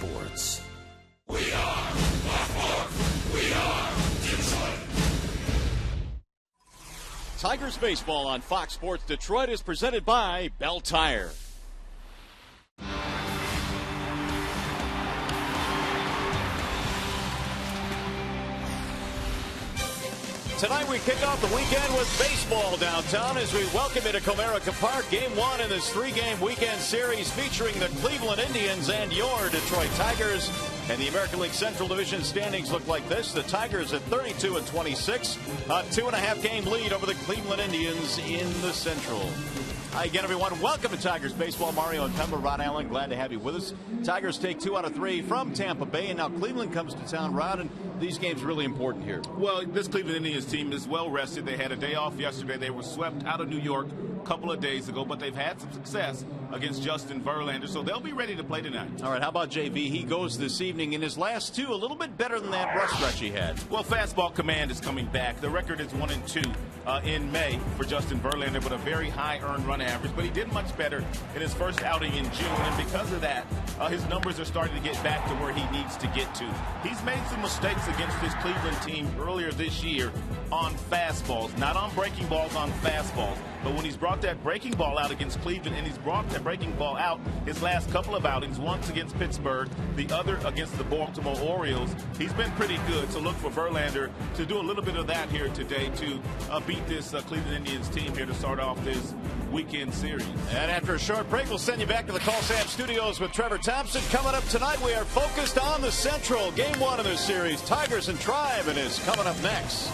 Sports. We are Detroit. Tigers baseball on Fox Sports Detroit is presented by Bell Tire. Tonight we kick off the weekend with baseball downtown as we welcome you to Comerica Park. Game one in this three-game weekend series featuring the Cleveland Indians and your Detroit Tigers. And the American League Central Division standings look like this. The Tigers at 32-26, a 2.5-game lead over the Cleveland Indians in the Central. Hi again, everyone. Welcome to Tigers Baseball. Mario and Pemba, Rod Allen, glad to have you with us. Tigers take 2 out of 3 from Tampa Bay, and now Cleveland comes to town, Rod, and these games really important here. Well, this Cleveland Indians team is well rested. They had a day off yesterday. They were swept out of New York a couple of days ago, but they've had some success against Justin Verlander, so they'll be ready to play tonight. All right, how about JV? He goes this evening in his last 2, a little bit better than that rough stretch he had. Well, fastball command is coming back. The record is 1-2 in May for Justin Verlander, with a very high earned run average, but he did much better in his first outing in June, and because of that, his numbers are starting to get back to where he needs to get to. He's made some mistakes against this Cleveland team earlier this year on fastballs, not on breaking balls, on fastballs. But when he's brought that breaking ball out against Cleveland, and he's brought that breaking ball out his last couple of outings, once against Pittsburgh, the other against the Baltimore Orioles, he's been pretty good. So look for Verlander to do a little bit of that here today to beat this Cleveland Indians team here to start off this weekend series. And after a short break, we'll send you back to the Call Sam Studios with Trevor Thompson. Coming up tonight, we are focused on the Central. Game 1 of this series, Tigers and Tribe, and is coming up next.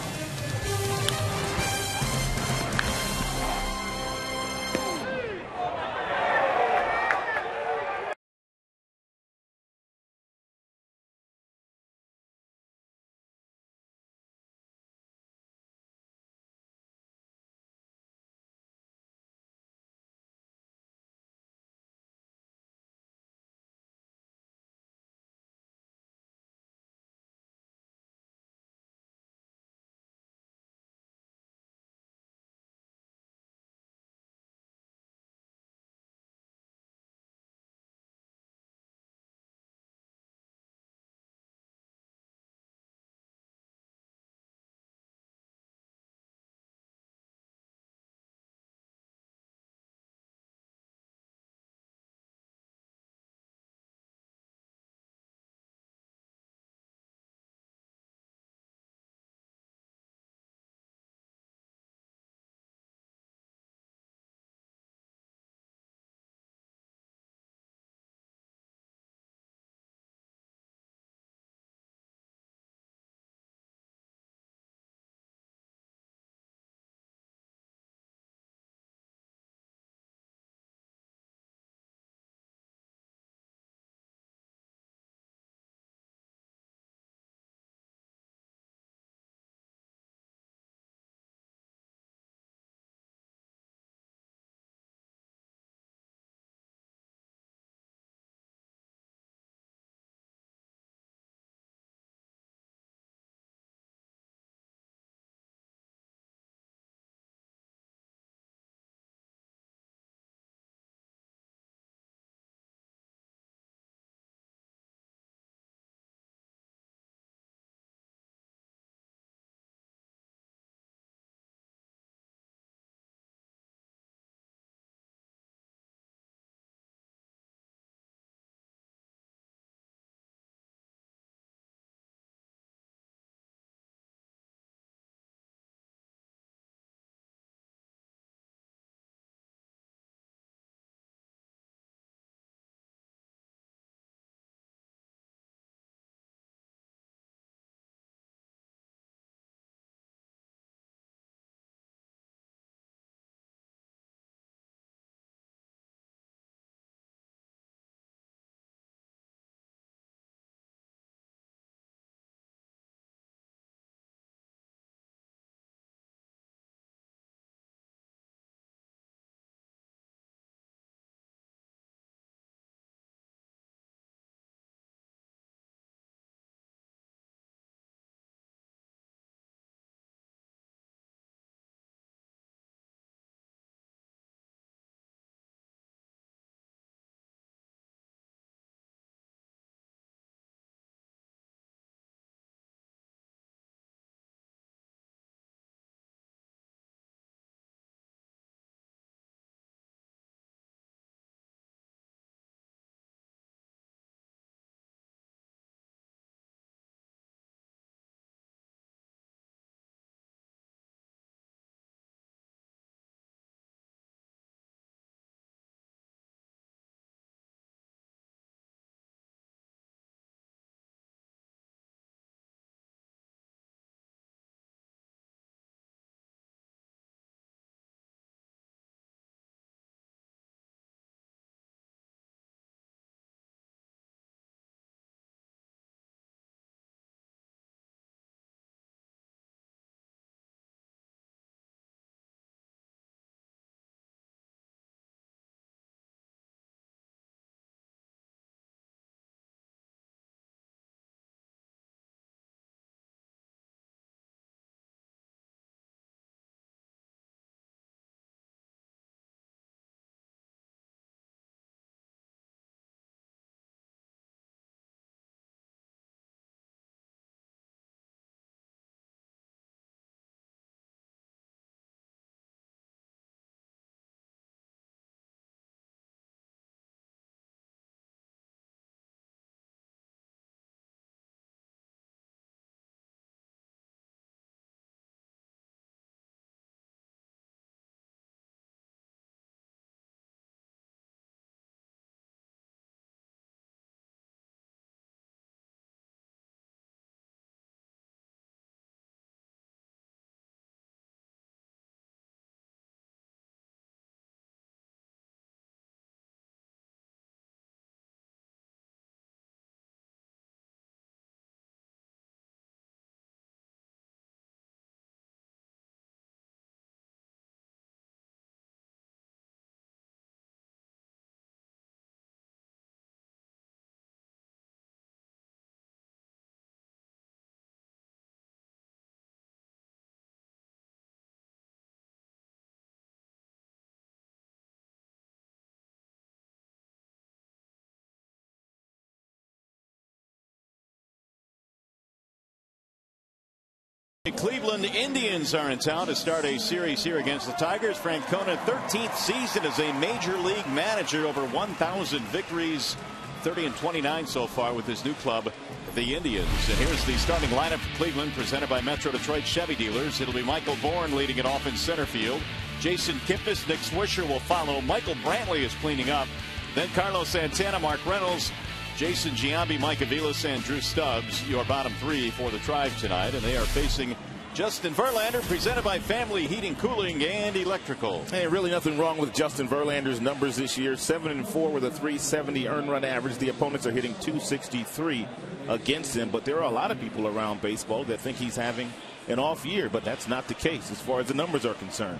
The Cleveland Indians are in town to start a series here against the Tigers. Francona, 13th season as a major league manager, over 1,000 victories, 30-29 so far with his new club, the Indians. And here's the starting lineup for Cleveland, presented by Metro Detroit Chevy Dealers. It'll be Michael Bourn leading it off in center field. Jason Kipnis, Nick Swisher will follow. Michael Brantley is cleaning up. Then Carlos Santana, Mark Reynolds, Jason Giambi, Mike Aviles, and Drew Stubbs, your bottom three for the Tribe tonight. And they are facing Justin Verlander, presented by Family Heating, Cooling, and Electrical. Hey, really nothing wrong with Justin Verlander's numbers this year. 7-4 with a 370 earned run average. The opponents are hitting 263 against him. But there are a lot of people around baseball that think he's having an off year. But that's not the case as far as the numbers are concerned.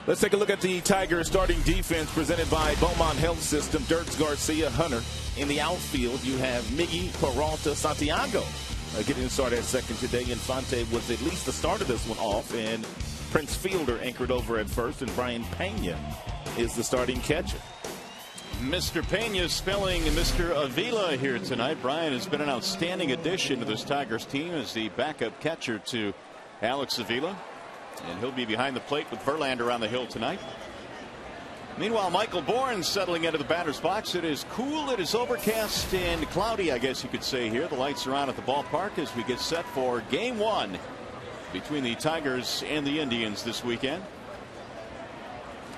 Let's take a look at the Tigers starting defense presented by Beaumont Health System. Dirks, Garcia, Hunter. In the outfield, you have Miggy, Peralta, Santiago getting started at second today. Infante was at least the start of this one off, and Prince Fielder anchored over at first, and Brian Pena is the starting catcher. Mr. Pena spelling Mr. Avila here tonight. Brian has been an outstanding addition to this Tigers team as the backup catcher to Alex Avila. And he'll be behind the plate with Verlander on the hill tonight. Meanwhile, Michael Bourn settling into the batter's box. It is cool, it is overcast and cloudy, I guess you could say here. The lights are on at the ballpark as we get set for game one between the Tigers and the Indians this weekend.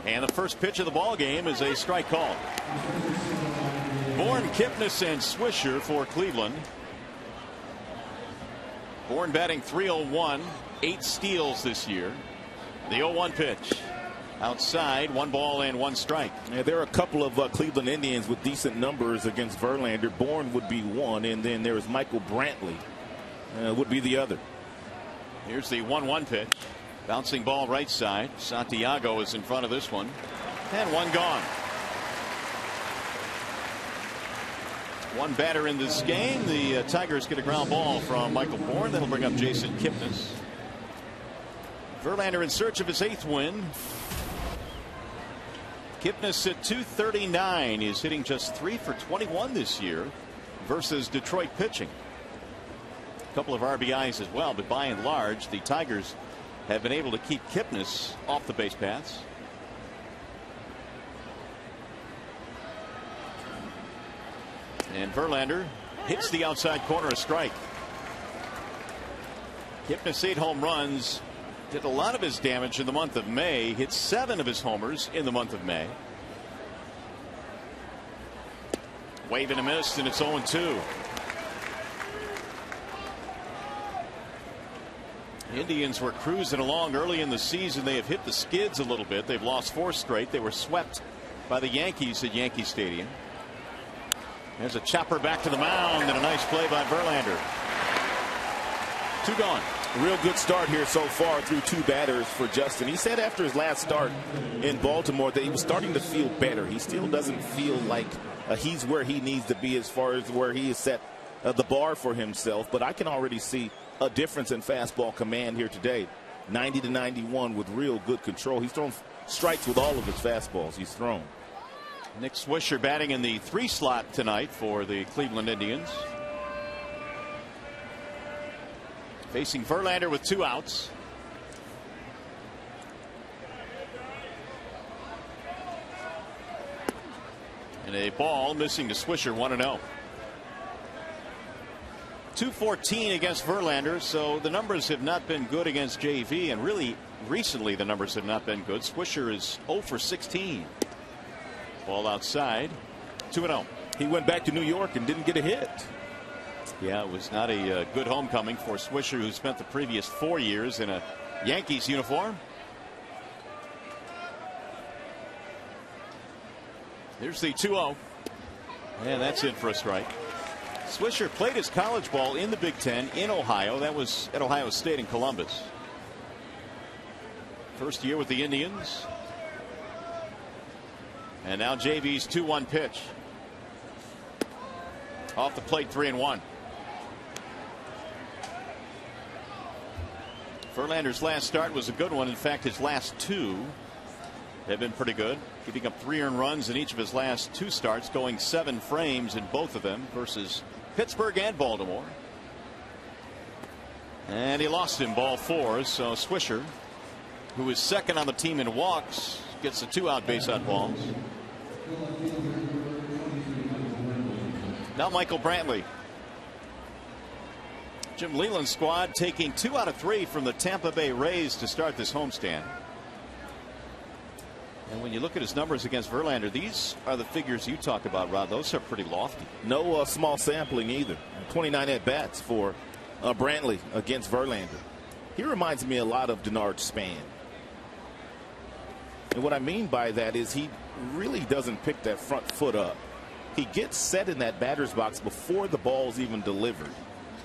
And the first pitch of the ball game is a strike call. Bourn, Kipnis, and Swisher for Cleveland. Bourn batting .301, 8 steals this year. The 0-1 pitch. Outside, 1 ball and 1 strike. Yeah, there are a couple of Cleveland Indians with decent numbers against Verlander. Bourn would be one, and then there is Michael Brantley would be the other. Here's the 1-1 pitch. Bouncing ball right side. Santiago is in front of this one. And 1 gone. 1 batter in this game. The Tigers get a ground ball from Michael Bourn. That'll bring up Jason Kipnis. Verlander in search of his 8th win. Kipnis at .239 is hitting just 3 for 21 this year versus Detroit pitching. A couple of RBIs as well, but by and large the Tigers have been able to keep Kipnis off the base paths. And Verlander hits the outside corner, a strike. Kipnis 8 home runs. Did a lot of his damage in the month of May. Hit 7 of his homers in the month of May. Wave and a miss, and it's 0-2. Indians were cruising along early in the season. They have hit the skids a little bit. They've lost 4 straight. They were swept by the Yankees at Yankee Stadium. There's a chopper back to the mound, and a nice play by Verlander. 2 gone. Real good start here so far through 2 batters for Justin. He said after his last start in Baltimore that he was starting to feel better. He still doesn't feel like he's where he needs to be as far as where he has set the bar for himself. But I can already see a difference in fastball command here today. 90-91 with real good control. He's thrown strikes with all of his fastballs he's thrown. Nick Swisher batting in the 3 slot tonight for the Cleveland Indians. Facing Verlander with 2 outs. And a ball missing to Swisher, 1-0. 214 against Verlander, so the numbers have not been good against JV, and really recently the numbers have not been good. Swisher is 0 for 16. Ball outside, 2-0. He went back to New York and didn't get a hit. Yeah, it was not a good homecoming for Swisher, who spent the previous 4 years in a Yankees uniform. Here's the 2-0. And that's in for a strike. Swisher played his college ball in the Big Ten in Ohio. That was at Ohio State in Columbus. First year with the Indians. And now JV's 2-1 pitch. Off the plate, 3-1. Verlander's last start was a good one. In fact, his last 2 have been pretty good, giving up 3 earned runs in each of his last 2 starts, going 7 frames in both of them versus Pittsburgh and Baltimore. And he lost him, ball 4. So Swisher, who is second on the team in walks, gets the 2-out base on balls. Now Michael Brantley. Jim Leyland's squad taking 2 out of 3 from the Tampa Bay Rays to start this homestand. And when you look at his numbers against Verlander, these are the figures you talk about, Rod. Those are pretty lofty. No small sampling either. 29 at-bats for Brantley against Verlander. He reminds me a lot of Denard Span. And what I mean by that is he really doesn't pick that front foot up. He gets set in that batter's box before the ball's even delivered,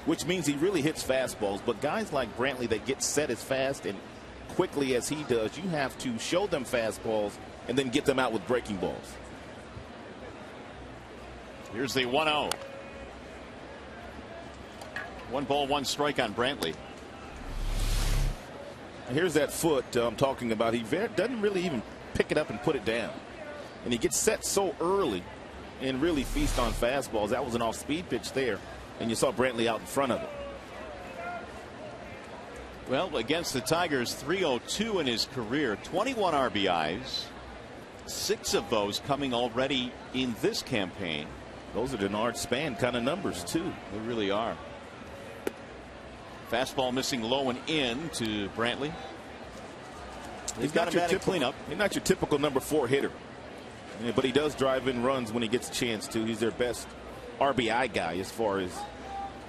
which means he really hits fastballs. But guys like Brantley that get set as fast and quickly as he does, you have to show them fastballs and then get them out with breaking balls. Here's the 1-0. 1 ball, 1 strike on Brantley. Here's that foot I'm talking about. He doesn't really even pick it up and put it down. And he gets set so early and really feast on fastballs. That was an off-speed pitch there. And you saw Brantley out in front of it. Well, against the Tigers, 302 in his career, 21 RBIs, 6 of those coming already in this campaign. Those are Denard Span kind of numbers, too. They really are. Fastball missing low and in to Brantley. He's got a batting cleanup. He's not your typical number 4 hitter. Yeah, but he does drive in runs when he gets a chance to. He's their best RBI guy as far as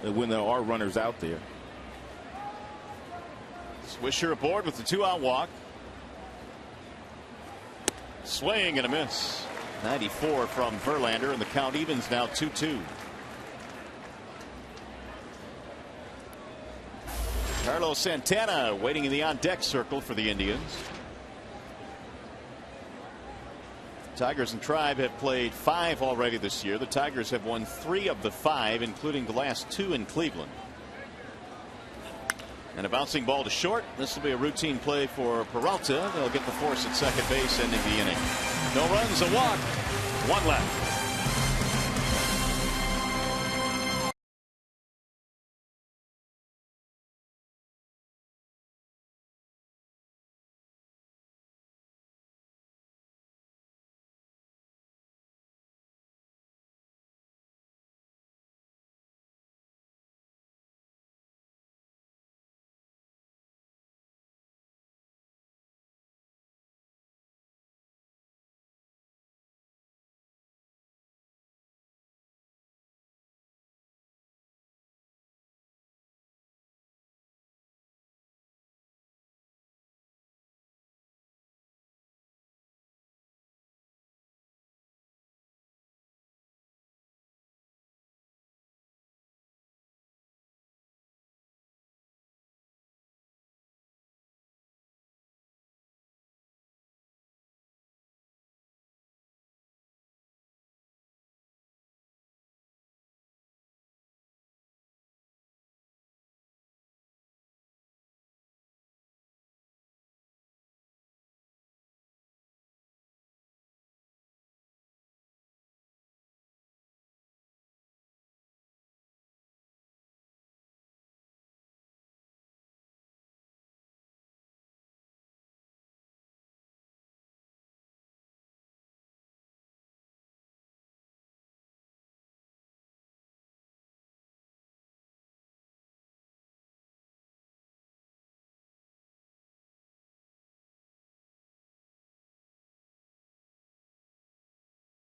when there are runners out there. Swisher aboard with the 2-out walk. Swing and a miss. 94 from Verlander, and the count evens now 2-2. Carlos Santana waiting in the on-deck circle for the Indians. Tigers and Tribe have played 5 already this year. The Tigers have won 3 of the 5, including the last 2 in Cleveland. And a bouncing ball to short. This will be a routine play for Peralta. They'll get the force at second base, ending the inning. No runs, a walk, 1 left.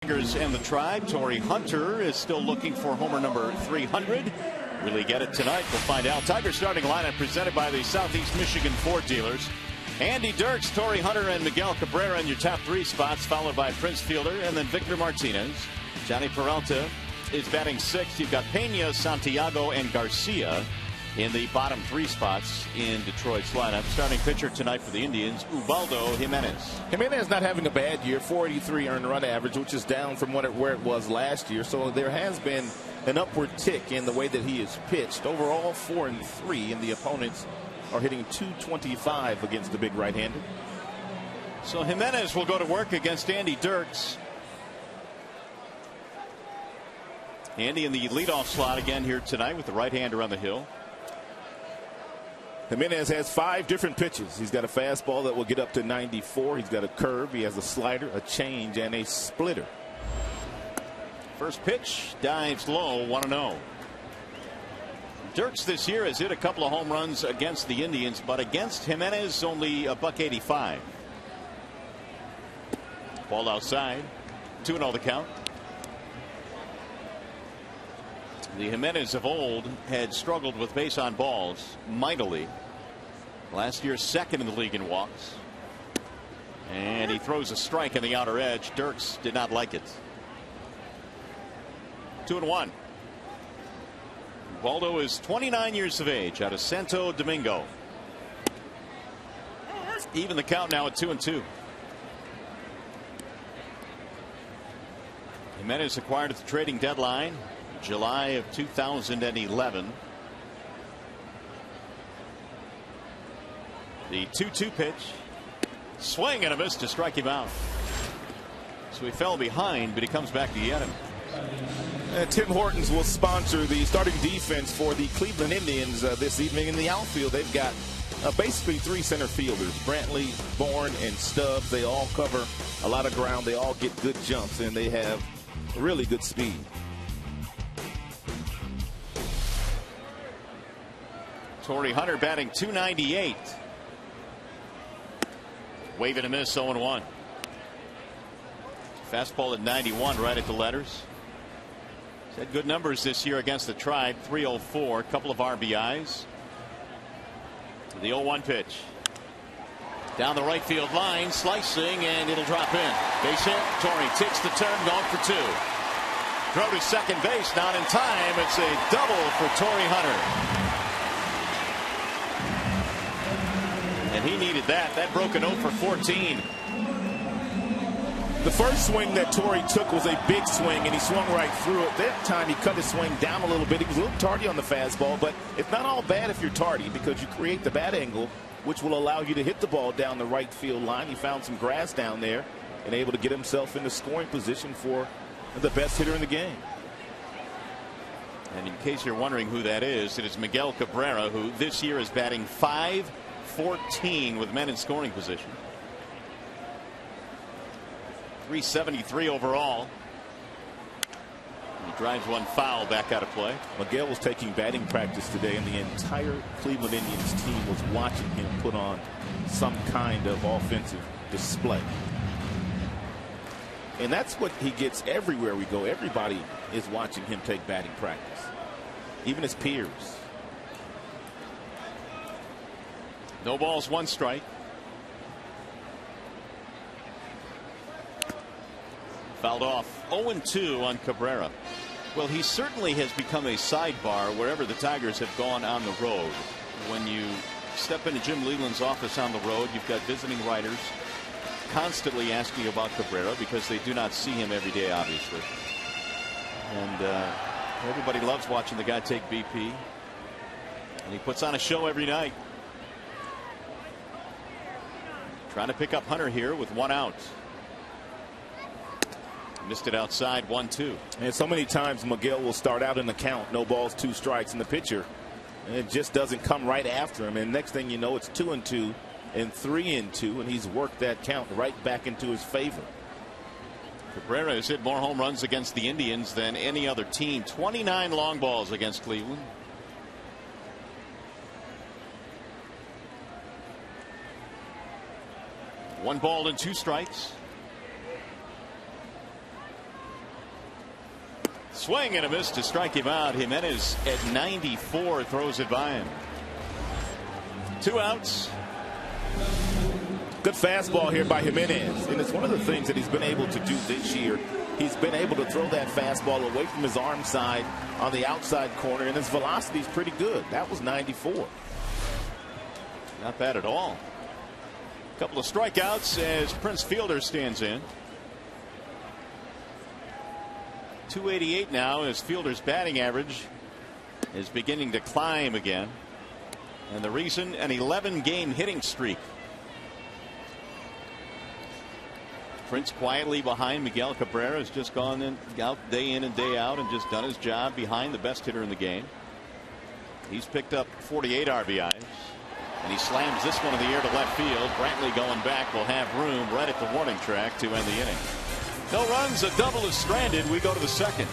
And the Tribe. Torrey Hunter is still looking for homer number 300. Will he get it tonight? We'll find out. Tigers starting lineup presented by the Southeast Michigan Ford dealers. Andy Dirks, Torrey Hunter, and Miguel Cabrera in your top 3 spots, followed by Prince Fielder and then Victor Martinez. Johnny Peralta is batting 6th. You've got Pena, Santiago, and Garcia in the bottom 3 spots in Detroit's lineup. Starting pitcher tonight for the Indians, Ubaldo Jimenez. Jimenez not having a bad year, 483 earned run average, which is down from where it was last year. So there has been an upward tick in the way that he is pitched. Overall, 4-3, and the opponents are hitting .225 against the big right-hander. So Jimenez will go to work against Andy Dirks. Andy in the leadoff slot again here tonight with the right-hander on the hill. Jimenez has 5 different pitches. He's got a fastball that will get up to 94. He's got a curve. He has a slider, a change, and a splitter. First pitch dives low, 1-0. Dirks this year has hit a couple of home runs against the Indians, but against Jimenez only a $185. Ball outside. 2-0 the count. The Jimenez of old had struggled with base on balls mightily. Last year second in the league in walks. And he throws a strike on the outer edge. Dirks did not like it. 2-1. Waldo is 29 years of age out of Santo Domingo. Even the count now at 2-2. Jimenez acquired at the trading deadline July of 2011. The 2-2 pitch. Swing and a miss to strike him out. So he fell behind, but he comes back to get him. Tim Hortons will sponsor the starting defense for the Cleveland Indians this evening. In the outfield, they've got basically 3 center fielders, Brantley, Bourne, and Stubbs. They all cover a lot of ground. They all get good jumps, and they have really good speed. Torrey Hunter batting .298. Wave and a miss, 0-1. Fastball at 91 right at the letters. He's had good numbers this year against the Tribe. 304, a couple of RBIs. The 0-1 pitch. Down the right field line, slicing, and it'll drop in. Base hit. Torrey takes the turn, going for 2. Throw to second base, not in time. It's a double for Torrey Hunter. And he needed that. That broke an 0 for 14. The first swing that Torrey took was a big swing, and he swung right through it. That time he cut his swing down a little bit. He was a little tardy on the fastball, but it's not all bad if you're tardy because you create the bat angle, which will allow you to hit the ball down the right field line. He found some grass down there and able to get himself into scoring position for the best hitter in the game. And in case you're wondering who that is, it is Miguel Cabrera, who this year is batting .514 with men in scoring position. 373 overall. He drives one foul back out of play. Miguel was taking batting practice today, and the entire Cleveland Indians team was watching him put on some kind of offensive display. And that's what he gets everywhere we go. Everybody is watching him take batting practice, even his peers. No balls, 1 strike. Fouled off. 0-2 on Cabrera. Well, he certainly has become a sidebar wherever the Tigers have gone on the road. When you step into Jim Leland's office on the road, you've got visiting writers constantly asking about Cabrera because they do not see him every day, obviously. And everybody loves watching the guy take BP. And he puts on a show every night. Trying to pick up Hunter here with 1 out. Missed it outside, 1-2. And so many times Miguel will start out in the count, no balls, 2 strikes, and the pitcher, and it just doesn't come right after him. And next thing you know, it's 2-2 and 3-2, and he's worked that count right back into his favor. Cabrera has hit more home runs against the Indians than any other team. 29 long balls against Cleveland. One ball and 2 strikes. Swing and a miss to strike him out. Jimenez at 94 throws it by him. 2 outs. Good fastball here by Jimenez, and it's one of the things that he's been able to do this year. He's been able to throw that fastball away from his arm side on the outside corner, and his velocity is pretty good. That was 94. Not bad at all. A couple of strikeouts as Prince Fielder stands in. 288 now as Fielder's batting average is beginning to climb again. And the reason, an 11-game hitting streak. Prince quietly behind Miguel Cabrera has just gone out day in and day out and just done his job behind the best hitter in the game. He's picked up 48 RBIs. And he slams this one in the air to left field. Brantley going back will have room right at the warning track to end the inning. No runs, a double is stranded. We go to the second.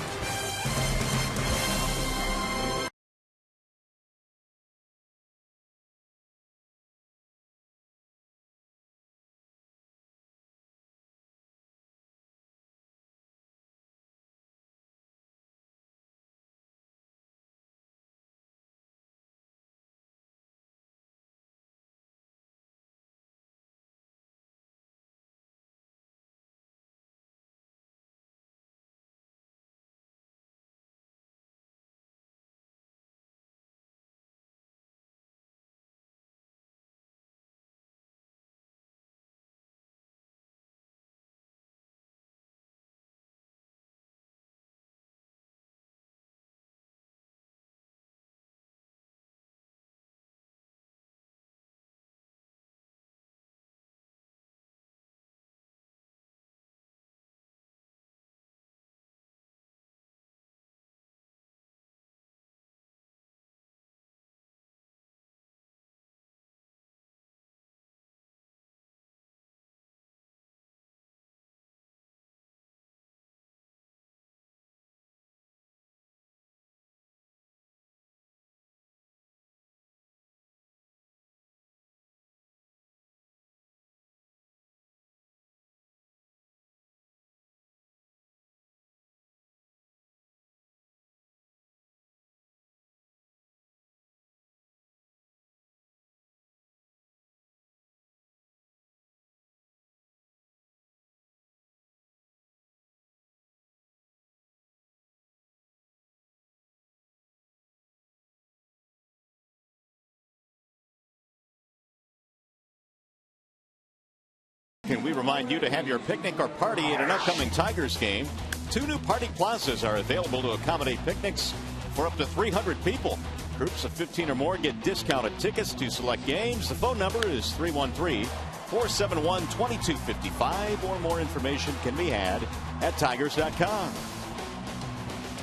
And we remind you to have your picnic or party at an upcoming Tigers game. 2 new party plazas are available to accommodate picnics for up to 300 people. Groups of 15 or more get discounted tickets to select games. The phone number is 313-471-2255, or more information can be had at Tigers.com.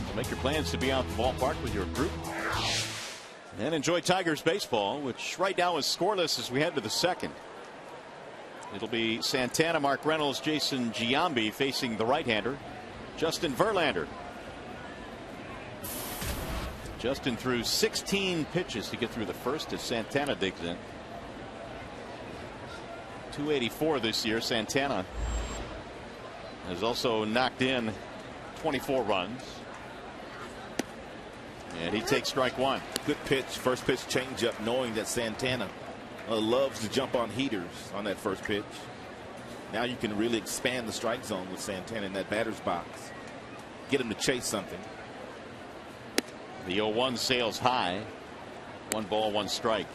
So make your plans to be out at the ballpark with your group and enjoy Tigers baseball, which right now is scoreless as we head to the second. It'll be Santana, Mark Reynolds, Jason Giambi facing the right-hander, Justin Verlander. Justin threw 16 pitches to get through the first as Santana digs in. 284 this year. Santana has also knocked in 24 runs. And he takes strike one. Good pitch. First pitch changeup, knowing that Santana loves to jump on heaters on that first pitch. Now you can really expand the strike zone with Santana in that batter's box. Get him to chase something. The 0-1 sails high. 1 ball, 1 strike.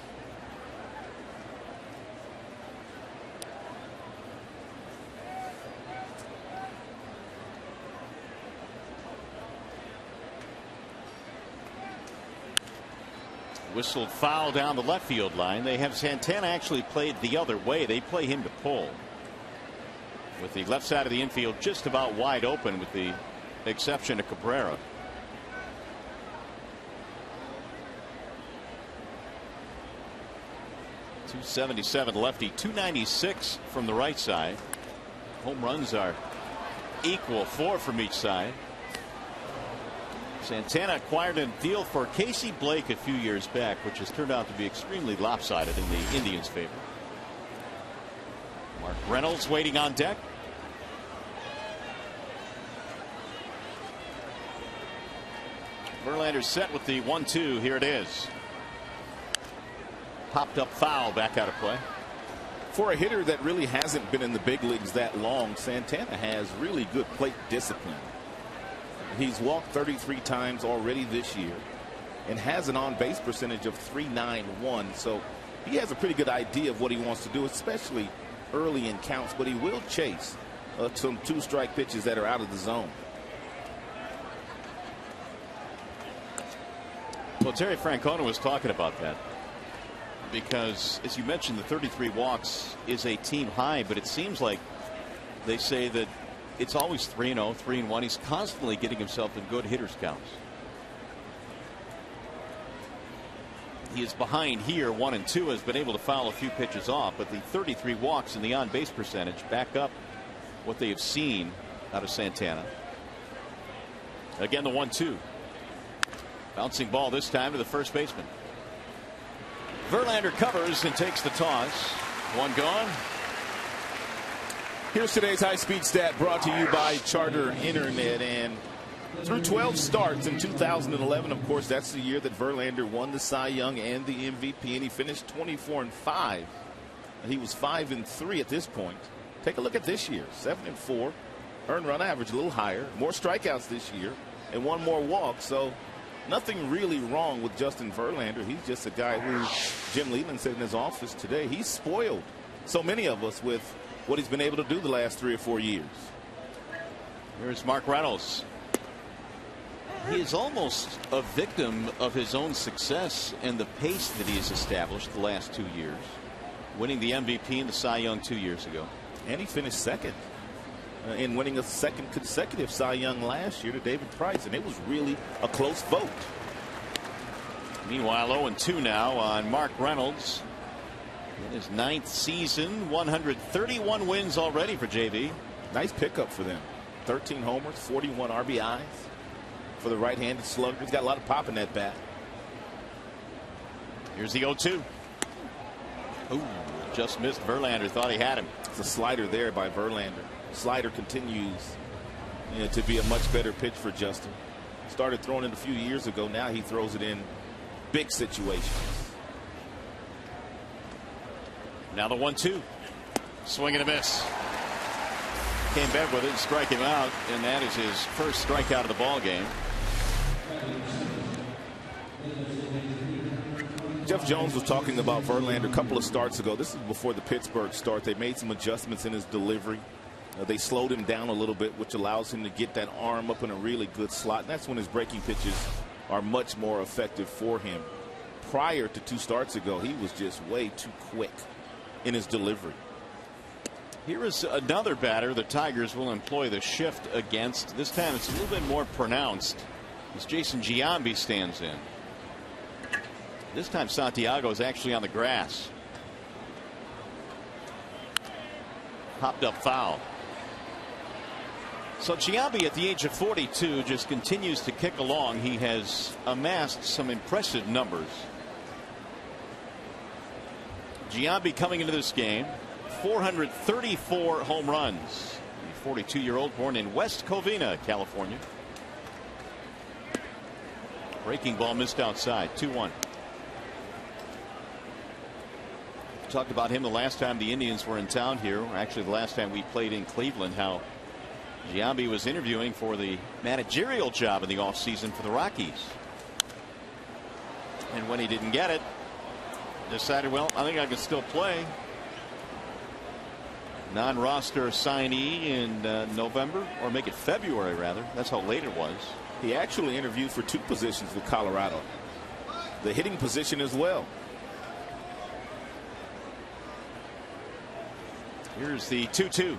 Whistled foul down the left field line. They have Santana actually played the other way. They play him to pull, with the left side of the infield just about wide open, with the exception of Cabrera. .277 lefty, .296 from the right side. Home runs are equal, 4 from each side. Santana acquired a deal for Casey Blake a few years back, which has turned out to be extremely lopsided in the Indians' favor. Mark Reynolds waiting on deck. Verlander set with the 1-2. Here it is. Popped up foul, back out of play. For a hitter that really hasn't been in the big leagues that long, Santana has really good plate discipline. He's walked 33 times already this year and has an on-base percentage of .391. So he has a pretty good idea of what he wants to do, especially early in counts. But he will chase some 2-strike pitches that are out of the zone. Well, Terry Francona was talking about that, because, as you mentioned, the 33 walks is a team high, but it seems like they say that it's always 3-0, 3-1. He's constantly getting himself in good hitters counts. He is behind here 1-2, has been able to foul a few pitches off, but the 33 walks and the on base percentage back up what they have seen out of Santana. Again, the 1-2. Bouncing ball this time to the first baseman. Verlander covers and takes the toss. One gone. Here's today's high-speed stat brought to you by Charter Internet. And through 12 starts in 2011, of course, that's the year that Verlander won the Cy Young and the MVP, and he finished 24-5. He was 5-3 at this point. Take a look at this year, 7-4. Earned run average a little higher, more strikeouts this year, and one more walk. So nothing really wrong with Justin Verlander. He's just a guy who Jim Leland said in his office today, he's spoiled so many of us with what he's been able to do the last 3 or 4 years. Here's Mark Reynolds. He is almost a victim of his own success and the pace that he has established the last 2 years, winning the MVP and the Cy Young 2 years ago. And he finished second in winning a second consecutive Cy Young last year to David Price, and it was really a close vote. Meanwhile, 0-2 now on Mark Reynolds in his 9th season. 131 wins already for JV. Nice pickup for them. 13 homers, 41 RBIs for the right-handed slugger. He's got a lot of pop in that bat. Here's the 0-2. Ooh, just missed. Verlander thought he had him. It's a slider there by Verlander. Slider continues to be a much better pitch for Justin. Started throwing it a few years ago. Now he throws it in big situations. Now the 1-2. Swing and a miss. Came back with it and strike him out, and that is his first strikeout of the ball game. Jeff Jones was talking about Verlander a couple of starts ago. This is before the Pittsburgh start. They made some adjustments in his delivery. They slowed him down a little bit, which allows him to get that arm up in a really good slot. And that's when his breaking pitches are much more effective for him. Prior to 2 starts ago, he was just way too quick in his delivery. Here is another batter the Tigers will employ the shift against. This time it's a little bit more pronounced as Jason Giambi stands in. This time Santiago is actually on the grass. Popped up foul. So Giambi at the age of 42 just continues to kick along. He has amassed some impressive numbers. Giambi coming into this game, 434 home runs. The 42-year-old born in West Covina, California. Breaking ball missed outside. 2-1. Talked about him the last time the Indians were in town here. Actually, the last time we played in Cleveland, how Giambi was interviewing for the managerial job in the offseason for the Rockies. And when he didn't get it, decided, well, I think I can still play. Non-roster signee in November, or make it February rather. That's how late it was. He actually interviewed for 2 positions with Colorado, the hitting position as well. Here's the 2-2.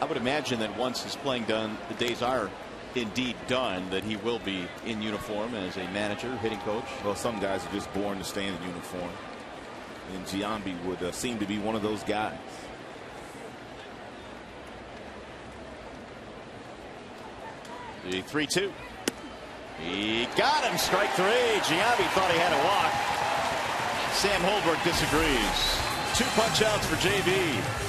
I would imagine that once his playing done, the days are indeed done, that he will be in uniform as a manager, hitting coach. Well, some guys are just born to stay in the uniform, and Giambi would seem to be one of those guys. The 3-2. He got him. Strike 3. Giambi thought he had a walk. Sam Holbrook disagrees. 2 punch outs for JV.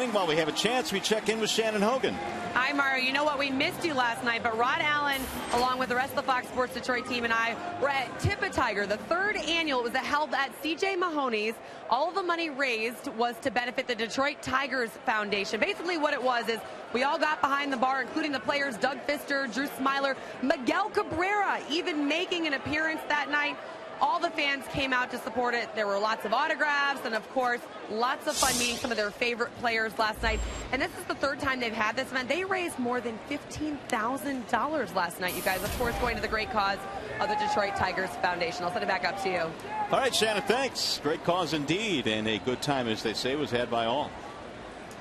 inning. While we have a chance, we check in with Shannon Hogan. Hi, Mario. You know what? We missed you last night, but Rod Allen, along with the rest of the Fox Sports Detroit team, and I were at Tip a Tiger, the third annual. It was held at C.J. Mahoney's. All of the money raised was to benefit the Detroit Tigers Foundation. Basically what it was is we all got behind the bar, including the players Doug Fister, Drew Smiler, Miguel Cabrera, even making an appearance that night. All the fans came out to support it. There were lots of autographs and, of course, lots of fun meeting some of their favorite players last night. And this is the third time they've had this event. They raised more than $15,000 last night, you guys, of course, going to the great cause of the Detroit Tigers Foundation. I'll send it back up to you. All right, Shannon, thanks. Great cause indeed, and a good time, as they say, was had by all.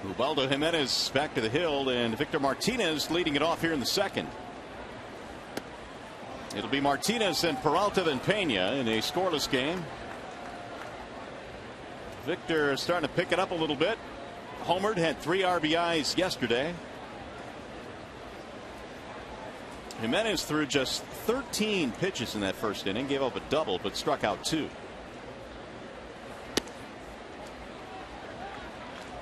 Ubaldo Jimenez back to the hill, and Victor Martinez leading it off here in the second. It'll be Martinez and Peralta and Pena in a scoreless game. Victor starting to pick it up a little bit. Homered, had 3 RBIs yesterday. Jimenez threw just 13 pitches in that first inning, gave up a double, but struck out 2.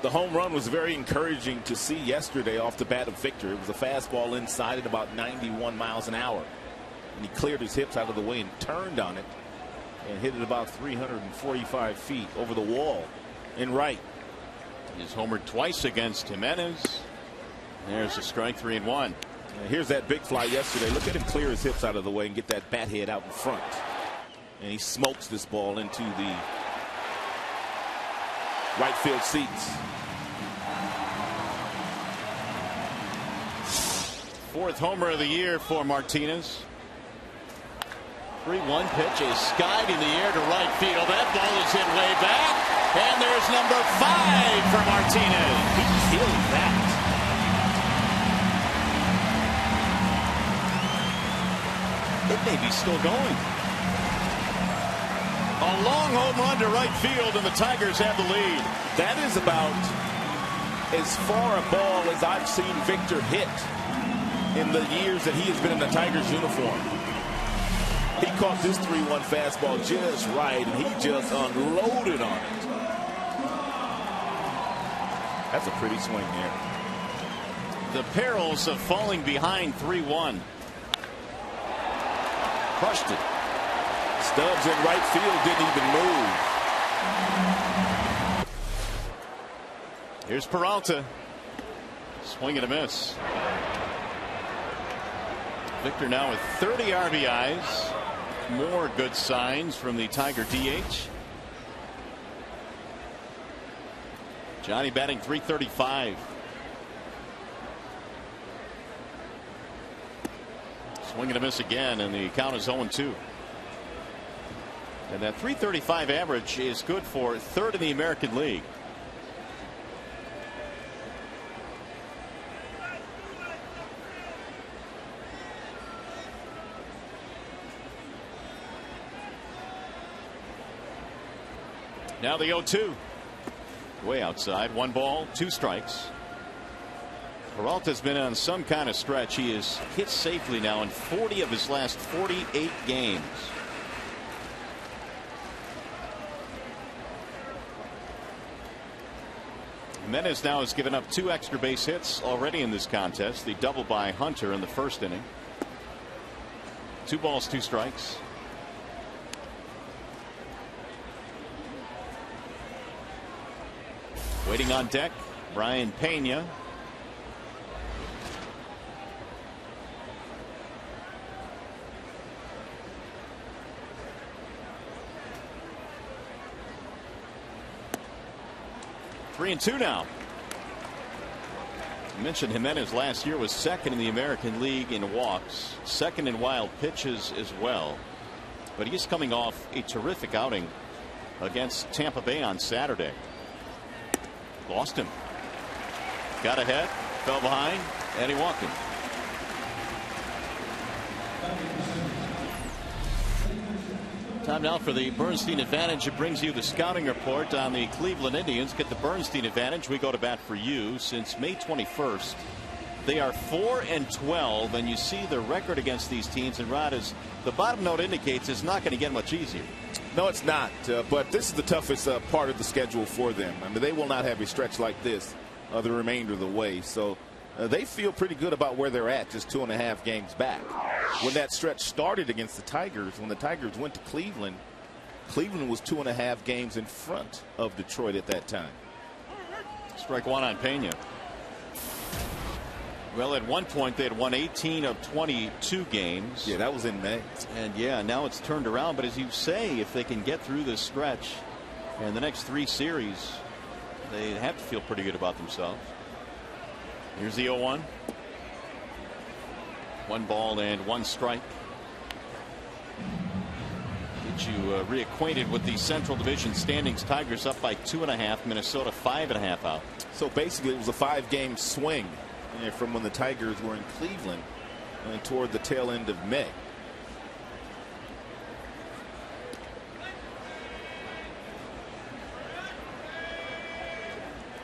The home run was very encouraging to see yesterday off the bat of Victor. It was a fastball inside at about 91 miles an hour. And he cleared his hips out of the way and turned on it and hit it about 345 feet over the wall in right. He's homered twice against Jimenez. There's a strike, 3-1. And here's that big fly yesterday. Look at him clear his hips out of the way and get that bat head out in front. And he smokes this ball into the right field seats. 4th homer of the year for Martinez. 3-1 pitch is skied in the air to right field. That ball is hit way back. And there's number 5 for Martinez. He killed that. It may be still going. A long home run to right field, and the Tigers have the lead. That is about as far a ball as I've seen Victor hit in the years that he has been in the Tigers uniform. He caught this 3-1 fastball just right, and he just unloaded on it. That's a pretty swing there. The perils of falling behind 3-1. Crushed it. Stubbs in right field didn't even move. Here's Peralta. Swing and a miss. Victor now with 30 RBIs. More good signs from the Tiger DH. Johnny batting .335. Swing and a miss again, and the count is 0-2. And that .335 average is good for 3rd in the American League. Now the 0-2. Way outside. 1 ball, 2 strikes. Peralta's been on some kind of stretch. He is hit safely now in 40 of his last 48 games. Jimenez now has given up 2 extra base hits already in this contest. The double by Hunter in the first inning. 2 balls, 2 strikes. Waiting on deck, Brian Pena. Three and 2 now. I mentioned Jimenez last year was 2nd in the American League in walks, 2nd in wild pitches as well. But he's coming off a terrific outing against Tampa Bay on Saturday. Lost him. Got ahead, fell behind, and he walked him. Time now for the Bernstein Advantage. It brings you the scouting report on the Cleveland Indians. Get the Bernstein Advantage. We go to bat for you. Since May 21st, they are 4-12, and you see the record against these teams. And Rod, as the bottom note indicates, it's not going to get much easier. No, it's not. But this is the toughest part of the schedule for them. I mean, they will not have a stretch like this the remainder of the way. So they feel pretty good about where they're at, just 2.5 games back. When that stretch started against the Tigers, when the Tigers went to Cleveland, Cleveland was 2.5 games in front of Detroit at that time. Strike one on Pena. Well, at one point they had won 18 of 22 games. Yeah, that was in May. And yeah, now it's turned around. But as you say, if they can get through this stretch and the next 3 series, they have to feel pretty good about themselves. Here's the 0-1. 1 ball and 1 strike. Get you reacquainted with the Central Division standings. Tigers up by 2.5. Minnesota 5.5 out. So basically it was a 5-game swing from when the Tigers were in Cleveland toward the tail end of May.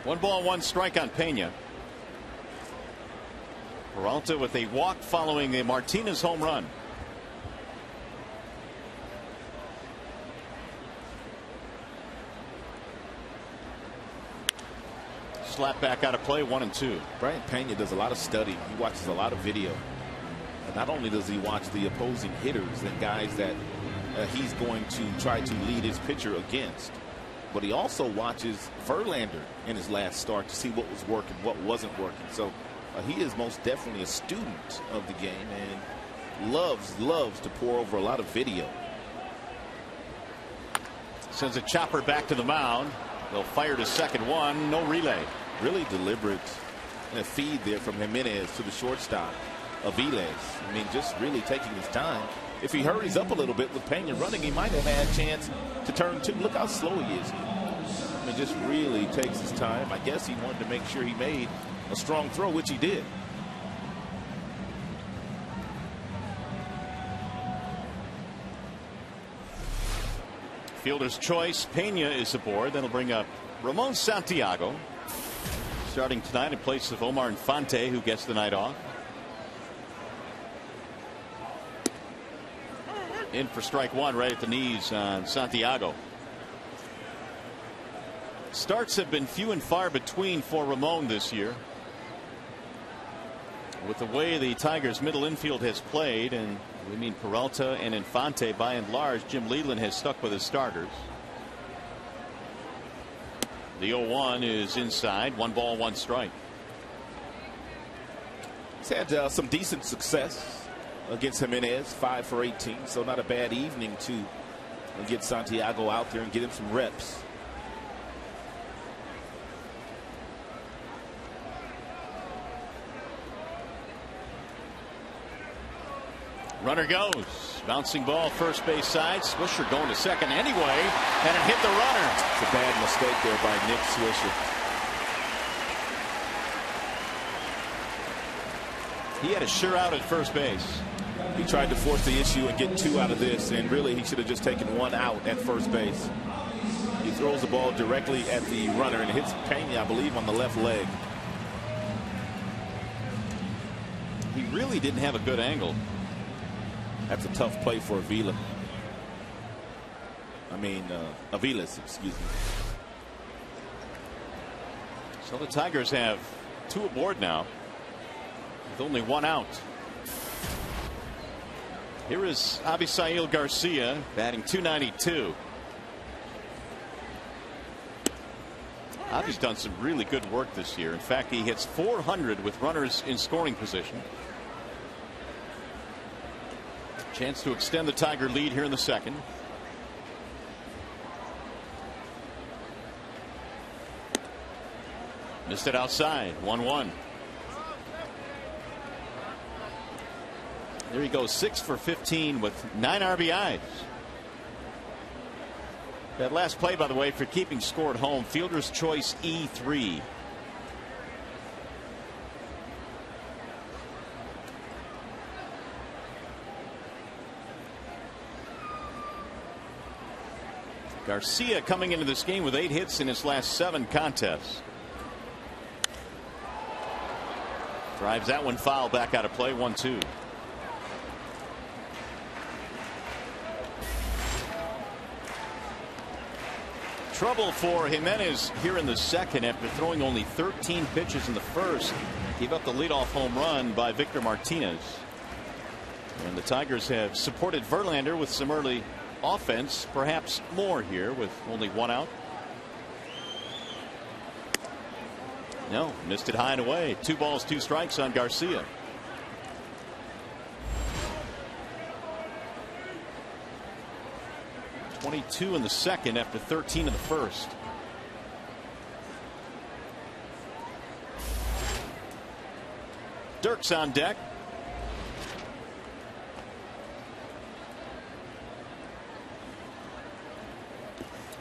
One ball, 1 strike on Pena. Peralta with a walk following a Martinez home run. Slap back out of play, 1-2. Brian Pena does a lot of study. He watches a lot of video. And not only does he watch the opposing hitters and guys that he's going to try to lead his pitcher against, but he also watches Verlander in his last start to see what was working, what wasn't working. So he is most definitely a student of the game and loves to pour over a lot of video. Sends a chopper back to the mound. They'll fire to second one. No relay. Really deliberate feed there from Jimenez to the shortstop, Aviles. I mean, just really taking his time. If he hurries up a little bit with Pena running, he might have had a chance to turn 2. Look how slow he is. I mean, just really takes his time. I guess he wanted to make sure he made a strong throw, which he did. Fielder's choice. Pena is aboard. That'll bring up Ramon Santiago, starting tonight in place of Omar Infante, who gets the night off. In for strike 1 right at the knees on Santiago. Starts have been few and far between for Ramon this year. With the way the Tigers middle infield has played, and we mean Peralta and Infante by and large, Jim Leland has stuck with his starters. The 0-1 is inside. 1 ball, 1 strike. He's had some decent success against Jimenez, 5 for 18. So not a bad evening to get Santiago out there and get him some reps. Runner goes. Bouncing ball first base side. Swisher going to second anyway, and it hit the runner. It's a bad mistake there by Nick Swisher. He had a sure out at first base. He tried to force the issue and get 2 out of this, and really he should have just taken 1 out at first base. He throws the ball directly at the runner and hits Pena, I believe, on the left leg. He really didn't have a good angle. That's a tough play for Avila. Aviles, excuse me. So the Tigers have 2 aboard now, with only 1 out. Here is Abisail Garcia batting .292. Abi's done some really good work this year. In fact, he hits .400 with runners in scoring position. Chance to extend the Tiger lead here in the second. Missed it outside. 1-1. There he goes, 6 for 15 with 9 RBIs. That last play, by the way, for keeping score at home, Fielder's choice E3. Garcia coming into this game with 8 hits in his last 7 contests. Drives that one foul back out of play. 1-2. Trouble for Jimenez here in the second after throwing only 13 pitches in the first. Gave up the leadoff home run by Victor Martinez. And the Tigers have supported Verlander with some early offense, perhaps more here with only one out. No, missed it high and away. 2 balls, 2 strikes on Garcia. .22 in the second after 13 in the first. Dirk's on deck.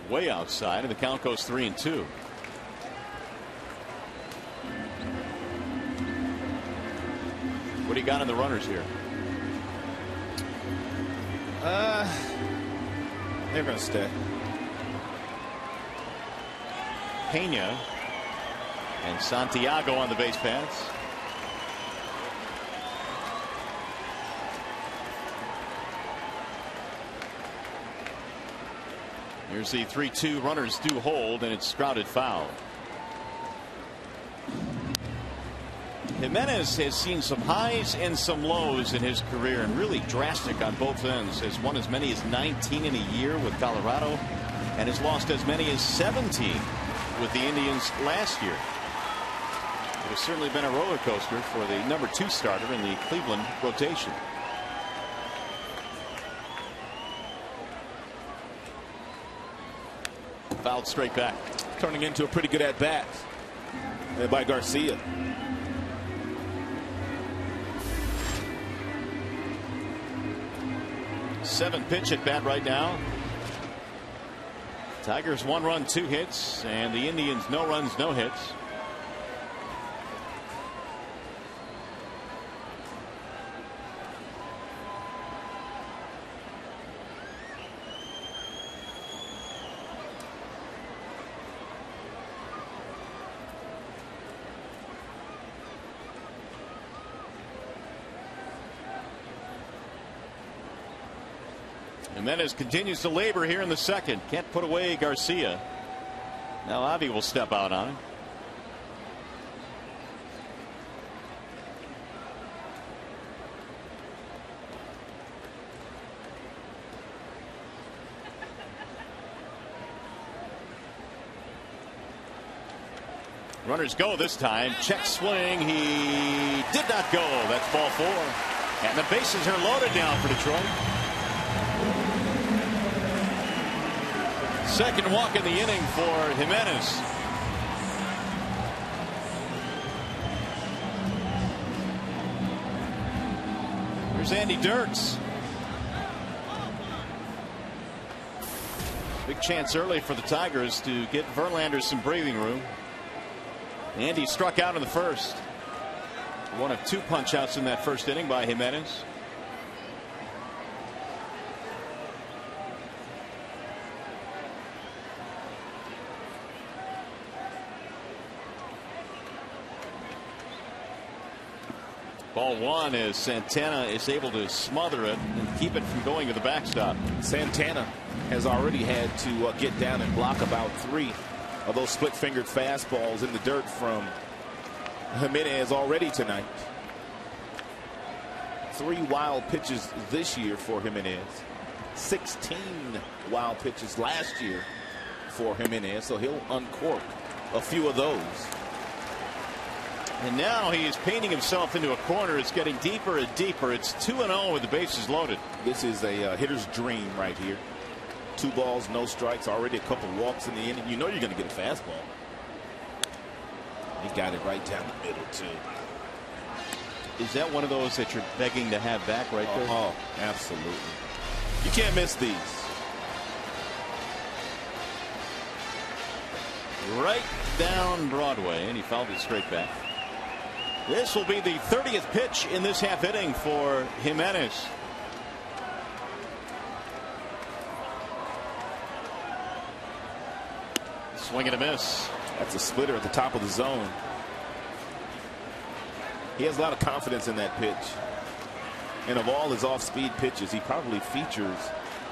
Way outside, and the count goes 3-2. What do you got in the runners here? They're going to stay. Pena and Santiago on the base paths. Here's the 3-2. Runners do hold, and it's grounded foul. Jimenez has seen some highs and some lows in his career, and really drastic on both ends. Has won as many as 19 in a year with Colorado, and has lost as many as 17 with the Indians last year. It has certainly been a roller coaster for the number 2 starter in the Cleveland rotation. Fouled straight back. Turning into a pretty good at bat by Garcia. Seventh pitch at bat right now. Tigers 1 run, 2 hits, and the Indians no runs, no hits. Jimenez continues to labor here in the second. Can't put away Garcia. Now Avi will step out on him. Runners go this time. Check swing. He did not go. That's ball 4. And the bases are loaded down for Detroit. Second walk in the inning for Jimenez. Here's Andy Dirks. Big chance early for the Tigers to get Verlander some breathing room. Andy struck out in the first. One of 2 punch outs in that first inning by Jimenez. Ball 1 as Santana is able to smother it and keep it from going to the backstop. Santana has already had to get down and block about 3 of those split-fingered fastballs in the dirt from Jimenez already tonight. 3 wild pitches this year for Jimenez. 16 wild pitches last year for Jimenez, so he'll uncork a few of those. And now he is painting himself into a corner. It's getting deeper and deeper. It's 2-0 with the bases loaded. This is a hitter's dream right here. 2 balls, no strikes, already a couple walks in the inning. You know you're going to get a fastball. He got it right down the middle, too. Is that one of those that you're begging to have back right there? Oh, absolutely. You can't miss these. Right down Broadway, and he fouled it straight back. This will be the 30th pitch in this half inning for Jimenez. Swing and a miss. That's a splitter at the top of the zone. He has a lot of confidence in that pitch. And of all his off-speed pitches, he probably features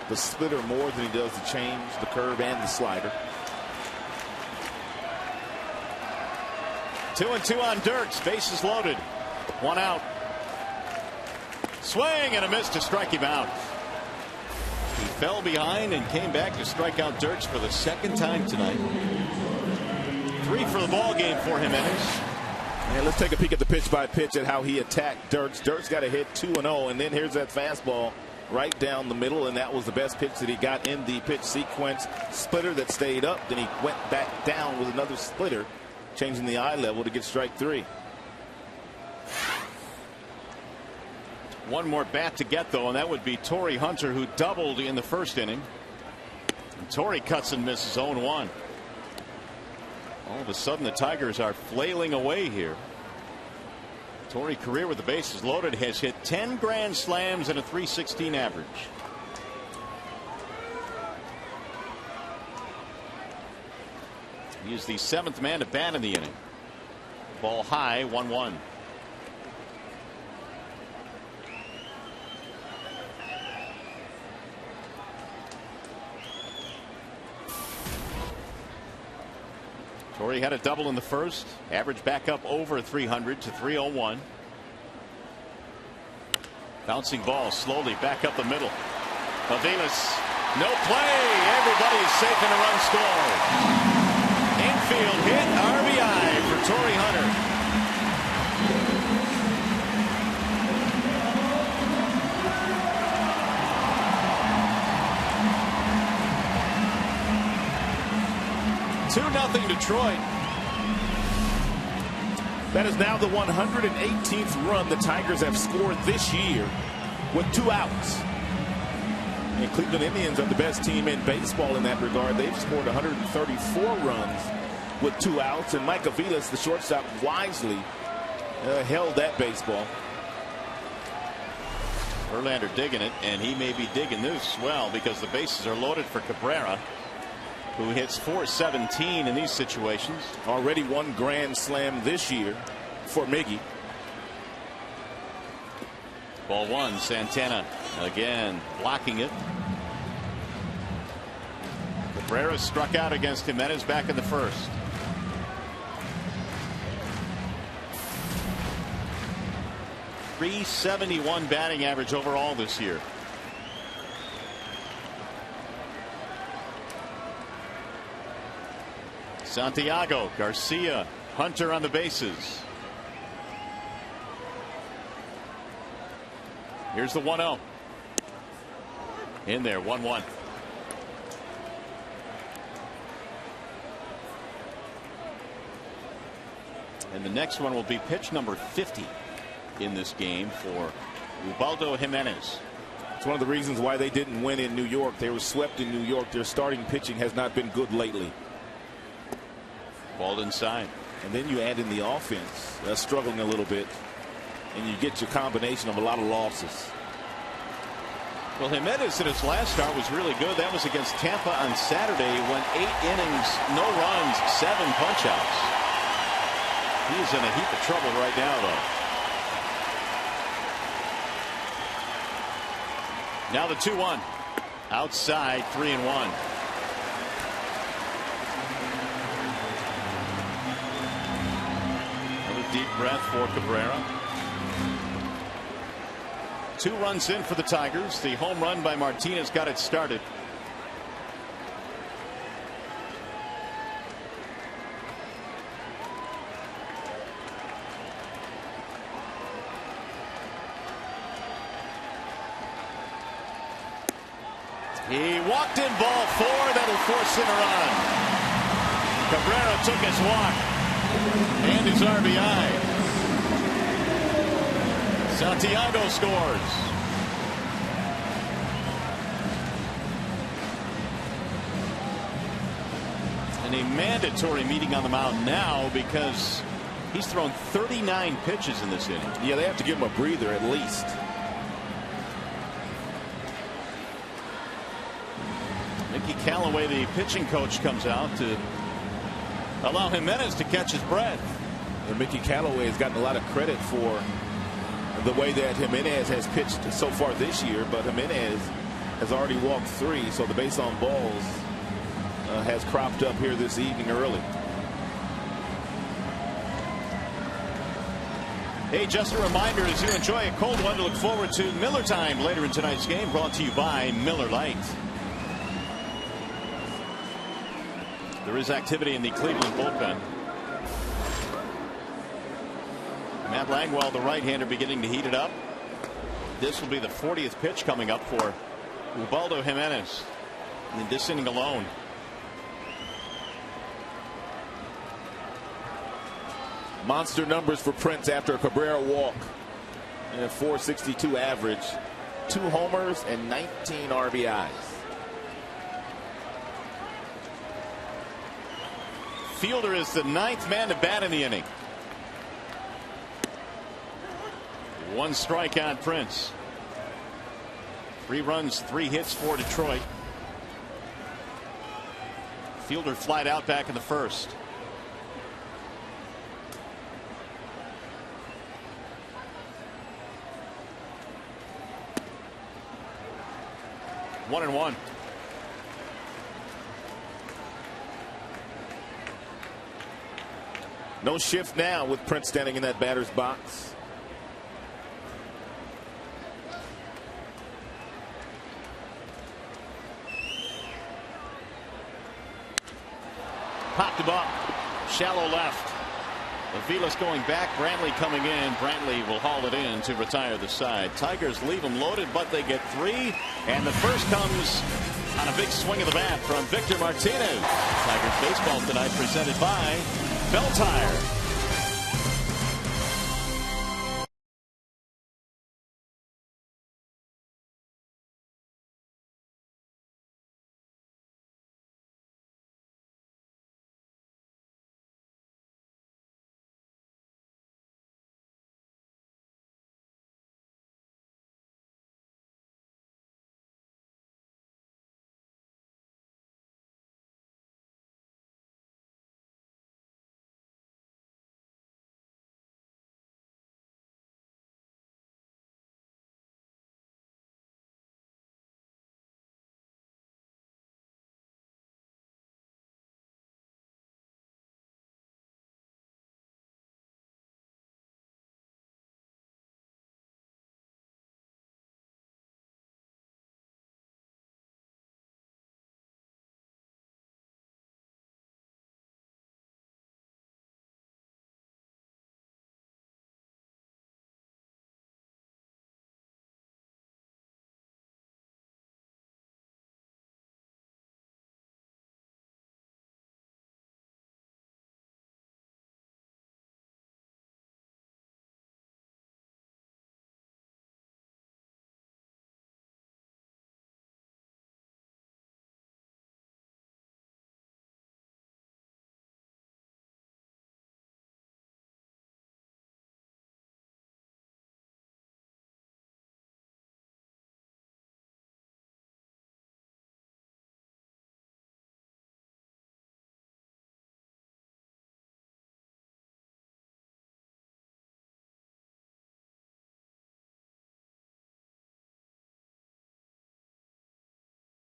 the splitter more than he does the change, the curve, and the slider. 2-2 on Dirks. Bases loaded. 1 out. Swing and a miss to strike him out. He fell behind and came back to strike out Dirks for the 2nd time tonight. 3 for the ball game for Jimenez. And let's take a peek at the pitch by pitch at how he attacked Dirks. Dirks got a hit 2-0, and then here's that fastball right down the middle, and that was the best pitch that he got in the pitch sequence. Splitter that stayed up, then he went back down with another splitter, changing the eye level to get strike 3. One more bat to get, though, and that would be Torrey Hunter, who doubled in the 1st inning. And Torrey cuts and misses 0-1. All of a sudden the Tigers are flailing away here. Torrey, career with the bases loaded, has hit 10 grand slams and a .316 average. He is the 7th man to bat in the inning. Ball high, 1-1. Torrey had a double in the 1st. Average back up over 300 to 301. Bouncing ball slowly back up the middle. Aviles, no play. Everybody is safe in a run scored. Infield hit, RBI for Torrey Hunter. Nothing Detroit. That is now the 118th run the Tigers have scored this year with 2 outs. And Cleveland Indians are the best team in baseball in that regard. They've scored 134 runs with 2 outs, and Mike Aviles, the shortstop, wisely held that baseball. Verlander digging it, and he may be digging this well because the bases are loaded for Cabrera, who hits .417 in these situations. Already 1 grand slam this year for Miggy. Ball 1, Santana again blocking it. Cabrera struck out against Jimenez back in the 1st. .371 batting average overall this year. Santiago, Garcia, Hunter on the bases. Here's the 1-0. In there, 1-1. And the next one will be pitch number 50 in this game for Ubaldo Jimenez. It's one of the reasons why they didn't win in New York. They were swept in New York. Their starting pitching has not been good lately. Ball inside. And then you add in the offense. That's struggling a little bit. And you get your combination of a lot of losses. Well, Jimenez in his last start was really good. That was against Tampa on Saturday. Went 8 innings, no runs, 7 punchouts. He is in a heap of trouble right now, though. Now the 2-1. Outside, 3-1. Deep breath for Cabrera. 2 runs in for the Tigers. The home run by Martinez got it started. He walked in ball 4. That'll force in a run. Cabrera took his walk and his RBI. Santiago scores. And a mandatory meeting on the mound now because he's thrown 39 pitches in this inning. Yeah, they have to give him a breather at least. Mickey Callaway, the pitching coach, comes out to allow Jimenez to catch his breath. And Mickey Callaway has gotten a lot of credit for the way that Jimenez has pitched so far this year, but Jimenez has already walked 3, so the base on balls has cropped up here this evening early. Hey, just a reminder, as you enjoy a cold one, to look forward to Miller Time later in tonight's game, brought to you by Miller Lite. There is activity in the Cleveland bullpen. Matt Langwell, the right-hander, beginning to heat it up. This will be the 40th pitch coming up for Ubaldo Jimenez in this inning alone. Monster numbers for Prince after a Cabrera walk and a .462 average, 2 homers and 19 RBIs. Fielder is the 9th man to bat in the inning. 1 strike on Prince. 3 runs, 3 hits for Detroit. Fielder flied out back in the first. One and one. No shift now with Prince standing in that batter's box. Popped him up. Shallow left. Aviles going back. Brantley coming in. Brantley will haul it in to retire the side. Tigers leave them loaded, but they get 3. And the first comes on a big swing of the bat from Victor Martinez. Tigers baseball tonight presented by Bell Tire.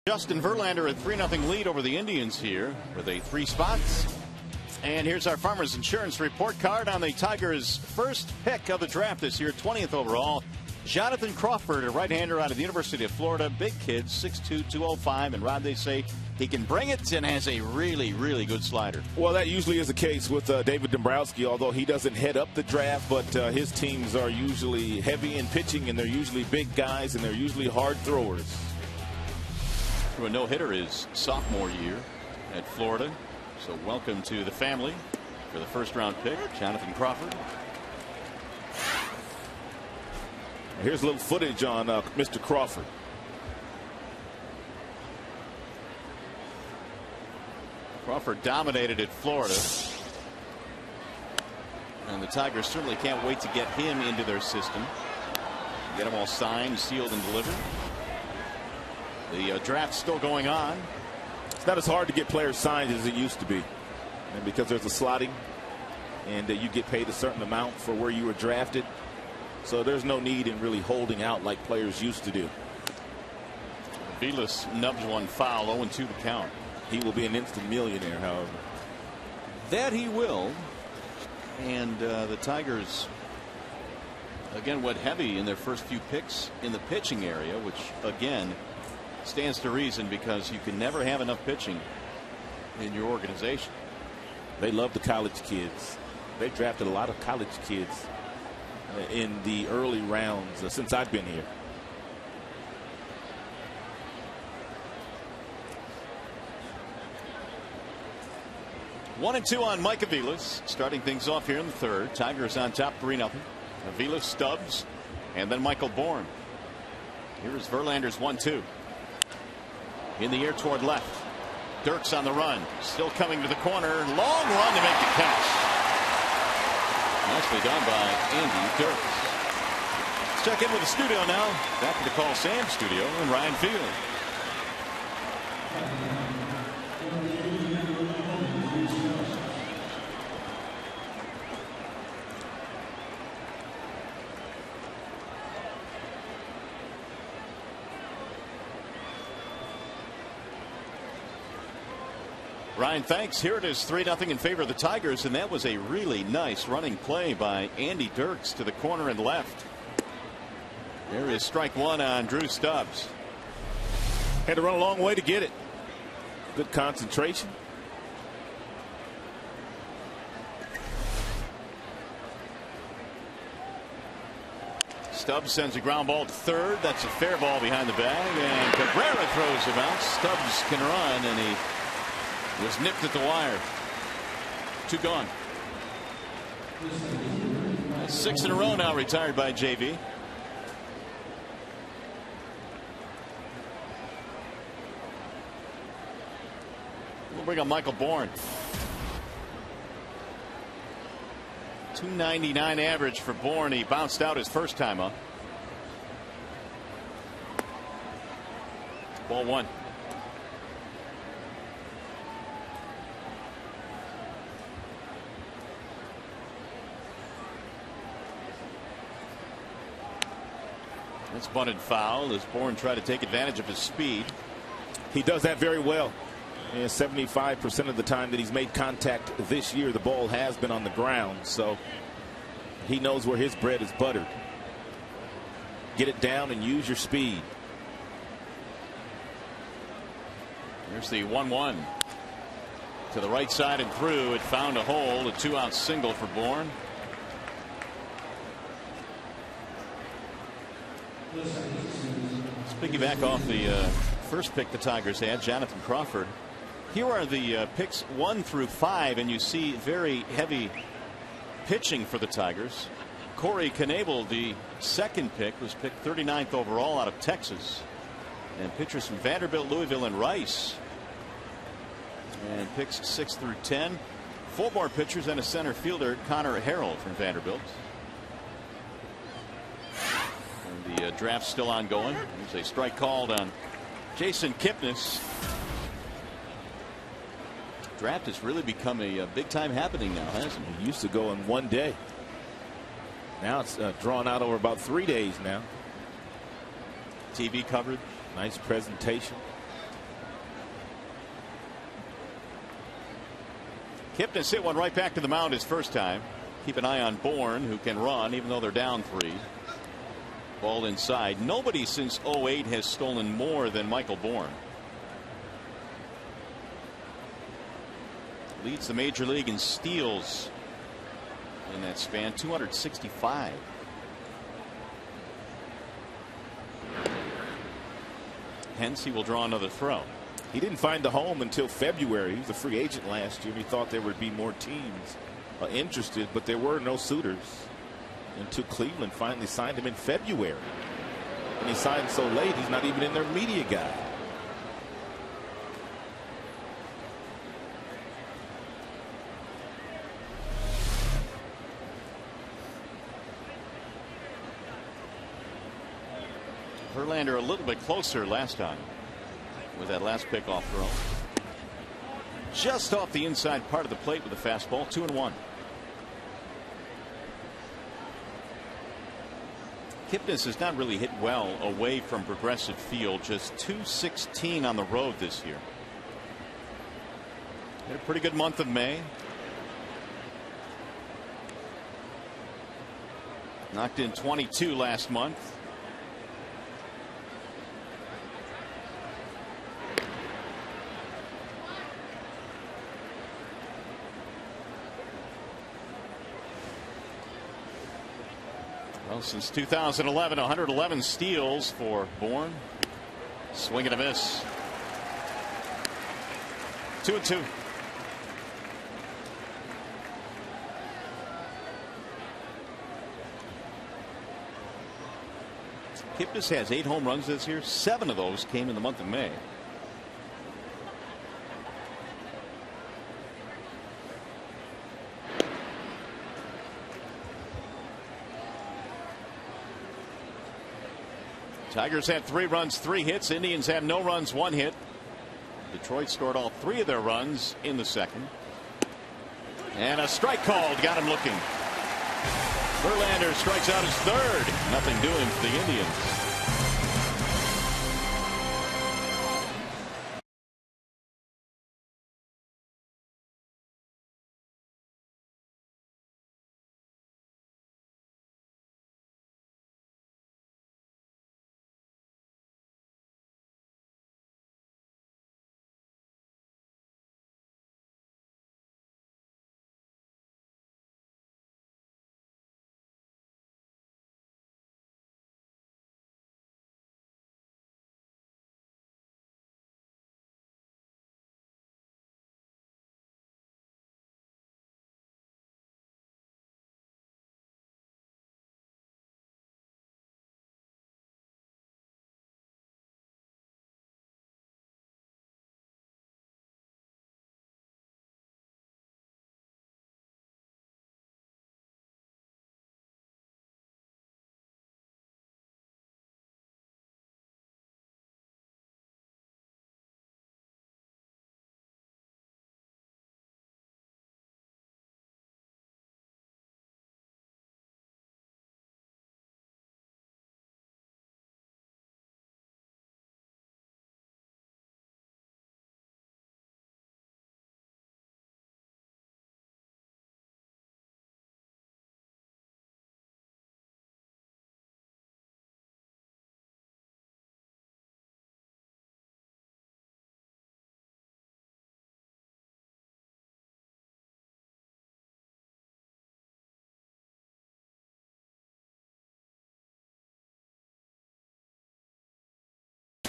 Justin Verlander at 3-0 lead over the Indians here with a 3 spots. And here's our Farmers Insurance report card on the Tigers' first pick of the draft this year, 20th overall. Jonathan Crawford, a right-hander out of the University of Florida. Big kid, 6'2", 205. And Rod, they say he can bring it and has a really, really good slider. Well, that usually is the case with David Dombrowski, although he doesn't head up the draft. But his teams are usually heavy in pitching, and they're usually big guys, and they're usually hard throwers. Threw a no-hitter his sophomore year at Florida. So welcome to the family for the first-round pick, Jonathan Crawford. Here's a little footage on Mr. Crawford. Crawford dominated at Florida. And the Tigers certainly can't wait to get him into their system. Get them all signed, sealed, and delivered. The draft's still going on. It's not as hard to get players signed as it used to be. And because there's a slotting and you get paid a certain amount for where you were drafted. So there's no need in really holding out like players used to do. Aviles nubs one foul, 0-2 the count. He will be an instant millionaire, however. That he will. And the Tigers again went heavy in their first few picks in the pitching area, which again stands to reason because you can never have enough pitching in your organization. They love the college kids. They drafted a lot of college kids in the early rounds since I've been here. One and two on Mike Aviles, starting things off here in the third. Tigers on top 3-0. Aviles, Stubbs, and then Michael Bourne. Here is Verlander's 1-2. In the air toward left. Dirks on the run, still coming to the corner. Long run to make the catch. Nicely done by Andy Dirks. Let's check in with the studio now. Back to the Call Sam studio in Ryan Field. Ryan, thanks. Here it is 3-0 in favor of the Tigers, and that was a really nice running play by Andy Dirks to the corner and left. There is strike one on Drew Stubbs. Had to run a long way to get it. Good concentration. Stubbs sends a ground ball to third. That's a fair ball behind the bag, and Cabrera throws him out. Stubbs can run, and he was nipped at the wire. 2 gone. 6 in a row now retired by JV. We'll bring up Michael Bourne. .299 average for Bourne. He bounced out his first time up. Ball 1. It's bunted foul as Bourne tried to take advantage of his speed. He does that very well. And 75% of the time that he's made contact this year, the ball has been on the ground. So he knows where his bread is buttered. Get it down and use your speed. Here's the 1-1 to the right side and through. It found a hole. A 2-out single for Bourne. Let's piggyback off the first pick the Tigers had, Jonathan Crawford. Here are the picks 1 through 5, and you see very heavy pitching for the Tigers. Corey Knebel, the second pick, was picked 39th overall out of Texas. And pitchers from Vanderbilt, Louisville, and Rice. And picks 6 through 10. 4 more pitchers and a center fielder, Connor Harrell from Vanderbilt. And the draft's still ongoing. There's a strike called on Jason Kipnis. Draft has really become a big time happening now, hasn't it? It used to go in one day. Now it's drawn out over about 3 days now. TV coverage. Nice presentation. Kipnis hit one right back to the mound his first time. Keep an eye on Bourne, who can run even though they're down 3. Ball inside. Nobody since 08 has stolen more than Michael Bourne. Leads the major league in steals in that span, 265. Hence he will draw another throw. He didn't find the home until February. He was a free agent last year. He thought there would be more teams interested, but there were no suitors until Cleveland finally signed him in February. And he signed so late, he's not even in their media guide. Verlander a little bit closer last time with that last pickoff throw. Just off the inside part of the plate with a fastball. 2-1. Kipnis has not really hit well away from Progressive Field. Just .216 on the road this year. Had a pretty good month of May. Knocked in 22 last month. Well, since 2011, 111 steals for Bourne. Swing and a miss. 2-2. Kipnis has 8 home runs this year. 7 of those came in the month of May. Tigers had 3 runs, 3 hits. Indians had no runs, 1 hit. Detroit scored all 3 of their runs in the second. And a strike called. Got him looking. Verlander strikes out his 3rd. Nothing doing for the Indians.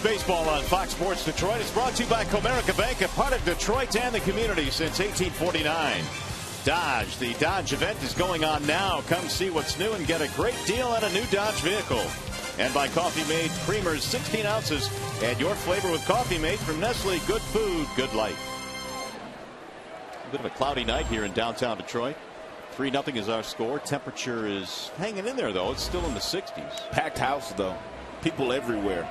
Baseball on Fox Sports Detroit is brought to you by Comerica Bank, a part of Detroit and the community since 1849. Dodge. The Dodge event is going on now. Come see what's new and get a great deal on a new Dodge vehicle. And by Coffee Mate Creamers, 16 ounces. Add your flavor with Coffee Mate from Nestle. Good food, good life. A bit of a cloudy night here in downtown Detroit. 3-0 is our score. Temperature is hanging in there, though. It's still in the 60s. Packed house, though. People everywhere.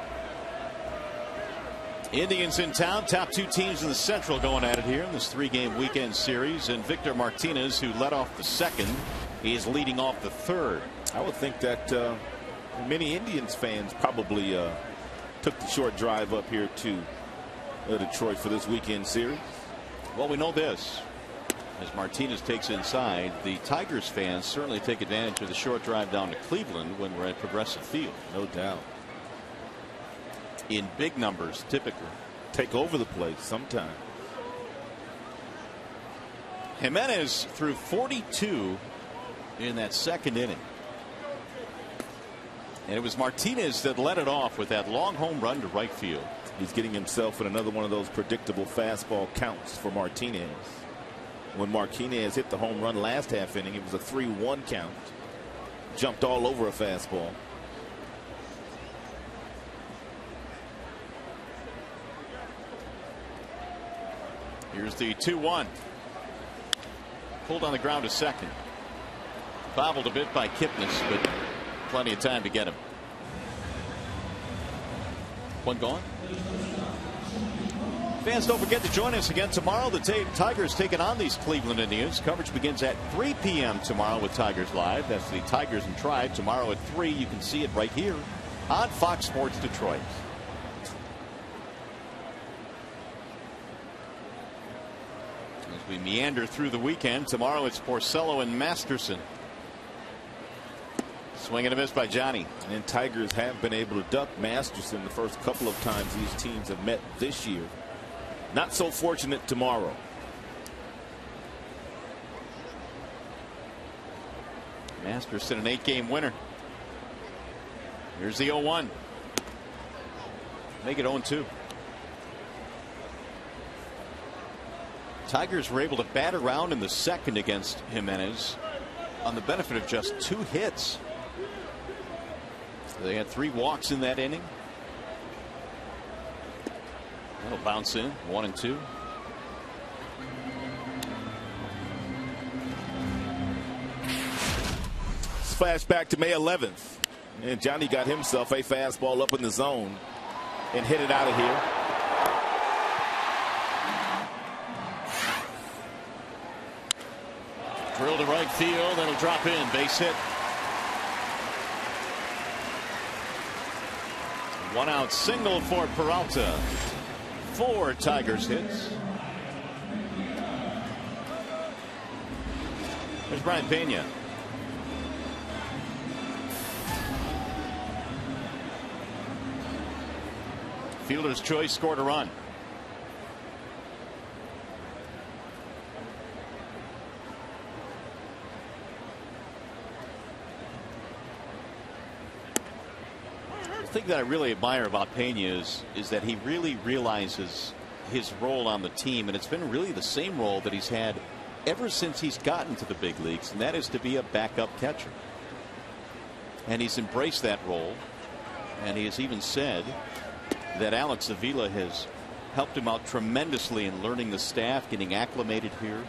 Indians in town. Top 2 teams in the Central going at it here in this 3-game weekend series. And Victor Martinez, who led off the second, is leading off the third. I would think that many Indians fans probably took the short drive up here to Detroit for this weekend series. Well, we know this. As Martinez takes inside, the Tigers fans certainly take advantage of the short drive down to Cleveland when we're at Progressive Field. No doubt. In big numbers, typically. Take over the place sometime. Jimenez threw 42 in that second inning. And it was Martinez that led it off with that long home run to right field. He's getting himself in another one of those predictable fastball counts for Martinez. When Martinez hit the home run last half inning, it was a 3-1 count. Jumped all over a fastball. Here's the 2-1. Pulled on the ground to second. Bobbled a bit by Kipnis, but plenty of time to get him. One gone. Fans, don't forget to join us again tomorrow. The Tigers taking on these Cleveland Indians. Coverage begins at 3 p.m. tomorrow with Tigers Live. That's the Tigers and Tribe. Tomorrow at 3. You can see it right here on Fox Sports Detroit. As we meander through the weekend, tomorrow it's Porcello and Masterson. Swing and a miss by Johnny. And Tigers have been able to duck Masterson the first couple of times these teams have met this year. Not so fortunate tomorrow. Masterson, an 8-game winner. Here's the 0-1. Make it 0-2. Tigers were able to bat around in the second against Jimenez on the benefit of just 2 hits. They had 3 walks in that inning. That'll bounce in 1-2. Flashback to May 11th. And Johnny got himself a fastball up in the zone and hit it out of here. Drill to right field. That'll drop in. Base hit. 1 out single for Peralta. 4 Tigers hits. There's Brian Pena. Fielder's choice scored a run. The thing that I really admire about Pena is that he really realizes his role on the team, and it's been really the same role that he's had ever since he's gotten to the big leagues, and that is to be a backup catcher. And he's embraced that role, and he has even said that Alex Avila has helped him out tremendously in learning the staff, getting acclimated here.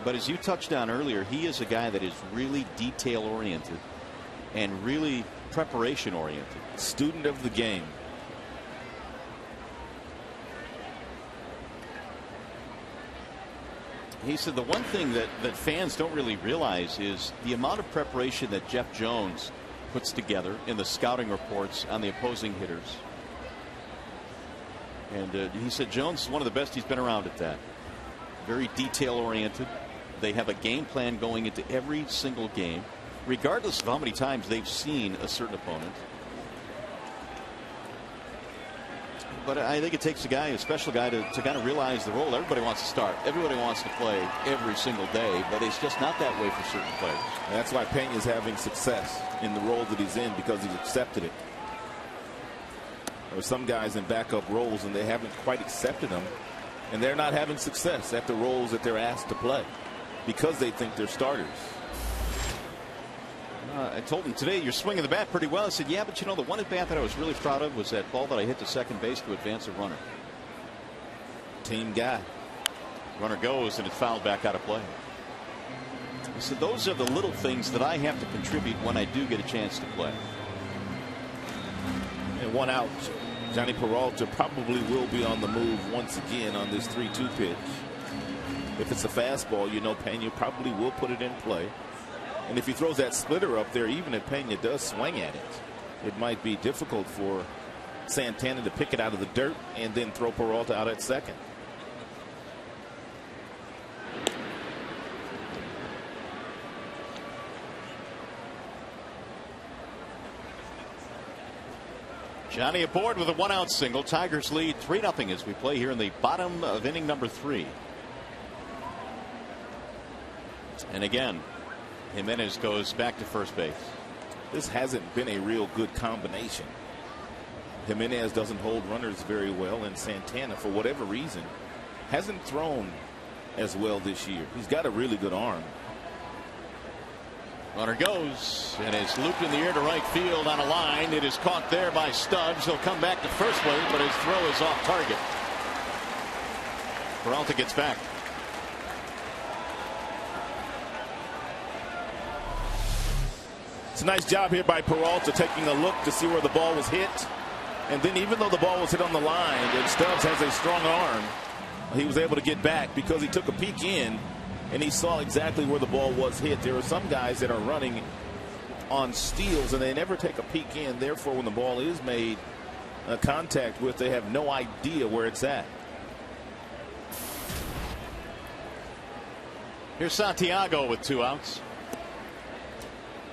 But as you touched on earlier, he is a guy that is really detail oriented and really preparation oriented. Student of the game. He said the one thing that fans don't really realize is the amount of preparation that Jeff Jones puts together in the scouting reports on the opposing hitters. And he said Jones is one of the best he's been around at that. Very detail oriented. They have a game plan going into every single game, regardless of how many times they've seen a certain opponent. But I think it takes a guy, a special guy, to kind of realize the role. Everybody wants to start. Everybody wants to play every single day, but it's just not that way for certain players. And that's why Pena's having success in the role that he's in, because he's accepted it. There are some guys in backup roles and they haven't quite accepted them, and they're not having success at the roles that they're asked to play because they think they're starters. I told him today, you're swinging the bat pretty well. I said, yeah, but you know, the one at bat that I was really proud of was that ball that I hit to second base to advance a runner. Team guy. Runner goes and it's fouled back out of play. I said, those are the little things that I have to contribute when I do get a chance to play. And 1 out. Johnny Peralta probably will be on the move once again on this 3-2 pitch. If it's a fastball, you know Pena probably will put it in play. And if he throws that splitter up there, even if Pena does swing at it, it might be difficult for Santana to pick it out of the dirt and then throw Peralta out at second. Johnny aboard with a 1 out single. Tigers lead 3-0 as we play here in the bottom of inning number 3. And again, Jimenez goes back to first base. This hasn't been a real good combination. Jimenez doesn't hold runners very well, and Santana, for whatever reason, hasn't thrown as well this year. He's got a really good arm. Runner goes and is looped in the air to right field on a line. It is caught there by Stubbs. He'll come back to first base, but his throw is off target. Peralta gets back. It's a nice job here by Peralta, taking a look to see where the ball was hit. And then even though the ball was hit on the line and Stubbs has a strong arm, he was able to get back because he took a peek in and he saw exactly where the ball was hit. There are some guys that are running on steals and they never take a peek in. Therefore, when the ball is made contact with, they have no idea where it's at. Here's Santiago with 2 outs.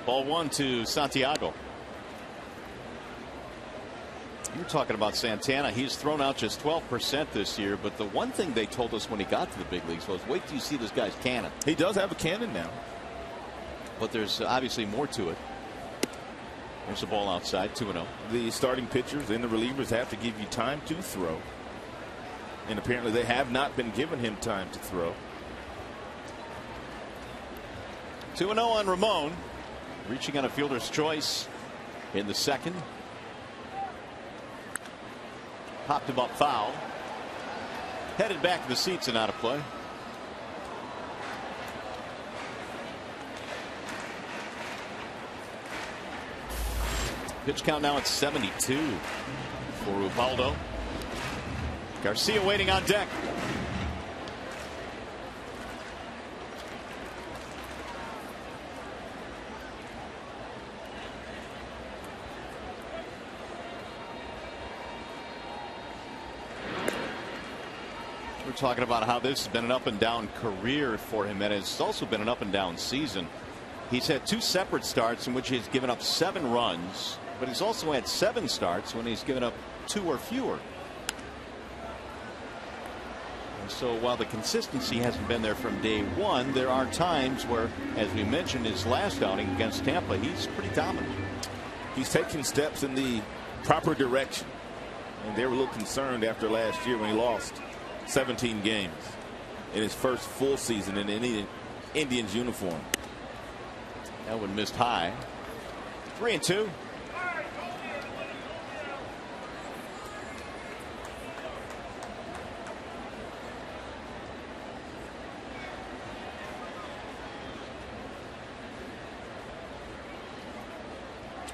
Ball 1 to Santiago. You're talking about Santana. He's thrown out just 12% this year. But the one thing they told us when he got to the big leagues was, wait till you see this guy's cannon. He does have a cannon now. But there's obviously more to it. There's a ball outside, 2-0. The starting pitchers and the relievers have to give you time to throw. And apparently they have not been giving him time to throw. 2-0 on Ramon. Reaching on a fielder's choice in the second. Popped him up foul. Headed back to the seats and out of play. Pitch count now at 72 for Ubaldo. Garcia waiting on deck. We're talking about how this has been an up and down career for him, and it's also been an up and down season. He's had 2 separate starts in which he's given up 7 runs, but he's also had 7 starts when he's given up 2 or fewer. And so while the consistency hasn't been there from day one, there are times where, as we mentioned, his last outing against Tampa, he's pretty dominant. He's taking steps in the proper direction. And they were a little concerned after last year when he lost 17 games in his first full season in an Indians uniform. That one missed high. 3-2.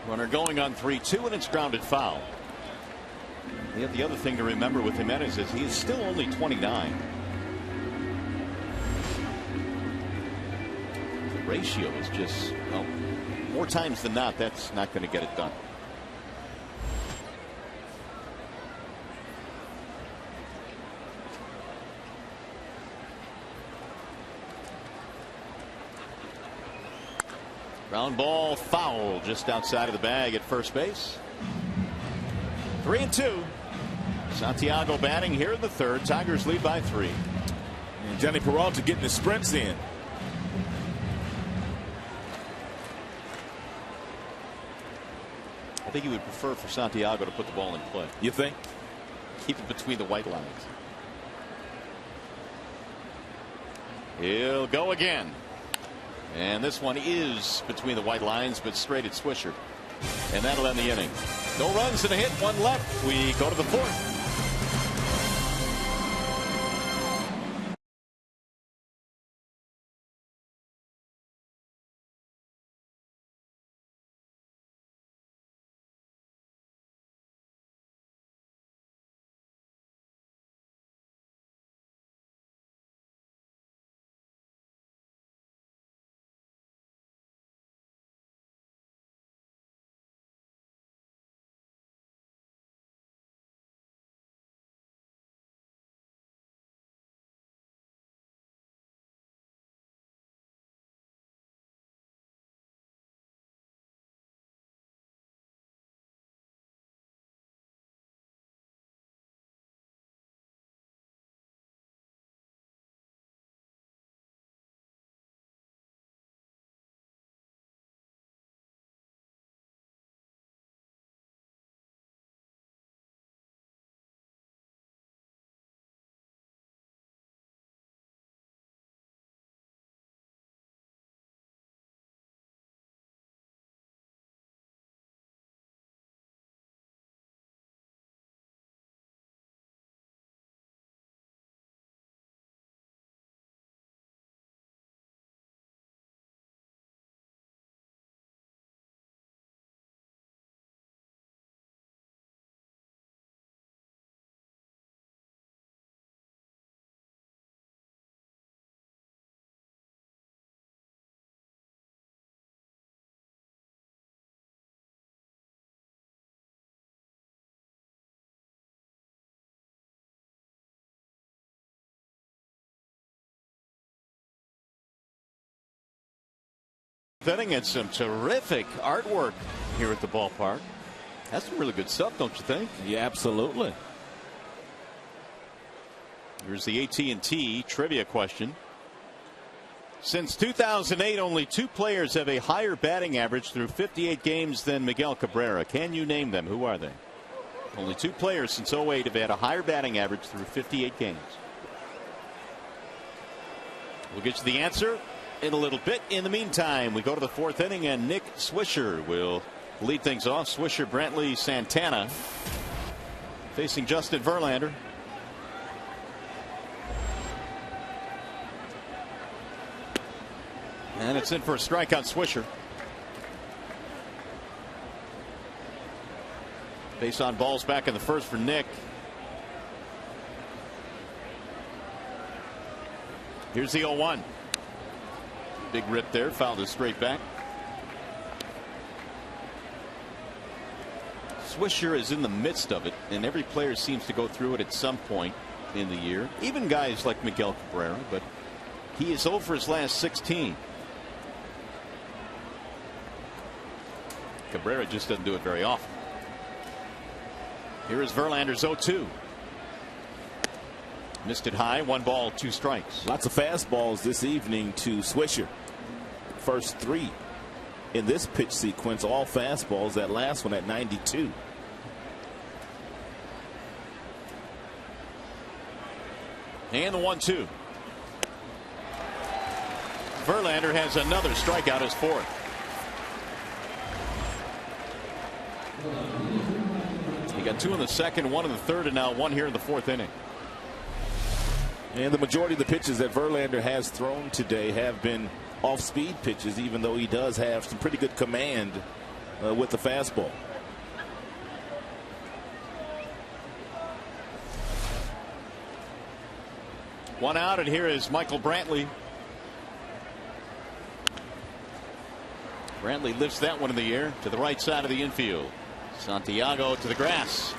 Runner going on 3-2, and it's grounded foul. Yet the other thing to remember with Jimenez is he is still only 29. The ratio is just, well, more times than not, that's not going to get it done. Ground ball foul just outside of the bag at first base. 3-2. Santiago batting here in the third. Tigers lead by 3. And Johnny Peralta getting the sprints in. I think he would prefer for Santiago to put the ball in play. You think? Keep it between the white lines. He'll go again. And this one is between the white lines, but straight at Swisher. And that'll end the inning. No runs and a hit, 1 left. We go to the 4th. Inning and some terrific artwork here at the ballpark. That's some really good stuff, don't you think? Yeah, absolutely. Here's the AT&T trivia question. Since 2008, only 2 players have a higher batting average through 58 games than Miguel Cabrera. Can you name them? Who are they? Only 2 players since 08 have had a higher batting average through 58 games. We'll get you the answer in a little bit. In the meantime, we go to the 4th inning, and Nick Swisher will lead things off. Swisher, Brantley, Santana facing Justin Verlander. And it's in for a strike on Swisher. Base on balls back in the first for Nick. Here's the 0-1. Big rip there, fouled it straight back. Swisher is in the midst of it, and every player seems to go through it at some point in the year. Even guys like Miguel Cabrera, but he is over his last 16. Cabrera just doesn't do it very often. Here is Verlander's 0-2. Missed it high. 1 ball, 2 strikes. Lots of fastballs this evening to Swisher. First 3 in this pitch sequence, all fastballs. That last one at 92. And the 1-2. Verlander has another strikeout, his 4th. He got 2 in the second, 1 in the third, and now 1 here in the 4th inning. And the majority of the pitches that Verlander has thrown today have been off-speed pitches, even though he does have some pretty good command with the fastball. One out, and here is Michael Brantley. Brantley lifts that one in the air to the right side of the infield. Santiago to the grass.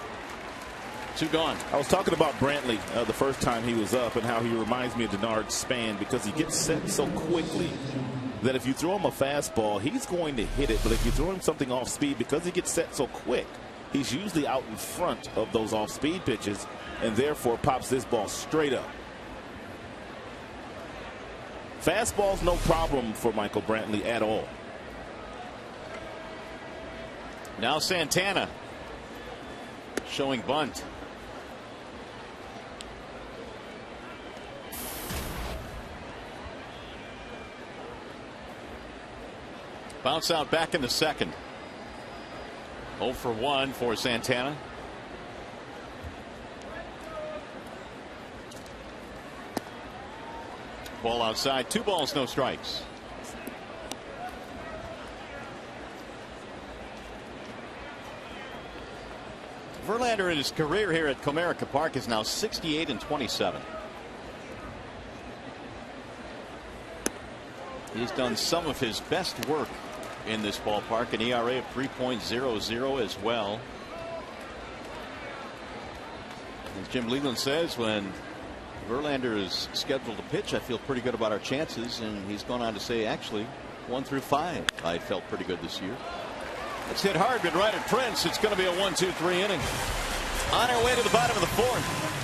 2 gone. I was talking about Brantley the first time he was up, and how he reminds me of Denard Span, because he gets set so quickly that if you throw him a fastball, he's going to hit it. But if you throw him something off speed, because he gets set so quick, he's usually out in front of those off speed pitches, and therefore pops this ball straight up. Fastball's no problem for Michael Brantley at all. Now Santana showing bunt. Bounce out back in the second. 0 for 1 for Santana. Ball outside. 2 balls, no strikes. Verlander in his career here at Comerica Park is now 68-27. He's done some of his best work in this ballpark, an ERA of 3.00 as well. As Jim Leland says, when Verlander is scheduled to pitch, I feel pretty good about our chances, and he's gone on to say, actually, 1 through 5 I felt pretty good this year. It's hit hard, but right at Prince, it's going to be a 1-2-3 inning. On our way to the bottom of the 4th.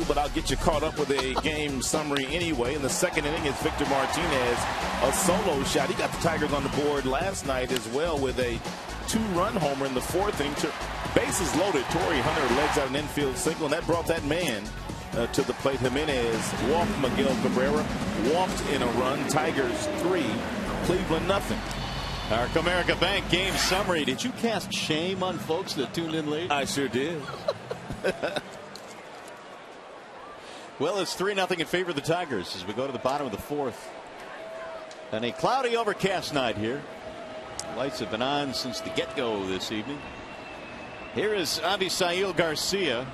you, but I'll get you caught up with a game summary anyway. In the second inning, it's Victor Martinez, a solo shot. He got the Tigers on the board last night as well with a 2-run homer in the fourth inning. Bases loaded. Torrey Hunter legs out an infield single, and that brought that man to the plate. Jimenez walked Miguel Cabrera, walked in a run. Tigers 3, Cleveland nothing. Our Comerica Bank game summary. Did you cast shame on folks that tuned in late? I sure did. Well, it's 3-0 in favor of the Tigers as we go to the bottom of the fourth. And a cloudy, overcast night here. Lights have been on since the get-go this evening. Here is Avisail Garcia,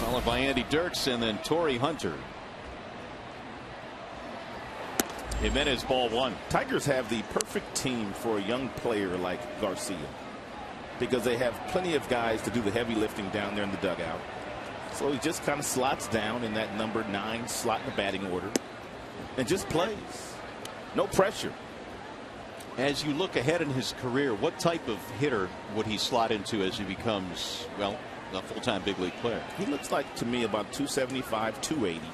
followed by Andy Dirks, and then Torrey Hunter. Jimenez, ball one. Tigers have the perfect team for a young player like Garcia because they have plenty of guys to do the heavy lifting down there in the dugout. So he just kind of slots down in that number 9 slot in the batting order and just plays. No pressure. As you look ahead in his career, what type of hitter would he slot into as he becomes, well, a full-time big league player? He looks like to me about 275, 280,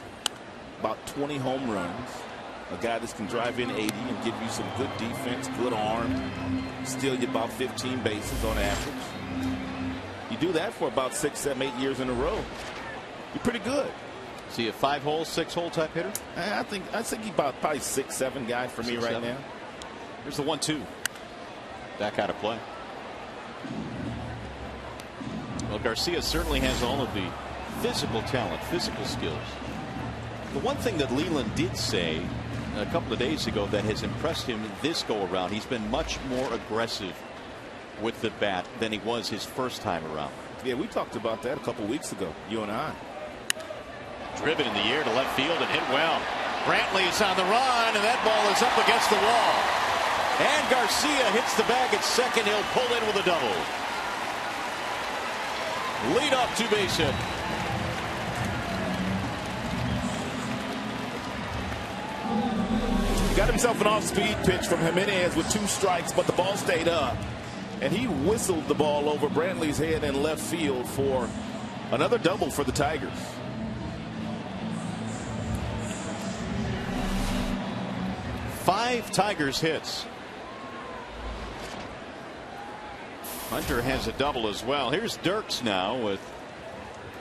about 20 home runs. A guy that can drive in 80 and give you some good defense, good arm, steal you about 15 bases on average. You do that for about 6, 7, 8 years in a row, you're pretty good. Is he a 5-hole, 6-hole type hitter? I think he's about probably 6, 7 guy for me right now. Here's the 1-2. Back out of play. Well, Garcia certainly has all of the physical talent, physical skills. The one thing that Leland did say a couple of days ago that has impressed him this go around, he's been much more aggressive with the bat than he was his first time around. Yeah, we talked about that a couple weeks ago, you and I. Driven in the air to left field and hit well. Brantley is on the run, and that ball is up against the wall. And Garcia hits the bag at second. He'll pull in with a double. Lead off 2-base hit. Got himself an off-speed pitch from Jimenez with 2 strikes, but the ball stayed up. And he whistled the ball over Brantley's head in left field for another double for the Tigers. Five Tigers hits. Hunter has a double as well. Here's Dirks now with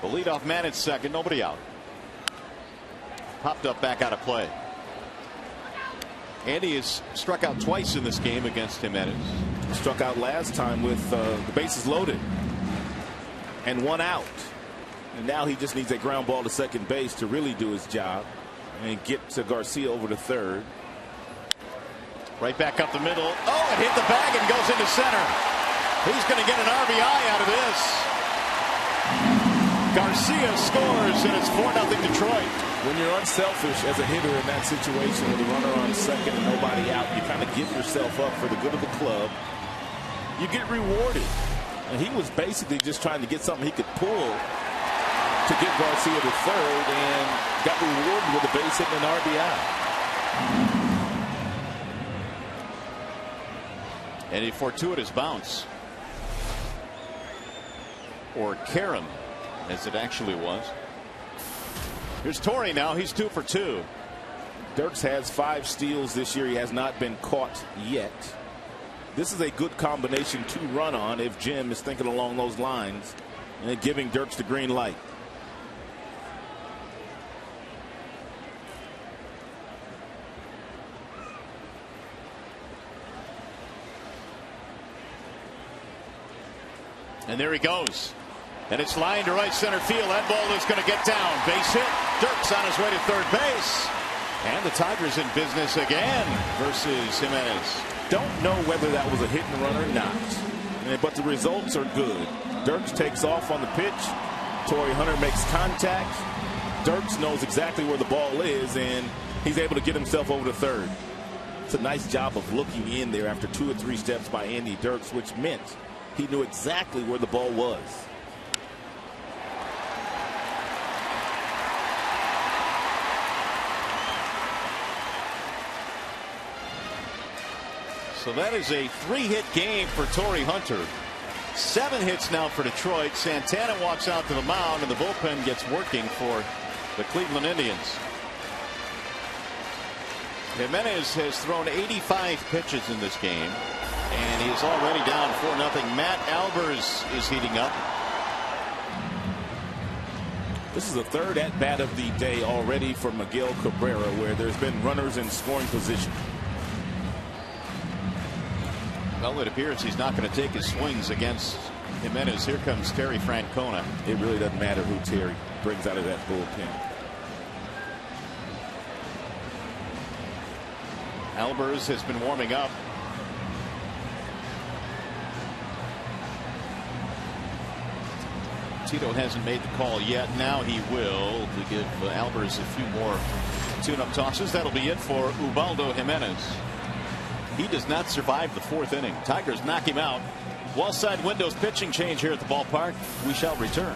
the leadoff man at second. Nobody out. Popped up back out of play. Andy has struck out twice in this game against Jimenez. Struck out last time with the bases loaded and 1 out. And now he just needs a ground ball to second base to really do his job and get to Garcia over to third. Right back up the middle. Oh, it hit the bag and goes into center. He's going to get an RBI out of this. Garcia scores, and it's 4-0 Detroit. When you're unselfish as a hitter in that situation with a runner on second and nobody out, you kind of give yourself up for the good of the club. You get rewarded. And he was basically just trying to get something he could pull to get Garcia to third and got rewarded with a base hit and an RBI. And a fortuitous bounce. Or Karen, as it actually was. Here's Torrey now. He's 2 for 2. Dirks has 5 steals this year. He has not been caught yet. This is a good combination to run on if Jim is thinking along those lines and giving Dirks the green light. And there he goes. And it's lined to right center field. That ball is going to get down. Base hit. Dirks on his way to third base. And the Tigers in business again versus Jimenez. Don't know whether that was a hit and run or not. But the results are good. Dirks takes off on the pitch. Torrey Hunter makes contact. Dirks knows exactly where the ball is, and he's able to get himself over to third. It's a nice job of looking in there after 2 or 3 steps by Andy Dirks, which meant he knew exactly where the ball was. So that is a 3-hit game for Torrey Hunter. 7 hits now for Detroit. Santana walks out to the mound, and the bullpen gets working for the Cleveland Indians. Jimenez has thrown 85 pitches in this game, and he is already down 4-0. Matt Albers is heating up. This is the third at bat of the day already for Miguel Cabrera, where there's been runners in scoring position. Well, it appears he's not going to take his swings against Jimenez. Here comes Terry Francona. It really doesn't matter who Terry brings out of that bullpen. Albers has been warming up. Tito hasn't made the call yet. Now he will, to give Albers a few more tune-up tosses. That'll be it for Ubaldo Jimenez. He does not survive the 4th inning. Tigers knock him out. Wall side windows pitching change here at the ballpark. We shall return.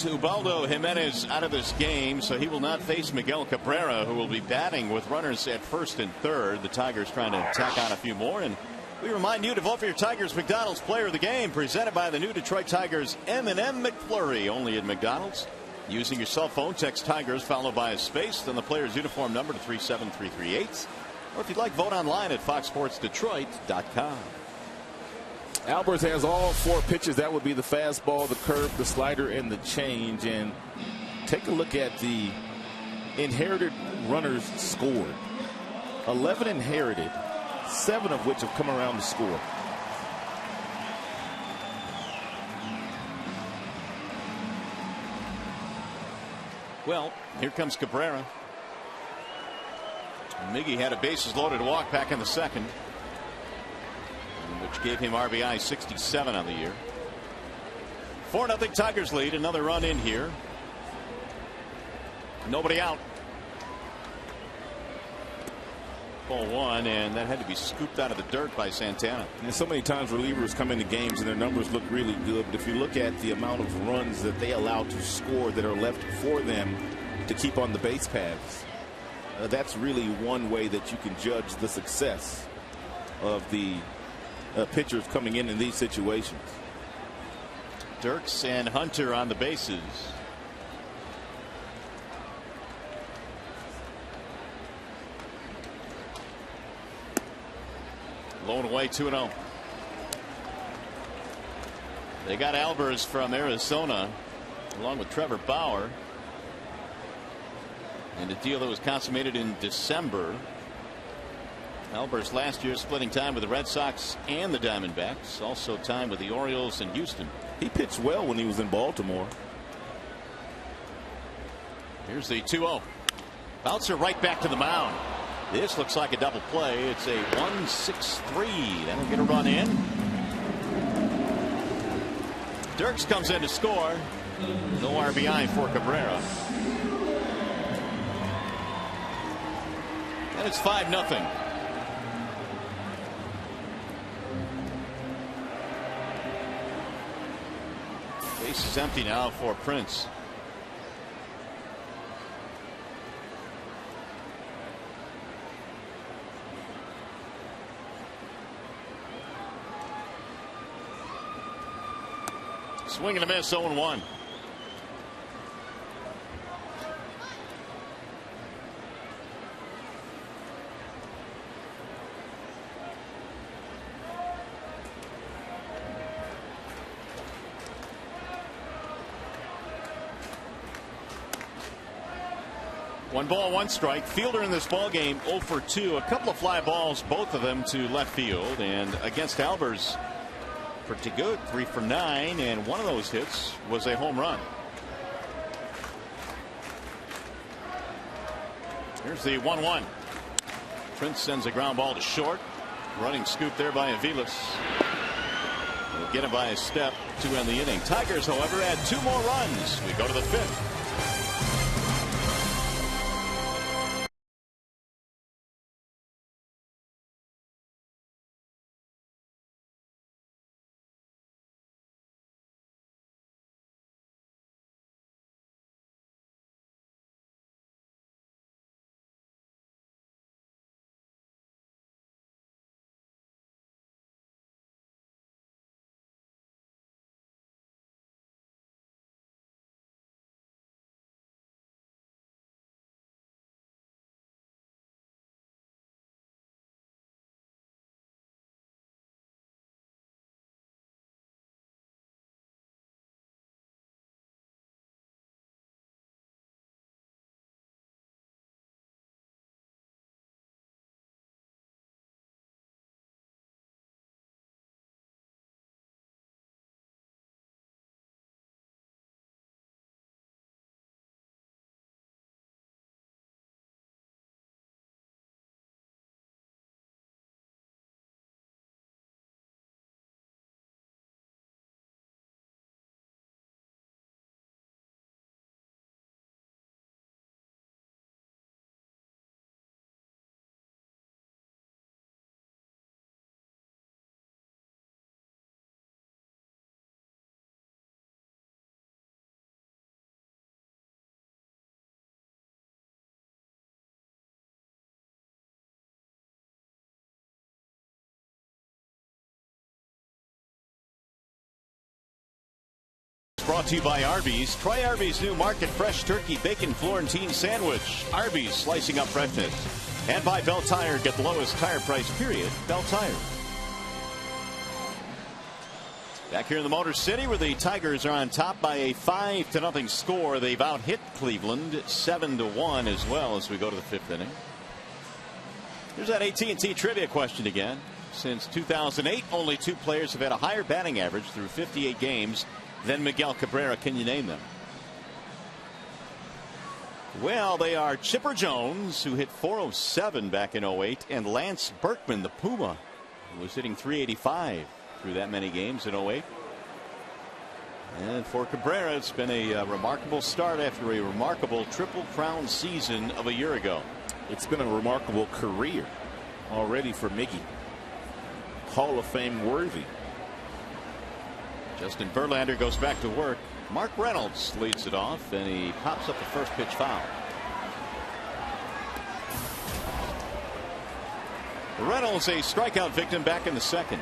Ubaldo Jimenez out of this game, so he will not face Miguel Cabrera, who will be batting with runners at 1st and 3rd. The Tigers trying to tack on a few more, and we remind you to vote for your Tigers McDonald's Player of the Game, presented by the new Detroit Tigers M&M McFlurry, only at McDonald's. Using your cell phone, text Tigers followed by a space, then the player's uniform number to 37338. Or if you'd like, vote online at foxsportsdetroit.com. Albers has all 4 pitches. That would be the fastball, the curve, the slider, and the change. And take a look at the inherited runners scored. 11 inherited, 7 of which have come around to score. Well, here comes Cabrera. Miggy had a bases loaded walk back in the 2nd, which gave him RBI 67 on the year. 4-0 Tigers lead. Another run in here. Nobody out. Ball 1, and that had to be scooped out of the dirt by Santana. And so many times relievers come into games and their numbers look really good, but if you look at the amount of runs that they allow to score that are left for them to keep on the base paths, that's really one way that you can judge the success of the pitchers coming in these situations. Dirks and Hunter on the bases. Blown away 2-0. They got Albers from Arizona along with Trevor Bauer, and a deal that was consummated in December. Albers last year splitting time with the Red Sox and the Diamondbacks, also time with the Orioles and Houston. He pitched well when he was in Baltimore. Here's the 2-0. Bouncer right back to the mound. This looks like a double play. It's a 1-6-3. That'll get a run in. Dirks comes in to score. No RBI for Cabrera. And it's 5-0. Base is empty now for Prince. Swing and a miss, 0-1. One ball, one strike. Fielder in this ball game 0 for 2. A couple of fly balls, both of them to left field. And against Albers, pretty good. 3 for 9, and one of those hits was a home run. Here's the 1-1. Prince sends a ground ball to short. Running scoop there by Aviles. We'll get him by a step to end the inning. Tigers, however, add 2 more runs. We go to the 5th. Brought to you by Arby's. Try Arby's new Market Fresh Turkey Bacon Florentine Sandwich. Arby's, slicing up freshness. And by Bell Tire. Get the lowest tire price, period. Bell Tire. Back here in the Motor City, where the Tigers are on top by a 5-0 score. They've out-hit Cleveland 7-1 as well as we go to the 5th inning. Here's that AT&T trivia question again. Since 2008, only 2 players have had a higher batting average through 58 games than Miguel Cabrera. Can you name them? Well, they are Chipper Jones, who hit .407 back in 08, and Lance Berkman, the Puma, who was hitting .385 through that many games in 08. And for Cabrera, it's been a remarkable start after a remarkable Triple Crown season of a year ago. It's been a remarkable career already for Miggy. Hall of Fame worthy. Justin Verlander goes back to work. Mark Reynolds leads it off, and he pops up the first pitch foul. Reynolds, a strikeout victim, back in the 2nd.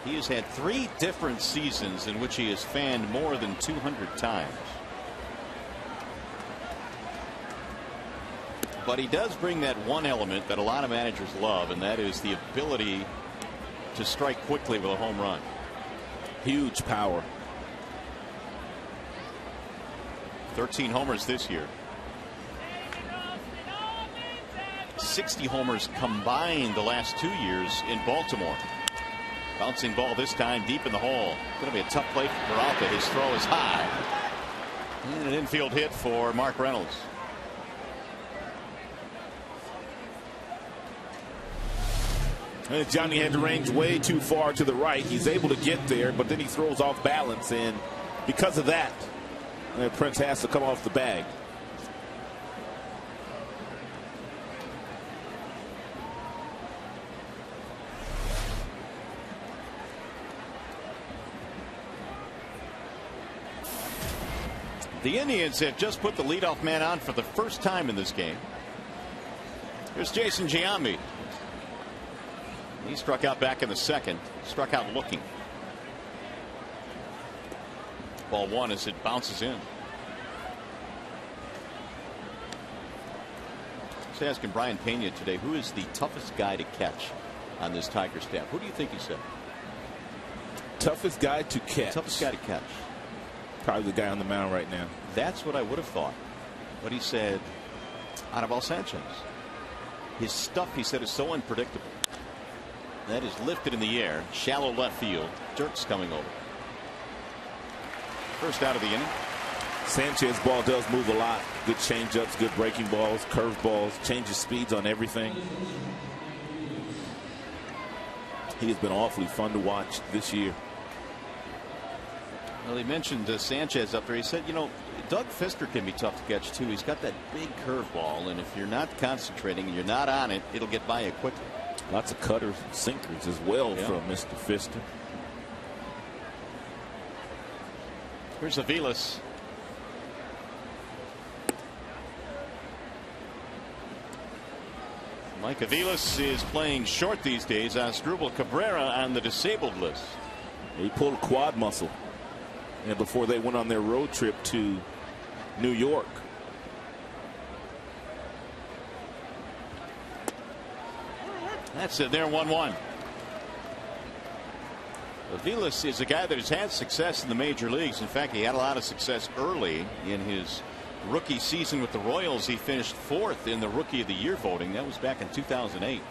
He has had 3 different seasons in which he has fanned more than 200 times. But he does bring that one element that a lot of managers love, and that is the ability to strike quickly with a home run. Huge power. 13 homers this year. 60 homers combined the last 2 years in Baltimore. Bouncing ball this time deep in the hole. Going to be a tough play for Peralta. His throw is high. And an infield hit for Mark Reynolds. And Johnny had to range way too far to the right. He's able to get there, but then he throws off balance, and because of that, Prince has to come off the bag. The Indians have just put the leadoff man on for the first time in this game. Here's Jason Giambi. He struck out back in the second. Struck out looking. Ball one as it bounces in. I was asking Brian Pena today, who is the toughest guy to catch on this Tiger staff? Who do you think he said? Toughest guy to catch. Toughest guy to catch. Probably the guy on the mound right now. That's what I would have thought. But he said, Anibal Sanchez. His stuff, he said, is so unpredictable. That is lifted in the air. Shallow left field. Dirk's coming over. First out of the inning. Sanchez ball does move a lot. Good changeups, good breaking balls, curve balls, changes speeds on everything. He has been awfully fun to watch this year. Well, he mentioned Sanchez up there. He said, you know, Doug Fister can be tough to catch too. He's got that big curveball, and if you're not concentrating and you're not on it, it'll get by you quickly. Lots of cutters and sinkers as well from Mr. Fister. Here's Aviles. Mike Aviles is playing short these days. Asdrubal Cabrera on the disabled list. He pulled a quad muscle, and before they went on their road trip to New York. That's it there, 1-1. Aviles is a guy that has had success in the major leagues. In fact, he had a lot of success early in his rookie season with the Royals. He finished 4th in the Rookie of the Year voting. That was back in 2008.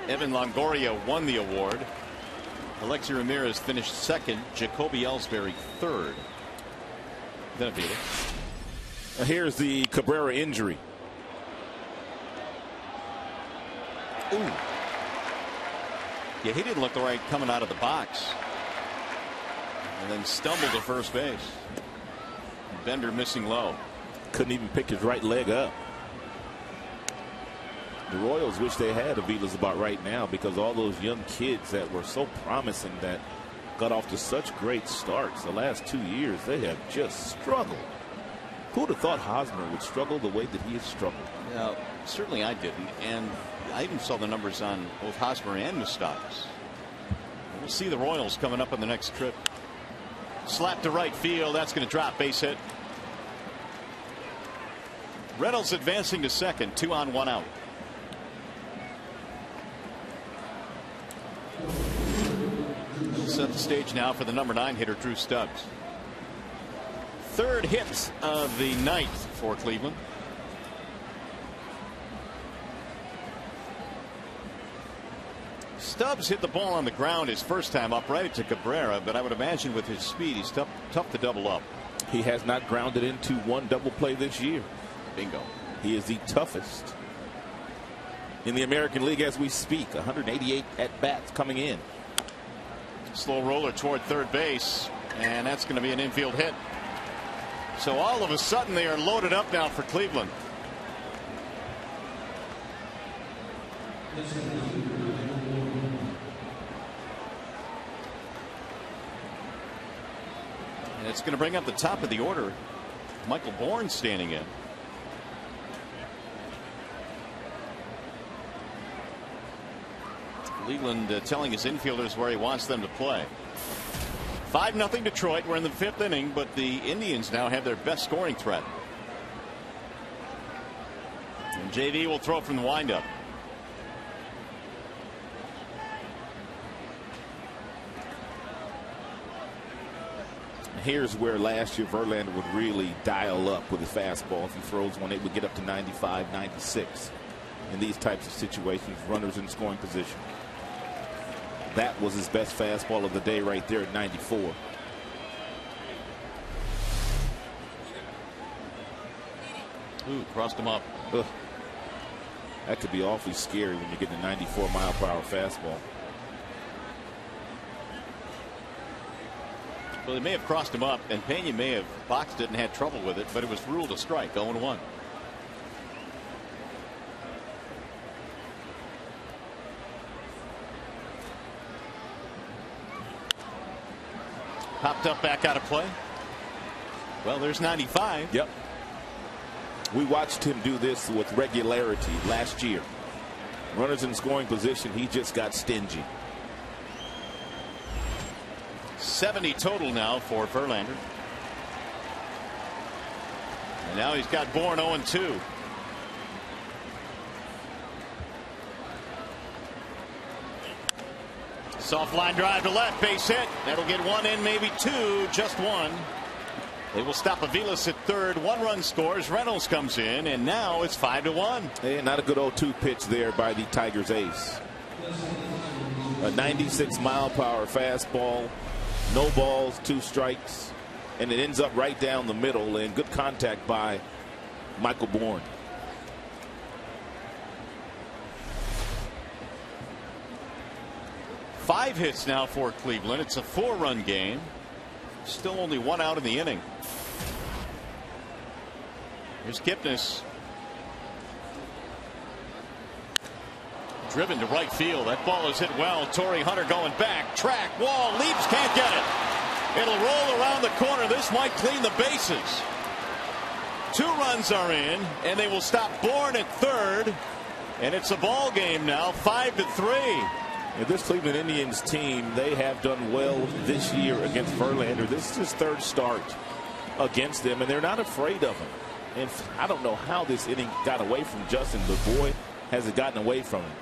Evan Longoria won the award. Alexi Ramirez finished 2nd. Jacoby Ellsbury 3rd. Then Aviles. Here's the Cabrera injury. Ooh. Yeah, he didn't look the right coming out of the box. And then stumbled to first base. Bender missing low. Couldn't even pick his right leg up. The Royals wish they had Aviles about right now, because all those young kids that were so promising that got off to such great starts the last 2 years, they have just struggled. Who would have thought Hosmer would struggle the way that he has struggled? Now, certainly I didn't, and I even saw the numbers on both Hosmer and Moustakas. We'll see the Royals coming up on the next trip. Slap to right field. That's going to drop. Base hit. Reynolds advancing to second. 2 on, 1 out. We'll set the stage now for the number 9 hitter, Drew Stubbs. 3rd hit of the night for Cleveland. Stubbs hit the ball on the ground his first time up right to Cabrera, but I would imagine with his speed he's tough to double up. He has not grounded into one double play this year. Bingo. He is the toughest in the American League as we speak. 188 at bats coming in. Slow roller toward third base, and that's going to be an infield hit. So all of a sudden they are loaded up now for Cleveland. And it's going to bring up the top of the order. Michael Bourne standing in. Cleveland telling his infielders where he wants them to play. 5-0 Detroit. We're in the 5th inning, but the Indians now have their best scoring threat. And JD will throw from the windup. Here's where last year Verlander would really dial up with his fastball. If he throws one, it would get up to 95, 96. In these types of situations, runners in scoring position. That was his best fastball of the day right there at 94. Ooh, crossed him up. Ugh. That could be awfully scary when you get a 94-mile-per-hour fastball. Well, they may have crossed him up, and Pena may have boxed it and had trouble with it, but it was ruled a strike, 0-1. Popped up back out of play. Well, there's 95. Yep. We watched him do this with regularity last year. Runners in scoring position, he just got stingy. 70 total now for Verlander. And now he's got Bourne 0-2. Soft line drive to left, base hit. That'll get one in, maybe two, just one. They will stop Aviles at third. 1 run scores. Reynolds comes in, and now it's 5-1. Hey, not a good 0-2 pitch there by the Tigers ace. A 96-mile-per-hour fastball. No balls, 2 strikes, and it ends up right down the middle, and good contact by Michael Bourne. Five hits now for Cleveland. It's a 4-run game. Still only 1 out in the inning. Here's Kipnis. Driven to right field. That ball is hit well. Torrey Hunter going back. Track. Wall. Leaps. Can't get it. It'll roll around the corner. This might clean the bases. 2 runs are in, and they will stop Bourne at third. And it's a ball game now. 5-3. This Cleveland Indians team, they have done well this year against Verlander. This is his 3rd start against them, and they're not afraid of him. And I don't know how this inning got away from Justin, but boy, has it gotten away from him.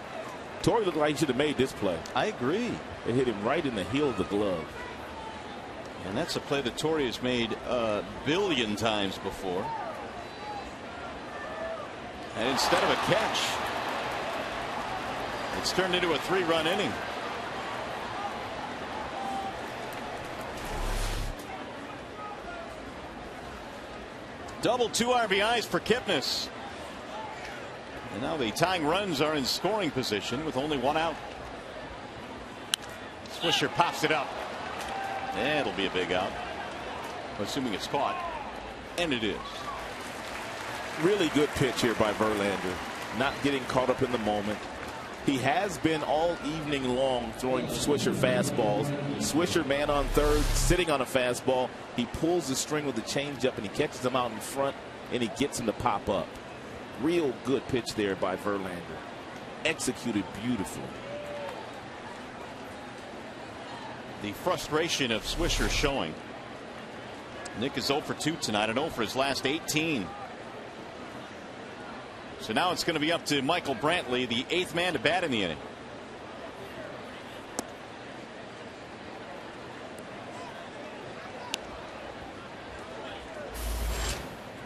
Torrey looked like he should have made this play. I agree. It hit him right in the heel of the glove. And that's a play that Torrey has made a billion times before. And instead of a catch, it's turned into a 3-run inning. Double 2 RBIs for Kipnis. And now the tying runs are in scoring position with only 1 out. Swisher pops it up. It'll be a big out, assuming it's caught. And it is. Really good pitch here by Verlander. Not getting caught up in the moment. He has been all evening long throwing Swisher fastballs. Swisher, man on third, sitting on a fastball. He pulls the string with the changeup and he catches him out in front and he gets him to pop up. Real good pitch there by Verlander. Executed beautifully. The frustration of Swisher showing. Nick is 0 for 2 tonight and 0 for his last 18. So now it's going to be up to Michael Brantley, the 8th man to bat in the inning.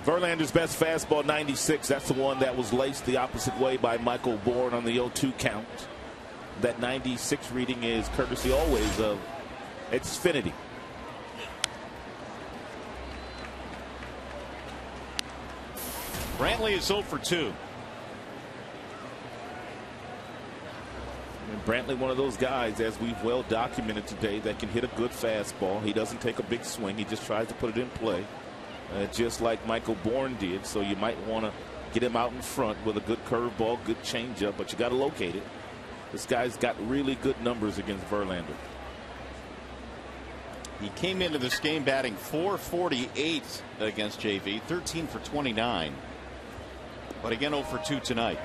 Verlander's best fastball, 96. That's the one that was laced the opposite way by Michael Bourne on the 0-2 count. That 96 reading is courtesy always of Xfinity. Brantley is 0 for 2. And Brantley, one of those guys, as we've well documented today, that can hit a good fastball. He doesn't take a big swing. He just tries to put it in play, just like Michael Bourne did. So you might want to get him out in front with a good curveball, good changeup, but you got to locate it. This guy's got really good numbers against Verlander. He came into this game batting .448 against JV, 13 for 29. But again, 0 for 2 tonight.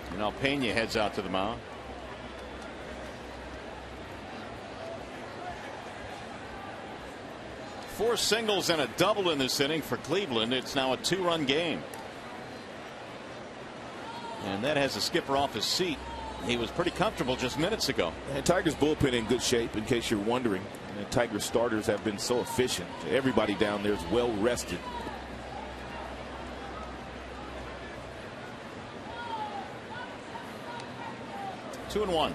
And now Pena heads out to the mound. Four singles and a double in this inning for Cleveland. It's now a 2-run game. And that has a skipper off his seat. He was pretty comfortable just minutes ago. And Tigers bullpen in good shape, in case you're wondering. And Tiger starters have been so efficient. Everybody down there is well rested. Two and one.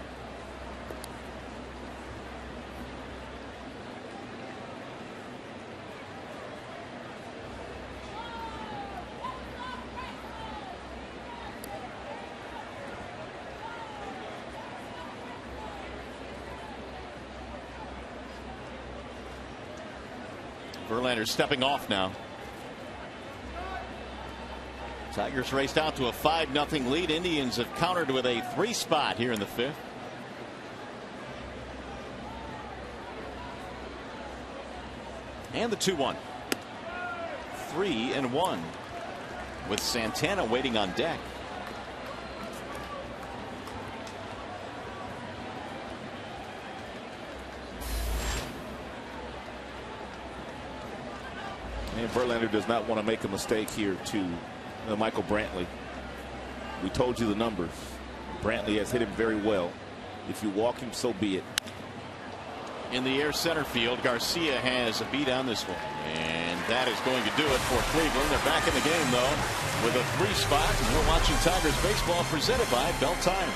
Verlander stepping off now. Tigers raced out to a 5-0 lead. Indians have countered with a 3 spot here in the 5th. And the 2-1. 3-1 with Santana waiting on deck. And Verlander does not want to make a mistake here to Michael Brantley. We told you the numbers. Brantley has hit him very well. If you walk him, so be it. In the air center field, Garcia has a beat on this one. And that is going to do it for Cleveland. They're back in the game, though, with a 3 spot. And we're watching Tigers baseball presented by Bell Tire.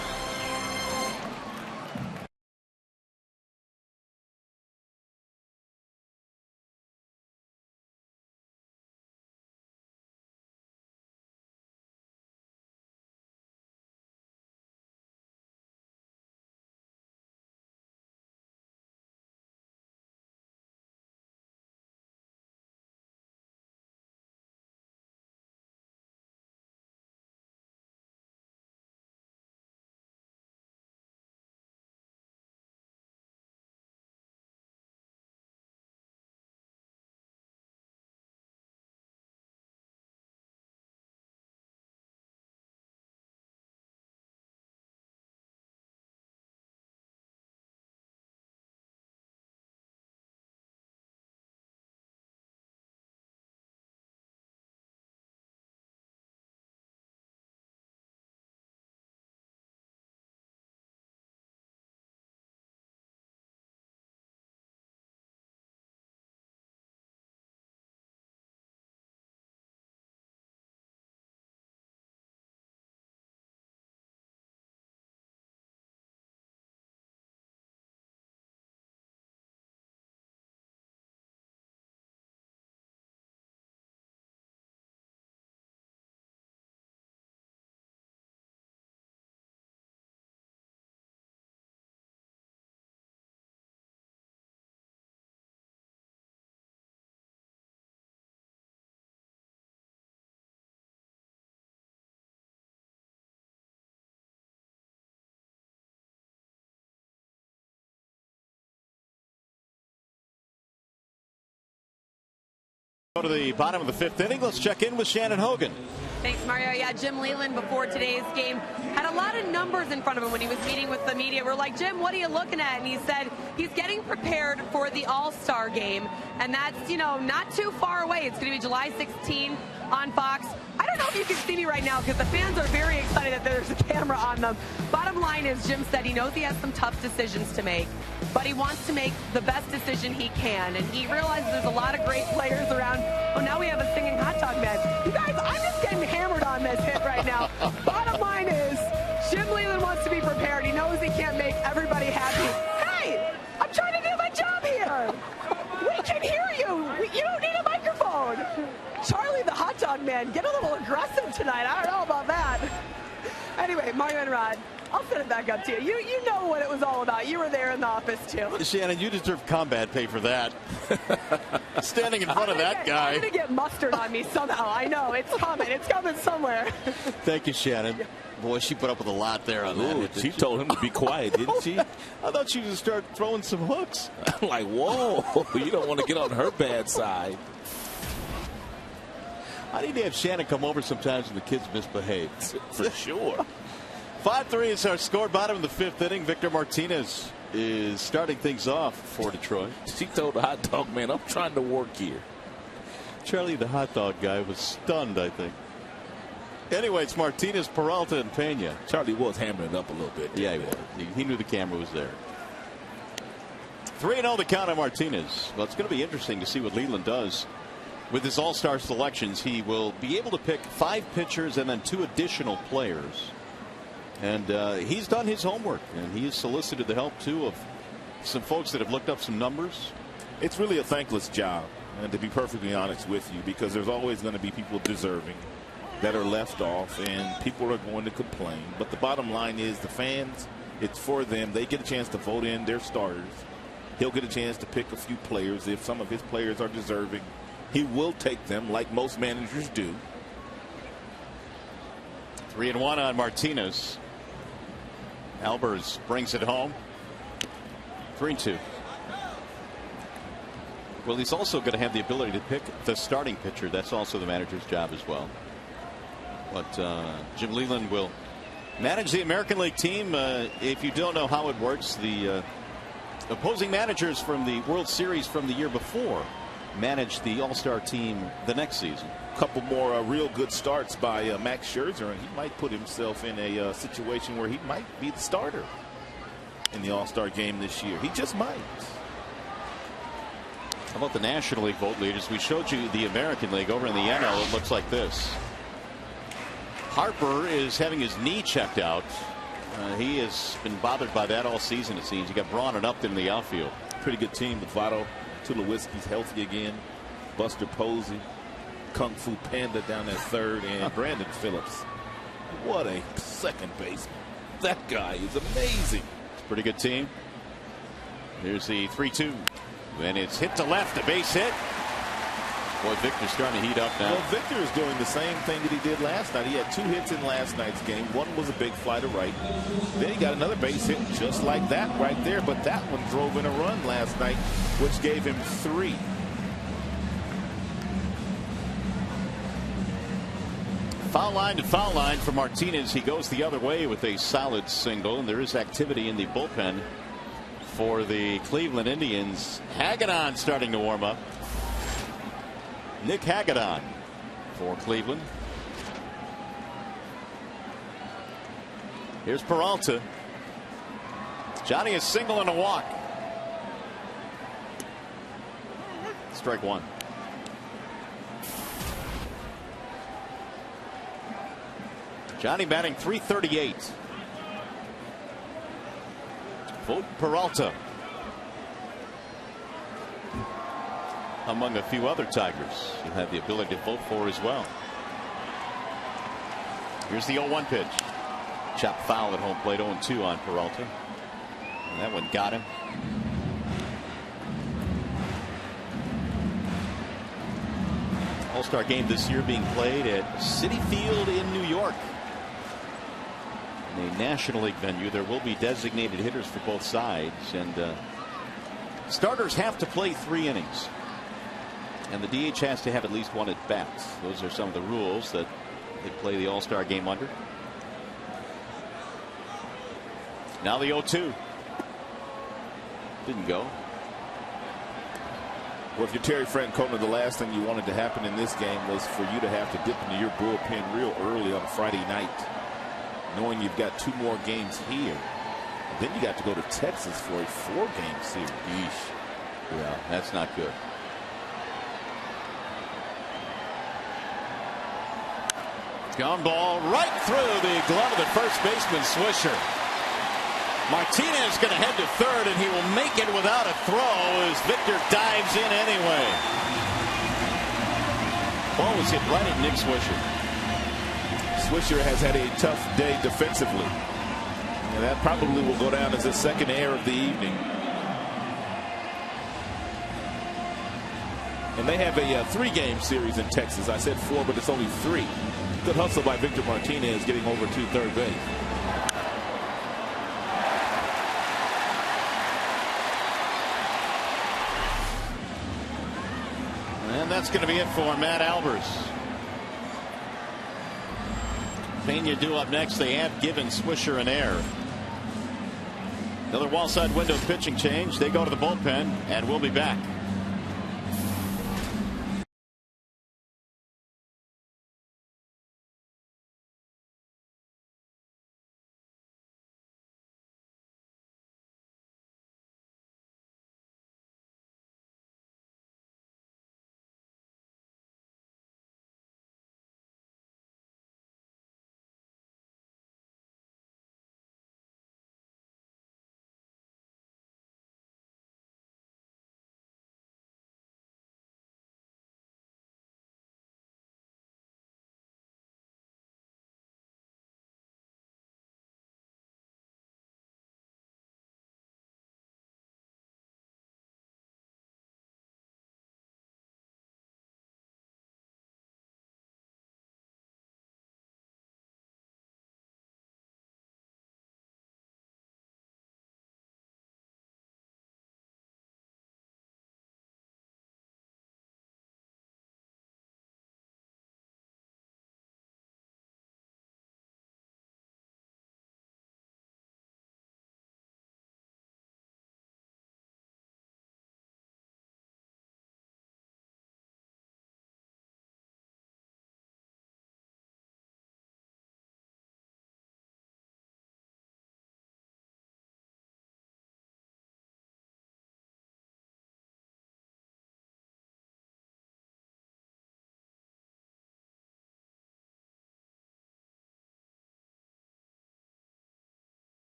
Go to the bottom of the 5th inning. Let's check in with Shannon Hogan. Thanks, Mario. Yeah, Jim Leyland before today's game had a lot of numbers in front of him when he was meeting with the media. We're like, Jim, what are you looking at? And he said he's getting prepared for the All-Star game. And that's, not too far away. It's going to be July 16 on Fox. I don't know if you can see me right now because the fans are very excited that there's a camera on them. Bottom line is, Jim said he knows he has some tough decisions to make, but he wants to make the best decision he can. And he realizes there's a lot of great players around. Oh, now we have a singing hot dog man. You guys, I'm just getting hammered on this hit right now. Bottom line is, Jim Leyland wants to be prepared. He knows he can't make everybody happy. Hey, I'm trying to do my job here. We can hear you. You don't need a microphone. Charlie the hot dog man, get a little aggressive tonight. I don't know about that. Anyway, Mario and Rod, I'll send it back up to you. You know what it was all about. You were there in the office, too. Shannon, you deserve combat pay for that. Standing in front of that guy. I'm going to get mustard on me somehow. I know. It's coming. It's coming somewhere. Thank you, Shannon. Boy, she put up with a lot there on that. She told him to be quiet, didn't she? I thought she would start throwing some hooks. I'm like, whoa, you don't want to get on her bad side. I need to have Shannon come over sometimes when the kids misbehave. For sure. 5-3 is our score. Bottom of the 5th inning. Victor Martinez is starting things off for Detroit. She told the hot dog man, I'm trying to work here. Charlie the hot dog guy was stunned, I think. Anyway, it's Martinez, Peralta, and Pena. Charlie was hammering it up a little bit. Yeah, he was. He knew the camera was there. 3-0 the count on Martinez. Well, it's going to be interesting to see what Leyland does. With his all-star selections, he will be able to pick 5 pitchers and then 2 additional players. And he's done his homework, and he has solicited the help, too, of some folks that have looked up some numbers. It's really a thankless job, and to be perfectly honest with you, because there's always going to be people deserving that are left off, and people are going to complain. But the bottom line is the fans, it's for them. They get a chance to vote in their starters. He'll get a chance to pick a few players. If some of his players are deserving, he will take them like most managers do. 3-1 on Martinez. Albers brings it home. 3-2. Well, he's also going to have the ability to pick the starting pitcher. That's also the manager's job as well. But Jim Leyland will manage the American League team. If you don't know how it works, the opposing managers from the World Series from the year before manage the All-Star team the next season. A couple more real good starts by Max Scherzer, and he might put himself in a situation where he might be the starter in the All-Star game this year. He just might. How about the National League vote leaders? We showed you the American League. Over in the NL, it looks like this. Harper is having his knee checked out. He has been bothered by that all season, it seems. He got Braun and Upton in the outfield. Pretty good team with Votto. Tulowitzki's healthy again. Buster Posey. Kung Fu Panda down at third. And Brandon Phillips. What a second baseman. That guy is amazing. It's a pretty good team. Here's the 3-2. And it's hit to left. A base hit. Boy, Victor's starting to heat up now. Well, Victor is doing the same thing that he did last night. He had 2 hits in last night's game. One was a big fly to right. Then he got another base hit just like that right there. But that one drove in a run last night, which gave him 3. Foul line to foul line for Martinez. He goes the other way with a solid single. And there is activity in the bullpen for the Cleveland Indians. Hagedorn starting to warm up. Nick Hagedorn for Cleveland. Here's Peralta. Johnny is single and a walk. Strike 1. Johnny batting .338. Vote Peralta among a few other Tigers you have the ability to vote for as well. Here's the 0-1 pitch. Chop foul at home plate. 0-2 on Peralta. And that one got him. All-Star game this year being played at Citi Field in New York. In a National League venue, there will be designated hitters for both sides, and starters have to play 3 innings. And the DH has to have at least 1 at bat. Those are some of the rules that they play the All-Star game under. Now the 0-2. Didn't go. Well, if you're Terry Francona, the last thing you wanted to happen in this game was for you to have to dip into your bullpen real early on a Friday night, knowing you've got 2 more games here. Then you got to go to Texas for a 4-game series. Yeesh. Yeah, that's not good. Ground ball right through the glove of the first baseman, Swisher. Martinez going to head to third, and he will make it without a throw as Victor dives in anyway. Ball was hit right at Nick Swisher. Swisher has had a tough day defensively, and that probably will go down as the second error of the evening. And they have a 3-game series in Texas. I said 4, but it's only 3. Good hustle by Victor Martinez getting over to third base. And that's going to be it for Matt Albers. Pena due up next. They have given Swisher an error. Another wall side window pitching change. They go to the bullpen, and we'll be back.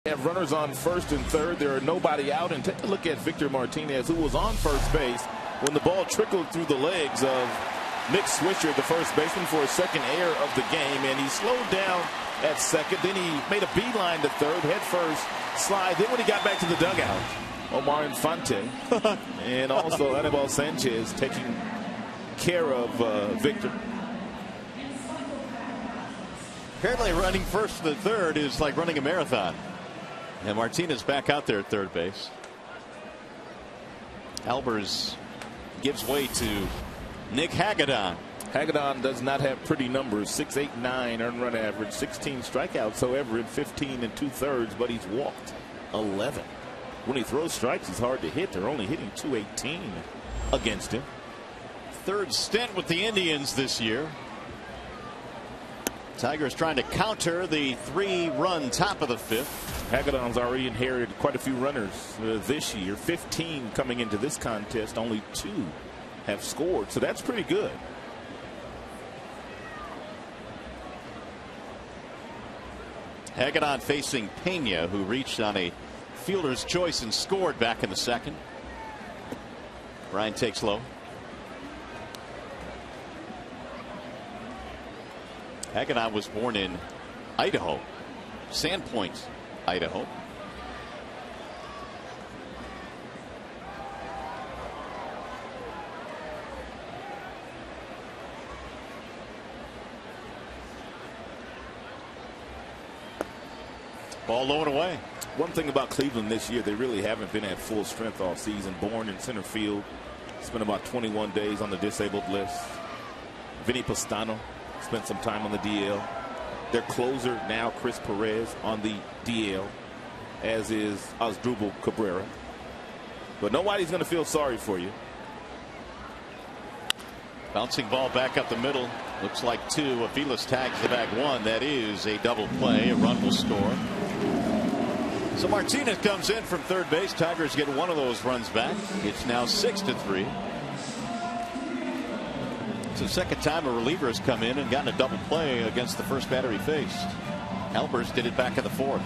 Have runners on first and third. There are nobody out. And take a look at Victor Martinez, who was on first base when the ball trickled through the legs of Nick Swisher, the first baseman, for his second error of the game. And he slowed down at second. Then he made a beeline to third, head first, slide. Then when he got back to the dugout, Omar Infante and also Anibal Sanchez taking care of Victor. Apparently running first to the third is like running a marathon. And Martinez back out there at third base. Albers gives way to Nick Hagedorn. Hagedorn does not have pretty numbers. 6.89 earned run average, 16 strikeouts, however, in 15 2/3, but he's walked 11. When he throws strikes, he's hard to hit. They're only hitting 218 against him. Third stint with the Indians this year. Tigers trying to counter the 3-run top of the fifth. Hagedorn's already inherited quite a few runners this year. 15 coming into this contest. Only 2 have scored, so that's pretty good. Hagedorn facing Pena, who reached on a fielder's choice and scored back in the second. Ryan takes low. Hagedorn was born in Idaho, Sandpoint, Idaho. Ball low and away. One thing about Cleveland this year, they really haven't been at full strength all season. Bourne in center field, spent about 21 days on the disabled list. Vinny Pastano spent some time on the DL. Their closer now, Chris Perez, on the DL, as is Asdrubal Cabrera. But nobody's going to feel sorry for you. Bouncing ball back up the middle. Looks like 2. Aviles tags the bag 1. That is a double play. A run will score. So Martinez comes in from third base. Tigers get one of those runs back. It's now 6-3. It's the second time a reliever has come in and gotten a double play against the first batter he faced. Albers did it back in the fourth.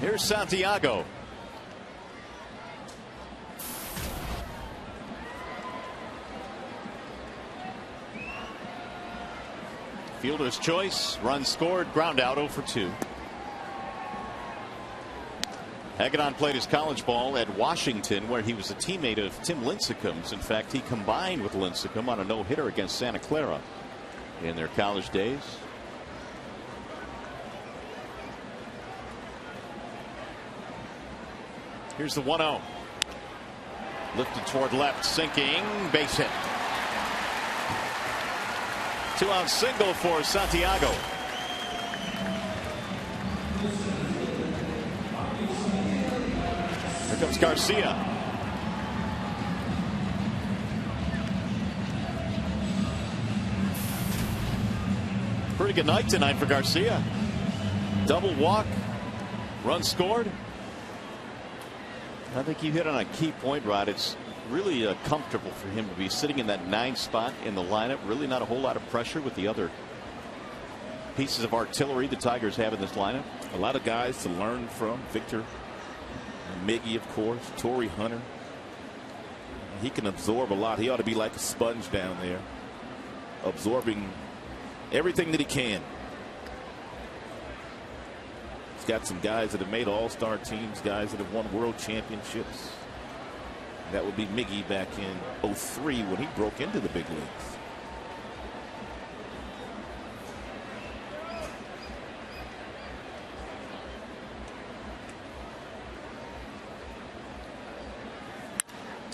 Here's Santiago. Fielder's choice, run scored, ground out 0 for 2. Hagedorn played his college ball at Washington, where he was a teammate of Tim Lincecum's. In fact, he combined with Lincecum on a no-hitter against Santa Clara in their college days. Here's the 1-0. Lifted toward left, sinking, base hit. 2-out single for Santiago. Here comes Garcia. Pretty good night tonight for Garcia. Double walk, run scored. I think you hit on a key point, Rod. It's really comfortable for him to be sitting in that 9 spot in the lineup. Really not a whole lot of pressure with the other pieces of artillery the Tigers have in this lineup. A lot of guys to learn from. Victor, Miggy, of course, Torrey Hunter. He can absorb a lot. He ought to be like a sponge down there, absorbing everything that he can. He's got some guys that have made all-star teams, guys that have won world championships. That would be Miggy back in 03 when he broke into the big leagues.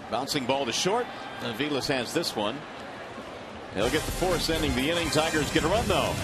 Bouncing ball to short. Aviles has this one. He'll get the force ending the inning. Tigers get a run though.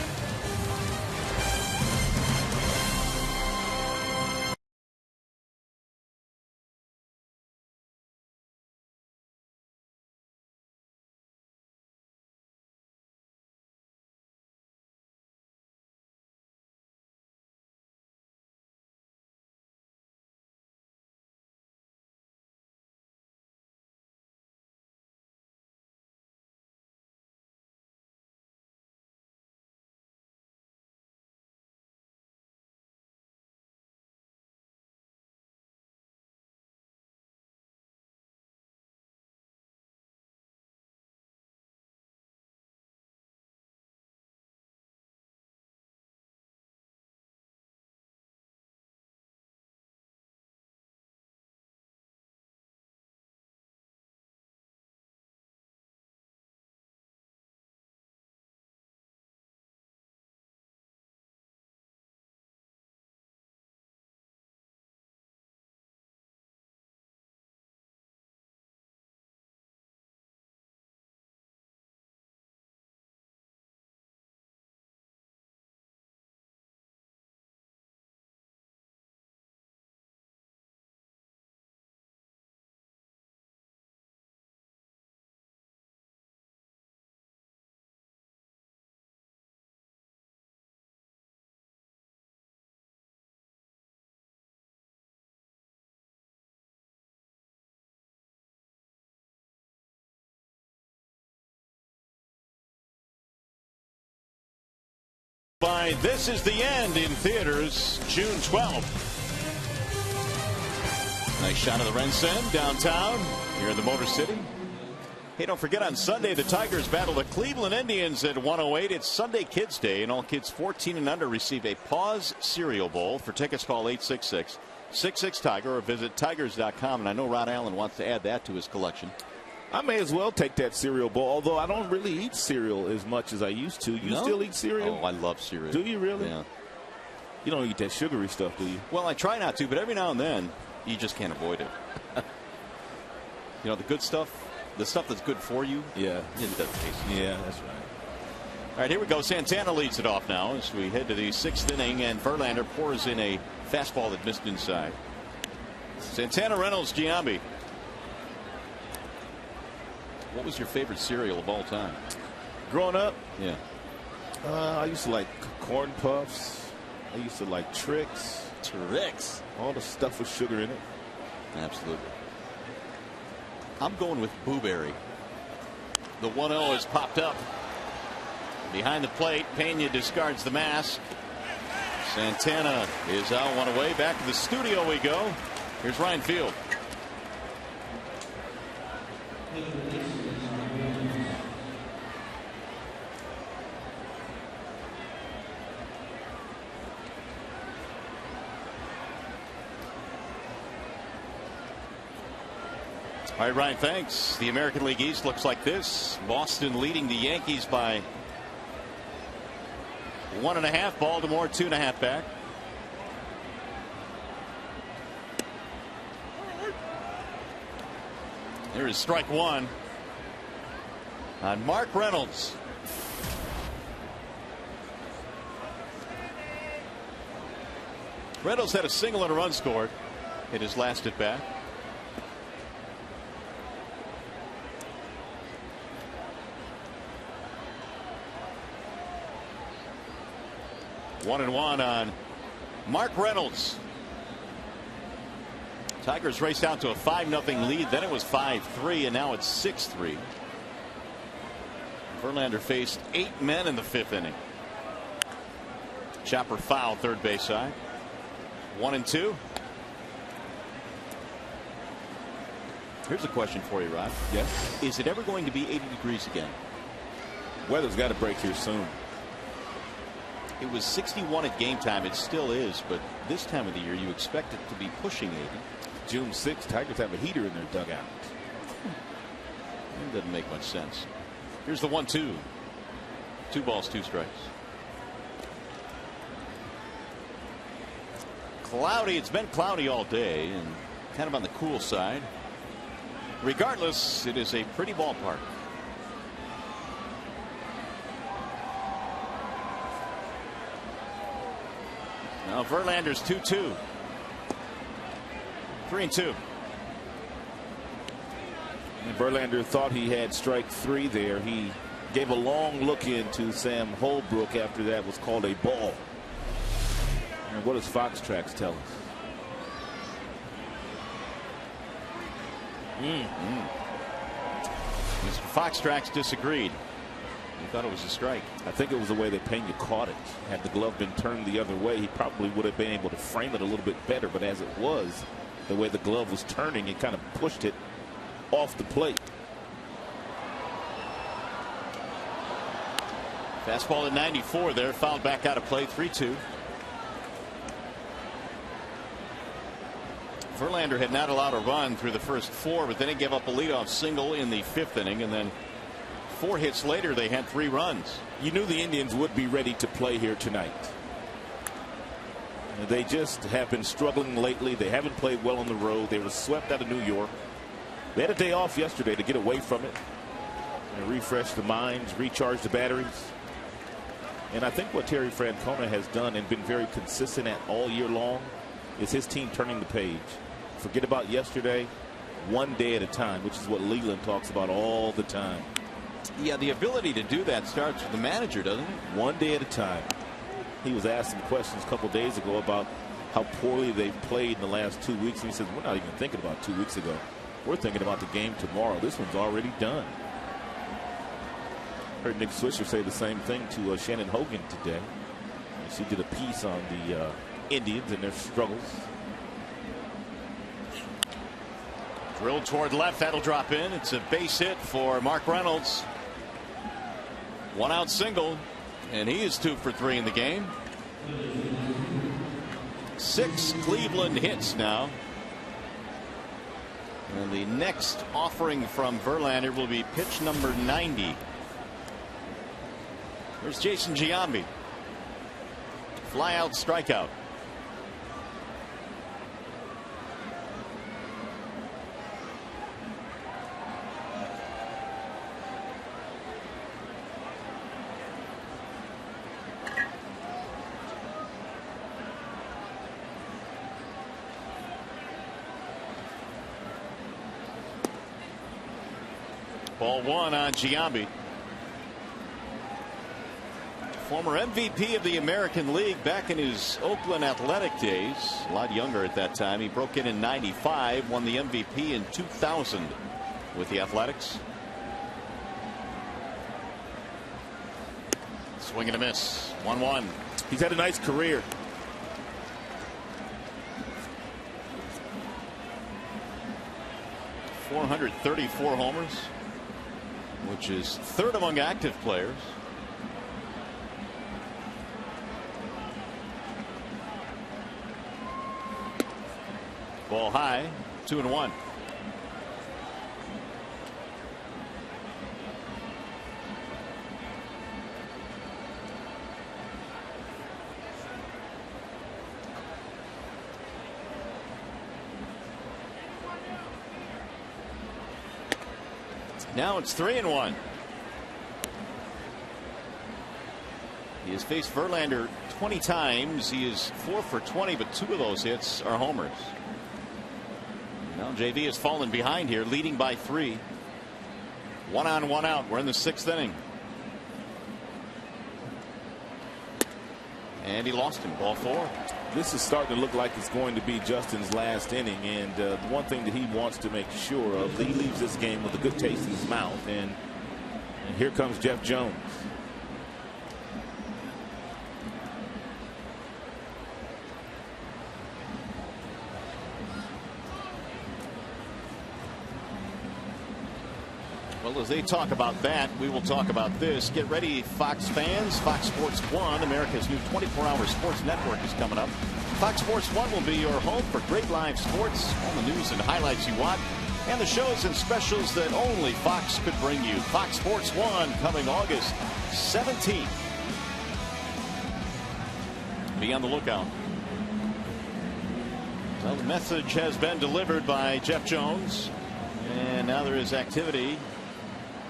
by This Is the End in theaters June 12th. Nice shot of the RenCen downtown here in the Motor City. Hey, don't forget on Sunday the Tigers battle the Cleveland Indians at 1:08. It's Sunday Kids Day, and all kids 14 and under receive a Paws cereal bowl. For tickets, call 866-66-TIGER or visit tigers.com. And I know Rod Allen wants to add that to his collection. I may as well take that cereal bowl, although I don't really eat cereal as much as I used to. You still eat cereal? Oh, I love cereal. Do you really? Yeah. You don't eat that sugary stuff, do you? Well, I try not to, but every now and then you just can't avoid it. You know, the good stuff, the stuff that's good for you. Yeah. It doesn't taste. Yeah, that's right. All right, here we go. Santana leads it off now as we head to the 6th inning, and Verlander pours in a fastball that missed inside. Santana, Reynolds, Giambi. What was your favorite cereal of all time? Growing up? Yeah. I used to like Corn Puffs. I used to like Trix. Trix. All the stuff with sugar in it. Absolutely. I'm going with Blueberry. The 1-0 has popped up. Behind the plate, Pena discards the mask. Santana is out, one away. Back to the studio we go. Here's Ryan Field. All right, Ryan, thanks. The American League East looks like this. Boston leading the Yankees by 1.5. Baltimore 2.5 back. There is strike one on Mark Reynolds. Reynolds had a single and a run scored in his last at bat. One and one on Mark Reynolds. Tigers raced out to a 5-0 lead. Then it was 5-3, and now it's 6-3. Verlander faced 8 men in the 5th inning. Chopper foul, third base side. 1-2. Here's a question for you, Rod. Yes. Is it ever going to be 80 degrees again? Weather's got to break here soon. It was 61 at game time. It still is, but this time of the year you expect it to be pushing 80. June 6th, Tigers have a heater in their dugout. It doesn't make much sense. Here's the 1-2. 2 balls, 2 strikes. Cloudy. It's been cloudy all day and kind of on the cool side. Regardless, it is a pretty ballpark. Now Verlander's 2-2. 3-2. And Verlander thought he had strike 3 there. He gave a long look into Sam Holbrook after that was called a ball. And what does Fox Tracks tell us? Mr. Fox Tracks disagreed. He thought it was a strike. I think it was the way that Pena caught it. Had the glove been turned the other way, he probably would have been able to frame it a little bit better. But as it was, the way the glove was turning, it kind of pushed it off the plate. Fastball at 94 there, fouled back out of play. 3-2. Verlander had not allowed a run through the first 4, but then he gave up a leadoff single in the 5th inning, and then 4 hits later they had 3 runs. You knew the Indians would be ready to play here tonight. They just have been struggling lately. They haven't played well on the road. They were swept out of New York. They had a day off yesterday to get away from it and refresh the minds, recharge the batteries. And I think what Terry Francona has done and been very consistent at all year long is his team turning the page. Forget about yesterday, one day at a time, which is what Leland talks about all the time. Yeah, the ability to do that starts with the manager, doesn't it? One day at a time. He was asked some questions a couple days ago about how poorly they've played in the last 2 weeks. And he says, we're not even thinking about 2 weeks ago. We're thinking about the game tomorrow. This one's already done. Heard Nick Swisher say the same thing to Shannon Hogan today. She did a piece on the Indians and their struggles. Drilled toward left. That'll drop in. It's a base hit for Mark Reynolds. 1 out single, and he is 2 for 3 in the game. 6 Cleveland hits now. And the next offering from Verlander will be pitch number 90. There's Jason Giambi. Fly out, strikeout. Ball 1 on Giambi. Former MVP of the American League back in his Oakland Athletic days. A lot younger at that time. He broke in '95, won the MVP in 2000 with the Athletics. Swing and a miss. 1-1. He's had a nice career. .434 homers, which is 3rd among active players. Ball high, 2-1. Now it's 3-1. He has faced Verlander 20 times. He is 4 for 20, but 2 of those hits are homers. Now JV has fallen behind here, leading by 3. 1 on, 1 out. We're in the 6th inning. And he lost him. Ball 4. This is starting to look like it's going to be Justin's last inning, and the one thing that he wants to make sure of, he leaves this game with a good taste in his mouth. And here comes Jeff Jones. Well, as they talk about that, we will talk about this. Get ready, Fox fans. Fox Sports 1, America's new 24-hour sports network, is coming up. Fox Sports 1 will be your home for great live sports, all the news and highlights you want, and the shows and specials that only Fox could bring you. Fox Sports 1 coming August 17th. Be on the lookout. Well, the message has been delivered by Jeff Jones, and now there is activity.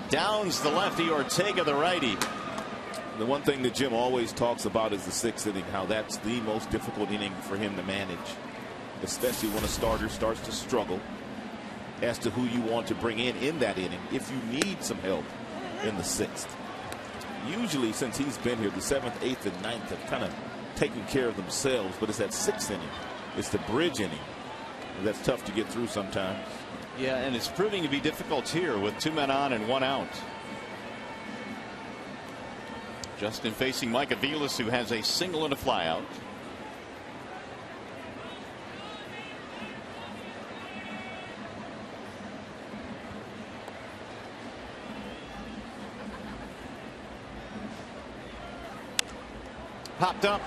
Downs the lefty, Ortega the righty. The one thing that Jim always talks about is the 6th inning, how that's the most difficult inning for him to manage, especially when a starter starts to struggle as to who you want to bring in that inning if you need some help in the 6th. Usually, since he's been here, the 7th, 8th, and 9th have kind of taken care of themselves, but it's that 6th inning. It's the bridge inning that's tough to get through sometimes. Yeah, and it's proving to be difficult here with 2 men on and 1 out. Justin facing Mike Aviles, who has a single and a flyout. Popped up.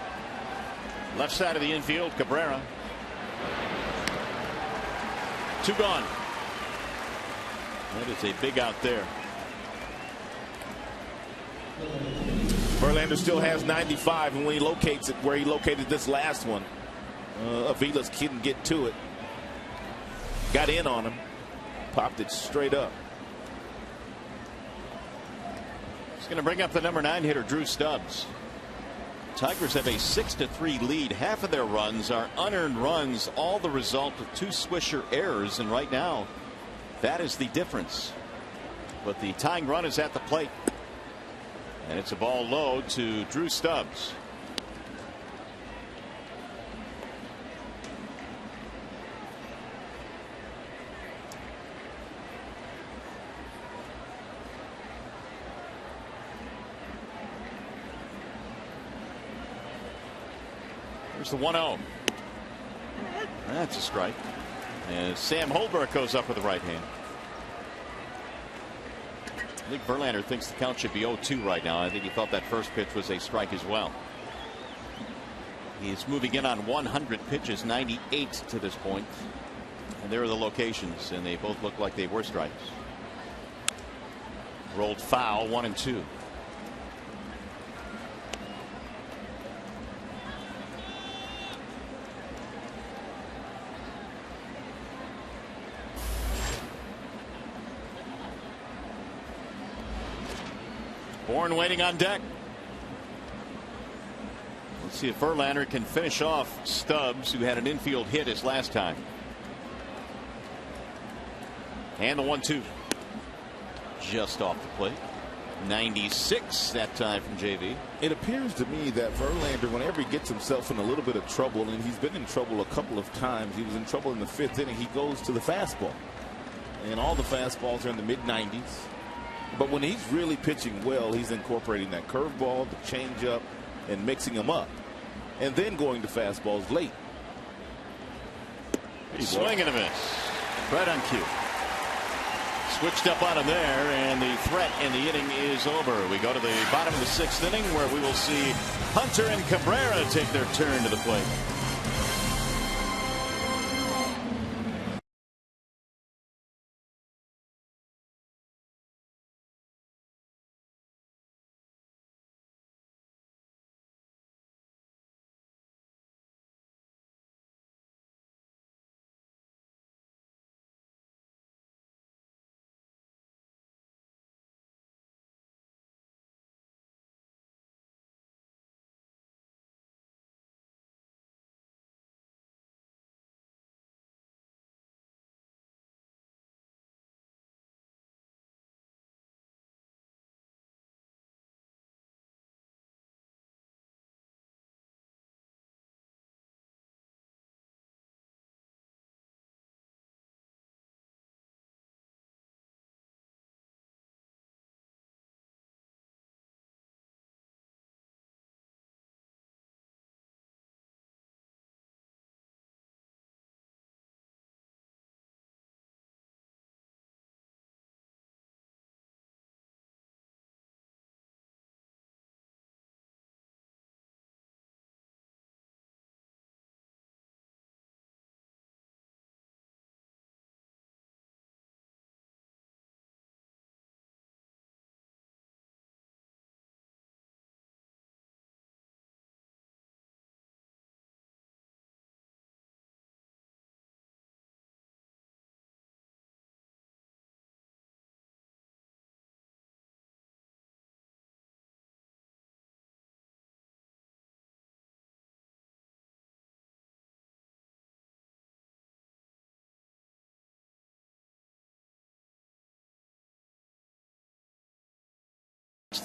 Left side of the infield, Cabrera. 2 gone. That is a big out there. Verlander still has 95, and when he locates it where he located this last one, Aviles couldn't get to it. Got in on him, popped it straight up. He's going to bring up the number 9 hitter, Drew Stubbs. Tigers have a 6-3 lead. Half of their runs are unearned runs, all the result of 2 Swisher errors, and right now that is the difference. But the tying run is at the plate, and it's a ball low to Drew Stubbs. Here's the 1-0. That's a strike. And Sam Holbrook goes up with the right hand. I think Verlander thinks the count should be 0-2 right now. I think he thought that first pitch was a strike as well. He's moving in on 100 pitches, 98 to this point. And there are the locations, and they both look like they were strikes. Rolled foul, 1-2. Bourne waiting on deck. Let's see if Verlander can finish off Stubbs, who had an infield hit his last time. And the 1-2. Just off the plate. 96 that time from JV. It appears to me that Verlander, whenever he gets himself in a little bit of trouble, and he's been in trouble a couple of times, he was in trouble in the 5th inning, he goes to the fastball. And all the fastballs are in the mid-90s. But when he's really pitching well, he's incorporating that curveball, the changeup, and mixing them up. And then going to fastballs late. Swing and a miss. Right on cue. Switched up on him there, and the threat in the inning is over. We go to the bottom of the 6th inning, where we will see Hunter and Cabrera take their turn to the plate.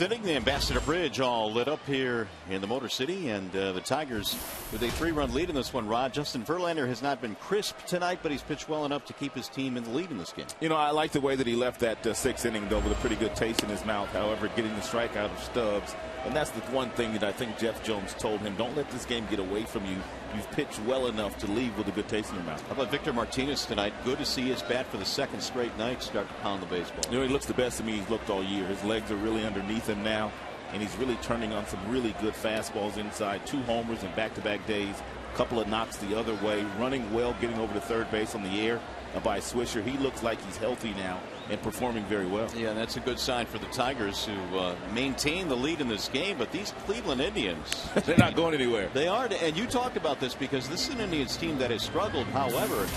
Inning, the Ambassador Bridge all lit up here in the Motor City, and the Tigers with a 3-run lead in this one. Rod, Justin Verlander has not been crisp tonight, but he's pitched well enough to keep his team in the lead in this game. You know, I like the way that he left that 6th inning, though, with a pretty good taste in his mouth. However, getting the strikeout of Stubbs, and that's the one thing that I think Jeff Jones told him: don't let this game get away from you. You've pitched well enough to leave with a good taste in your mouth. How about Victor Martinez tonight? Good to see his bat for the 2nd straight night start to pound the baseball. You know, he looks the best to me he's looked all year. His legs are really underneath him now, and he's really turning on some really good fastballs inside. 2 homers in back-to-back days, a couple of knocks the other way, running well, getting over to third base on the air by Swisher. He looks like he's healthy now and performing very well. Yeah, that's a good sign for the Tigers, who maintain the lead in this game. But these Cleveland Indians, they're not going anywhere. They are, and you talked about this because this is an Indians team that has struggled. However,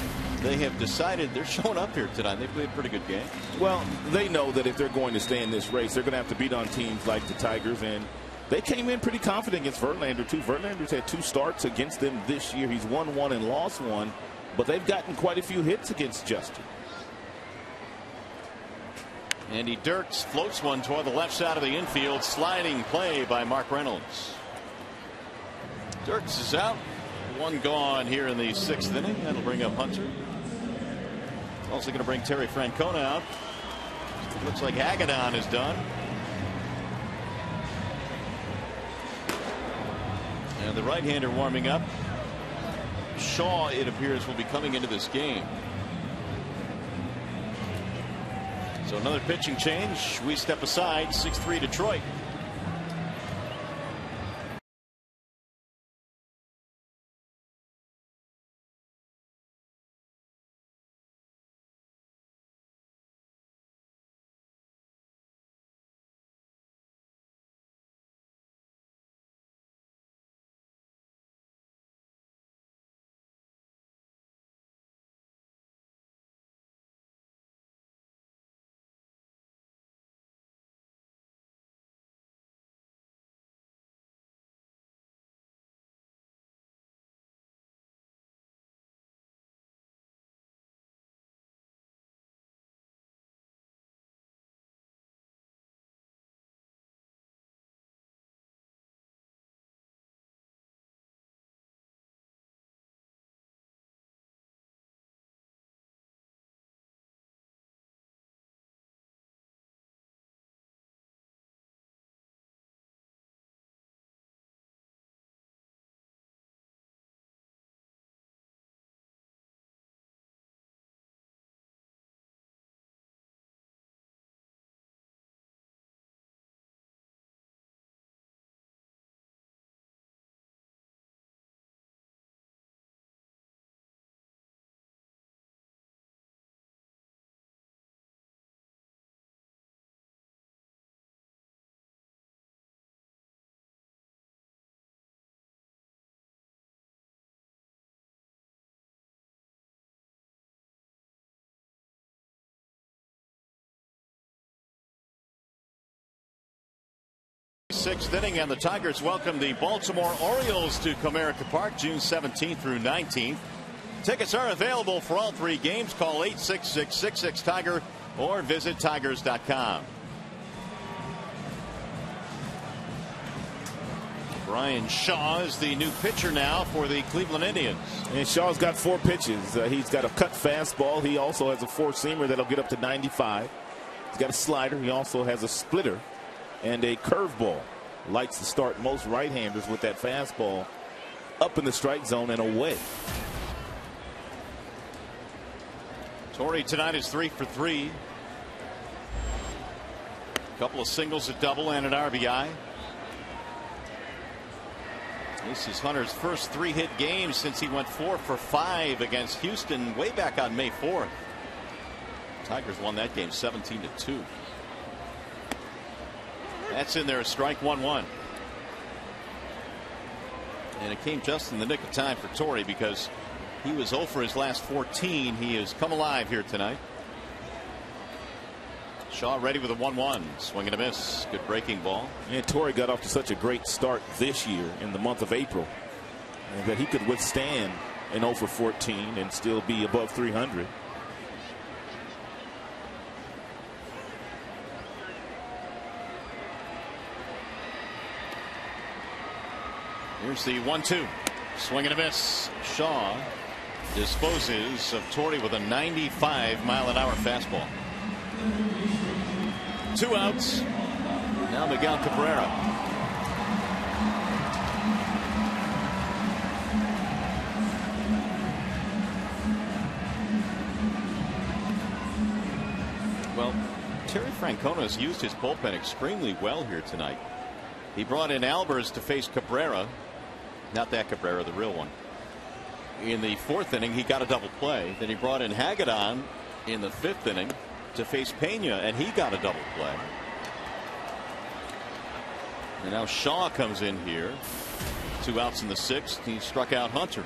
they have decided they're showing up here tonight. They played a pretty good game. Well, they know that if they're going to stay in this race, they're going to have to beat on teams like the Tigers, and they came in pretty confident against Verlander too. Verlander's had 2 starts against them this year. He's won 1 and lost 1, but they've gotten quite a few hits against Justin. Andy Dirks floats one toward the left side of the infield. Sliding play by Mark Reynolds. Dirks is out. 1 gone here in the 6th inning. That'll bring up Hunter. Also going to bring Terry Francona out. Looks like Hagedorn is done. And the right-hander warming up Shaw, it appears, will be coming into this game. So another pitching change. We step aside. 6-3 Detroit. Sixth inning, and the Tigers welcome the Baltimore Orioles to Comerica Park June 17th through 19th. Tickets are available for all three games. Call 866-66-TIGER or visit tigers.com. Brian Shaw is the new pitcher now for the Cleveland Indians. And Shaw's got 4 pitches. He's got a cut fastball. He also has a 4-seamer that'll get up to 95. He's got a slider. He also has a splitter and a curveball. Likes to start most right-handers with that fastball up in the strike zone and away. Torrey tonight is 3 for 3. A couple of singles, a double, and an RBI. This is Hunter's first 3-hit game since he went 4 for 5 against Houston way back on May 4th. Tigers won that game 17-2. That's in there, strike 1-1. And it came just in the nick of time for Torrey because he was 0 for his last 14. He has come alive here tonight. Shaw ready with a 1-1. Swing and a miss. Good breaking ball. And Torrey got off to such a great start this year in the month of April, and that he could withstand an 0 for 14 and still be above 300. Here's the 1-2. Swing and a miss. Shaw disposes of Torrey with a 95-mile-an-hour fastball. 2 outs. Now Miguel Cabrera. Well, Terry Francona has used his bullpen extremely well here tonight. He brought in Albers to face Cabrera. Not that Cabrera, the real one. In the 4th inning, he got a double play. Then he brought in Hagedorn in the 5th inning to face Pena, and he got a double play. And now Shaw comes in here. 2 outs in the 6th. He struck out Hunter.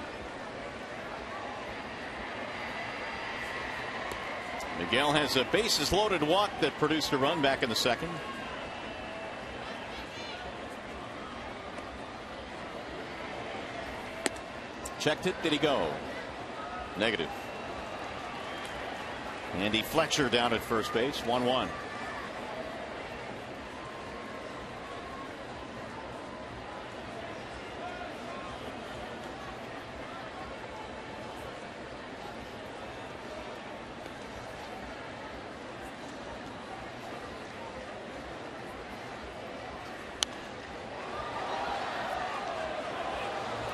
Miguel has a bases loaded walk that produced a run back in the 2nd. Checked it. Did he go? Negative. Andy Fletcher down at first base. 1-1.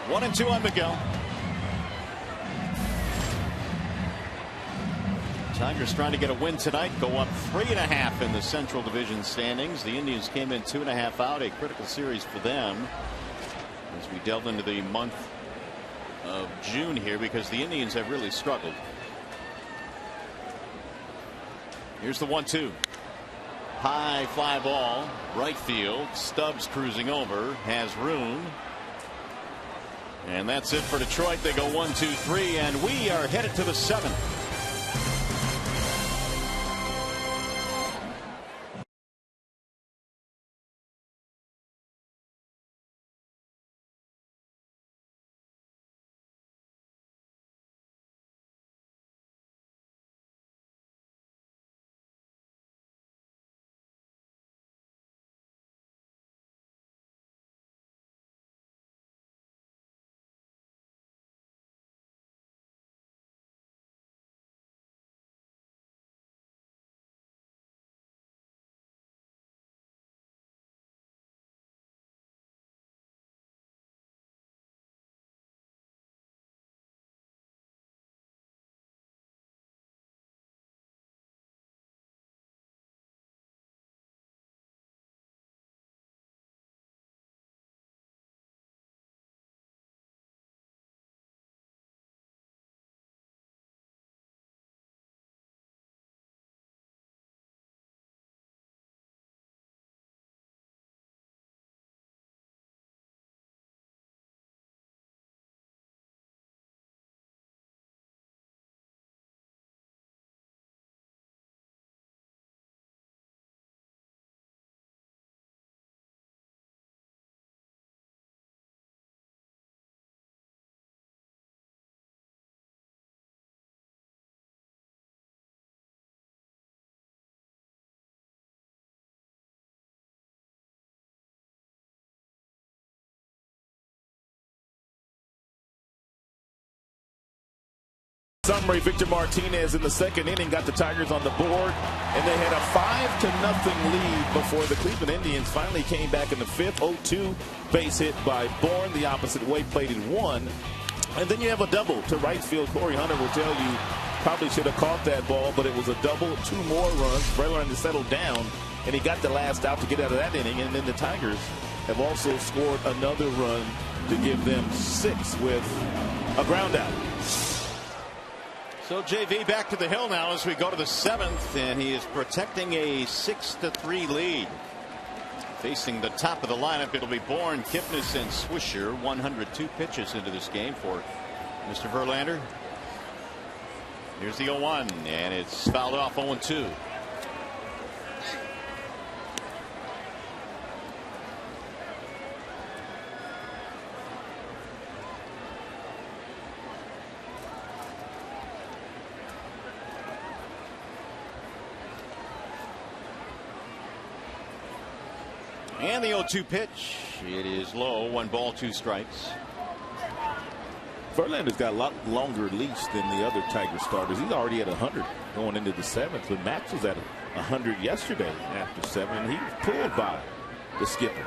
One and 2 on Miguel. Tigers trying to get a win tonight, go up 3.5 in the Central Division standings. The Indians came in 2.5 out, a critical series for them as we delve into the month of June here, because the Indians have really struggled. Here's the 1-2. High fly ball, right field. Stubbs cruising over, has room. And that's it for Detroit. They go 1-2-3, and we are headed to the 7th. Summary, Victor Martinez in the second inning got the Tigers on the board, and they had a 5-0 lead before the Cleveland Indians finally came back in the fifth. 0-2 base hit by Bourne the opposite way, played in one. And then you have a double to right field. Corey Hunter will tell you probably should have caught that ball, but it was a double, 2 more runs. Verlander settled down, and he got the last out to get out of that inning. And then the Tigers have also scored another run to give them 6 with a ground out. So JV back to the hill now as we go to the 7th, and he is protecting a 6-3 lead. Facing the top of the lineup, it'll be Bourne, Kipnis, and Swisher. 102 pitches into this game for Mr. Verlander. Here's the 0-1, and it's fouled off. 0-2. And the 0-2 pitch. It is low. 1 ball, 2 strikes. Verlander's got a lot longer leash than the other Tiger starters. He's already at 100 going into the 7th, but Max was at 100 yesterday after 7, and he was pulled by the skipper.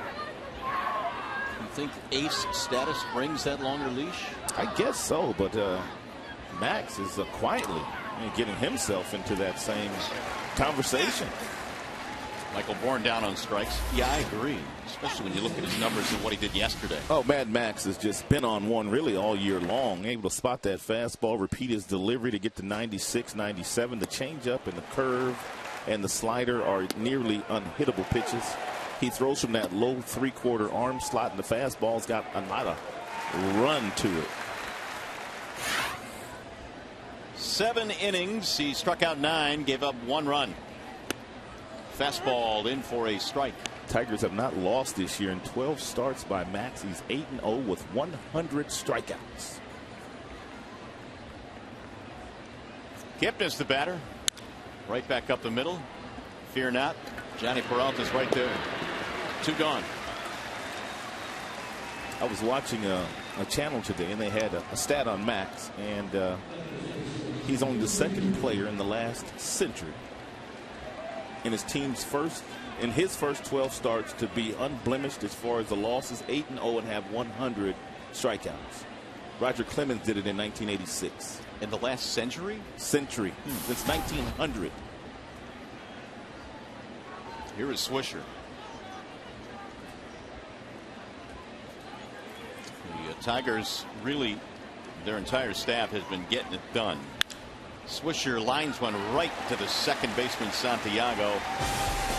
You think ace status brings that longer leash? I guess so, but Max is quietly getting himself into that same conversation. Michael Bourne down on strikes. Yeah, I agree, especially when you look at his numbers and what he did yesterday. Oh, Mad Max has just been on one really all year long, able to spot that fastball, repeat his delivery to get to 96, 97. The changeup and the curve and the slider are nearly unhittable pitches. He throws from that low 3/4 arm slot, and the fastball's got a lot of run to it. 7 innings. He struck out 9, gave up 1 run. Fastball in for a strike. Tigers have not lost this year in 12 starts by Max. He's 8-0 with 100 strikeouts. Kipnis the batter. Right back up the middle. Fear not. Johnny Peralta's right there. 2 gone. I was watching a channel today, and they had a stat on Max, and he's only the 2nd player in the last century in his team's first 12 starts to be unblemished as far as the losses, 8-0, and have 100 strikeouts. Roger Clemens did it in 1986. In the last century? Since 1900. Here is Swisher. The Tigers really, their entire staff has been getting it done. Swisher lines one right to the second baseman Santiago.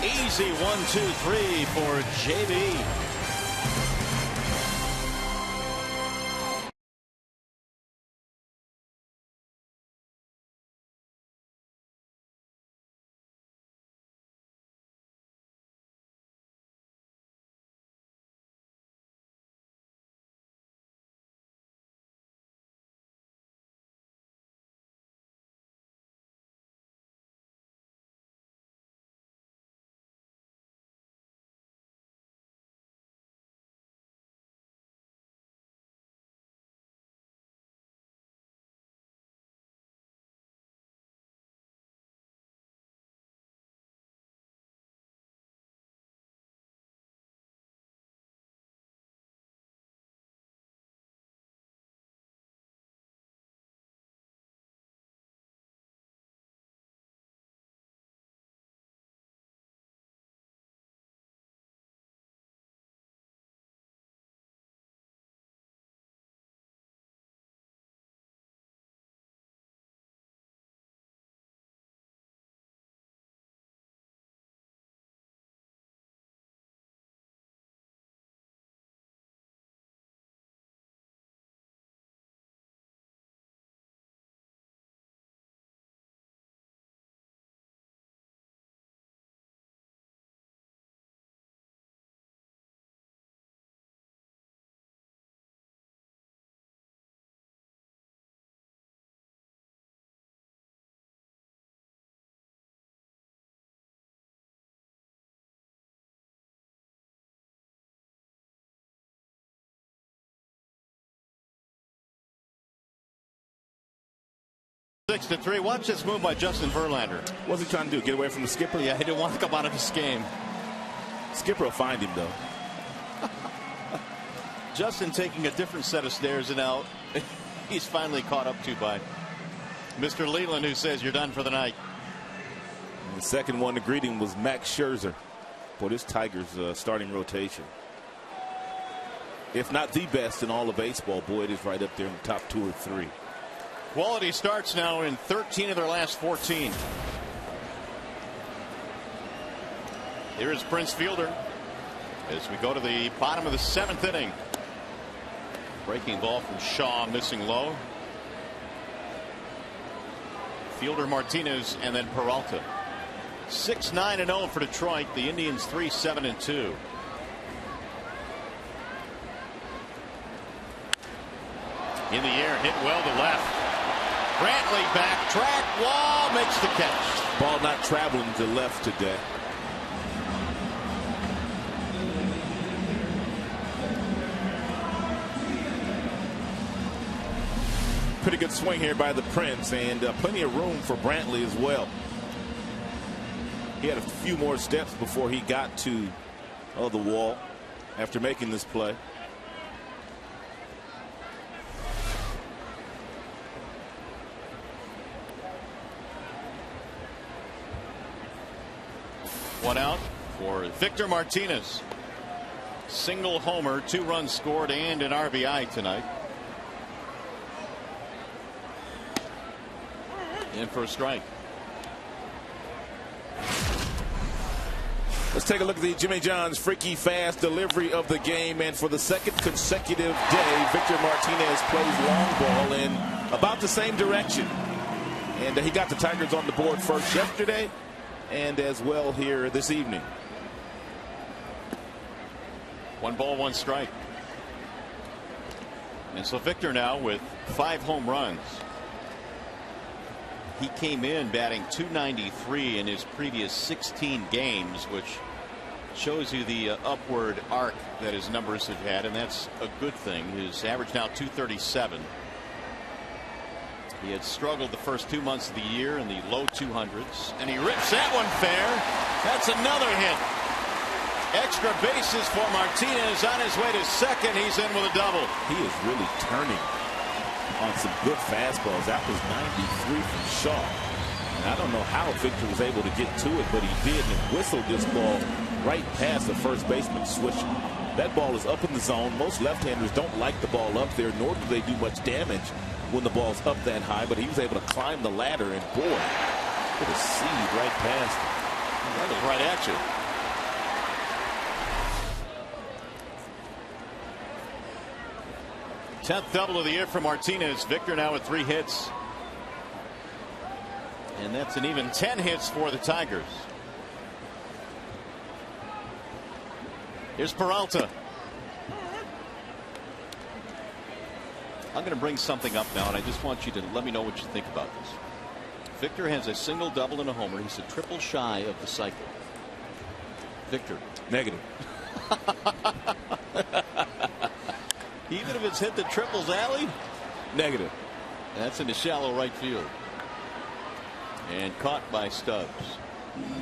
Easy 1-2-3 for JB. Six to 3. Watch this move by Justin Verlander. What's he trying to do? Get away from the skipper? Yeah, he didn't want to come out of this game. Skipper will find him, though. Justin taking a different set of stairs, and now he's finally caught up to by Mr. Leland, who says you're done for the night. And the second one to greet him was Max Scherzer. Boy, this Tigers starting rotation, if not the best in all of baseball, boy, it is right up there in the top 2 or 3. Quality starts now in 13 of their last 14. Here is Prince Fielder as we go to the bottom of the 7th inning. Breaking ball from Shaw, missing low. Fielder, Martinez, and then Peralta. 6-9-0 for Detroit. The Indians 3-7-2. In the air, hit well to left. Brantley back track, Wall makes the catch. Ball not traveling to left today. Pretty good swing here by the Prince, and plenty of room for Brantley as well. He had a few more steps before he got to the wall after making this play. One out for Victor Martinez. Single homer, 2 runs scored, and an RBI tonight. In for a strike. Let's take a look at the Jimmy John's freaky fast delivery of the game, and for the second consecutive day, Victor Martinez plays long ball in about the same direction, and he got the Tigers on the board first yesterday and as well here this evening. 1 ball, 1 strike. And so Victor now with 5 home runs. He came in batting .293 in his previous 16 games, which shows you the upward arc that his numbers have had, and that's a good thing. His average now .237. He had struggled the first 2 months of the year in the low 200s, and he rips that one fair. That's another hit. Extra bases for Martinez on his way to second. He's in with a double. He is really turning on some good fastballs. That was 93 from Shaw. And I don't know how Victor was able to get to it, but he did, and whistled this ball right past the first baseman switch. That ball is up in the zone. Most left-handers don't like the ball up there, nor do they do much damage when the ball's up that high, but he was able to climb the ladder, and boy, put a seed right past him. That was right at you. Tenth double of the year for Martinez. Victor now with 3 hits. And that's an even 10 hits for the Tigers. Here's Peralta. I'm going to bring something up now, and I just want you to let me know what you think about this. Victor has a single, double, and a homer. He's a triple shy of the cycle. Victor. Negative. Even if it's hit the triples alley? Negative. That's in the shallow right field. And caught by Stubbs.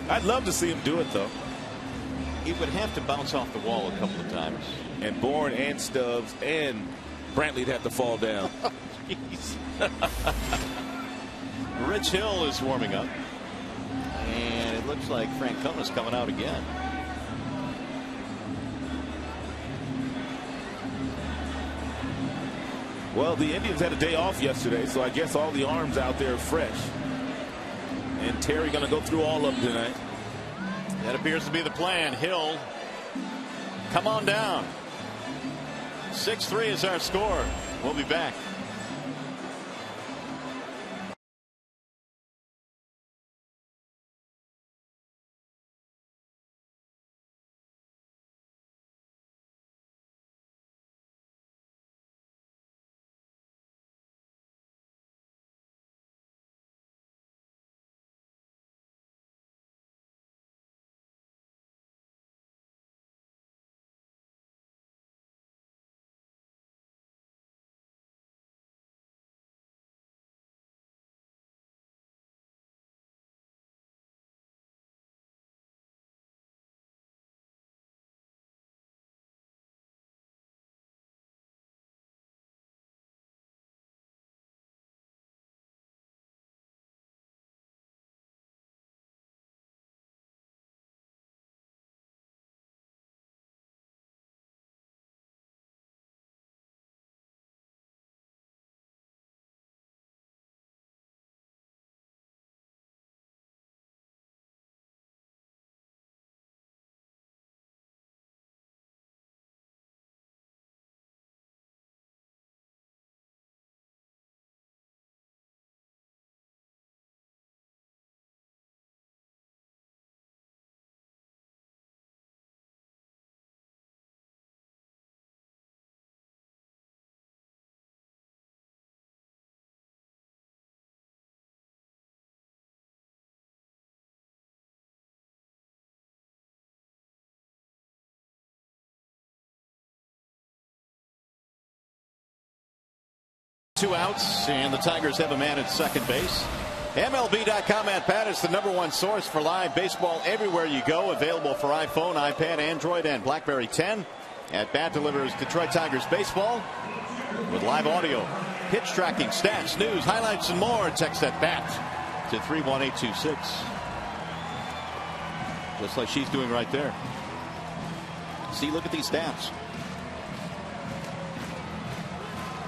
I'd love to see him do it, though. He would have to bounce off the wall a couple of times. And Bourne and Stubbs and Brantley'd have to fall down. Rich Hill is warming up. And it looks like Francona's coming out again. Well, the Indians had a day off yesterday, so I guess all the arms out there are fresh. And Terry going to go through all of them tonight. That appears to be the plan. Hill, come on down. 6-3 is our score. We'll be back. Two outs, and the Tigers have a man at second base. MLB.com at Pat is the #1 source for live baseball everywhere you go. Available for iPhone, iPad, Android, and BlackBerry 10. At Bat delivers Detroit Tigers baseball with live audio, pitch tracking, stats, news, highlights, and more. Text at Bat to 31826. Just like she's doing right there. See, look at these stats.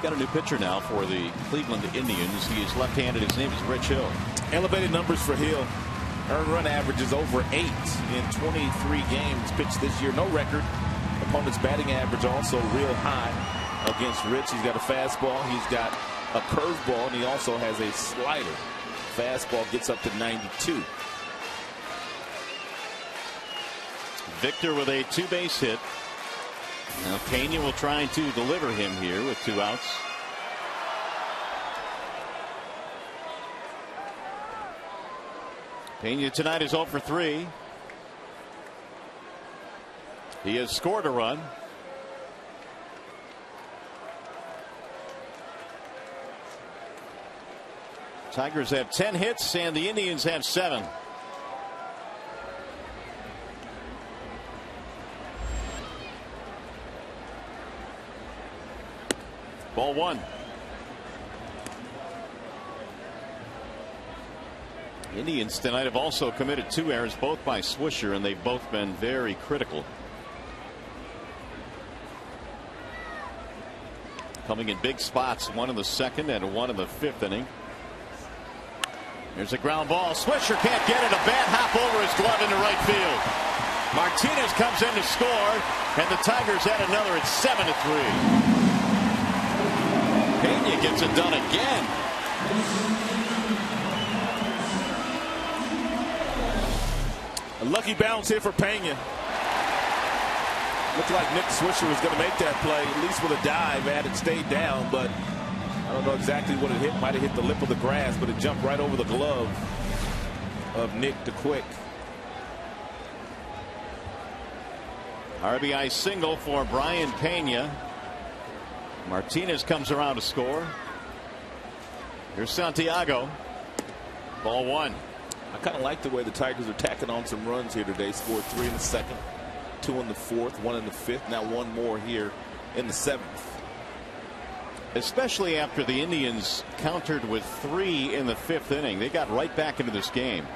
Got a new pitcher now for the Cleveland Indians. He is left-handed. His name is Rich Hill. Elevated numbers for Hill. Earned run average is over 8 in 23 games pitched this year. No record. Opponent's batting average also real high against Rich. He's got a fastball. He's got a curveball, and he also has a slider. Fastball gets up to 92. Victor with a 2-base hit. Now Pena will try to deliver him here with 2 outs. Pena tonight is 0 for 3. He has scored a run. Tigers have 10 hits and the Indians have 7. Ball 1. Indians tonight have also committed 2 errors, both by Swisher, and they've both been very critical. Coming in big spots, one in the 2nd and one in the 5th inning. Here's a ground ball. Swisher can't get it. A bad hop over his glove into right field. Martinez comes in to score, and the Tigers add another at 7-3. Pena gets it done again. A lucky bounce here for Pena. Looked like Nick Swisher was going to make that play, at least with a dive, had it stayed down, but I don't know exactly what it hit. Might have hit the lip of the grass, but it jumped right over the glove of Nick the Quick. RBI single for Brian Pena. Martinez comes around to score. Here's Santiago. Ball 1. I kind of like the way the Tigers are tacking on some runs here today. Scored 3 in the 2nd, 2 in the 4th, 1 in the 5th, now 1 more here in the 7th. Especially after the Indians countered with 3 in the 5th inning. They got right back into this game.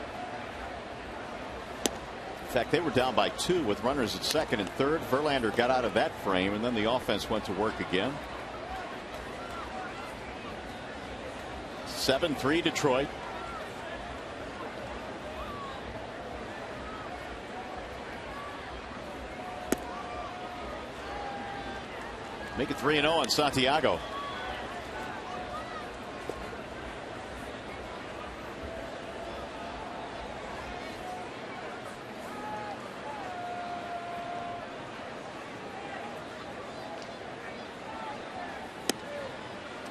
In fact, they were down by 2 with runners at 2nd and 3rd. Verlander got out of that frame, and then the offense went to work again. 7-3 Detroit. Make it 3-0 on Santiago.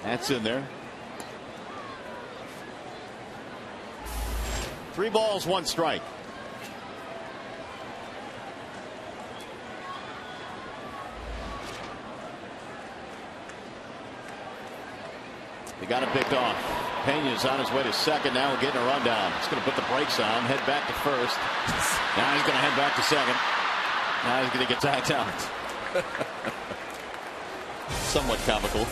That's in there. 3 balls, 1 strike. They got it picked off. Pena's on his way to 2nd now, getting a run down. He's going to put the brakes on, head back to 1st. Now he's going to head back to 2nd. Now he's going to get tagged out. Somewhat comical.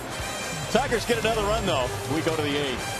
Tigers get another run though. We go to the 8th.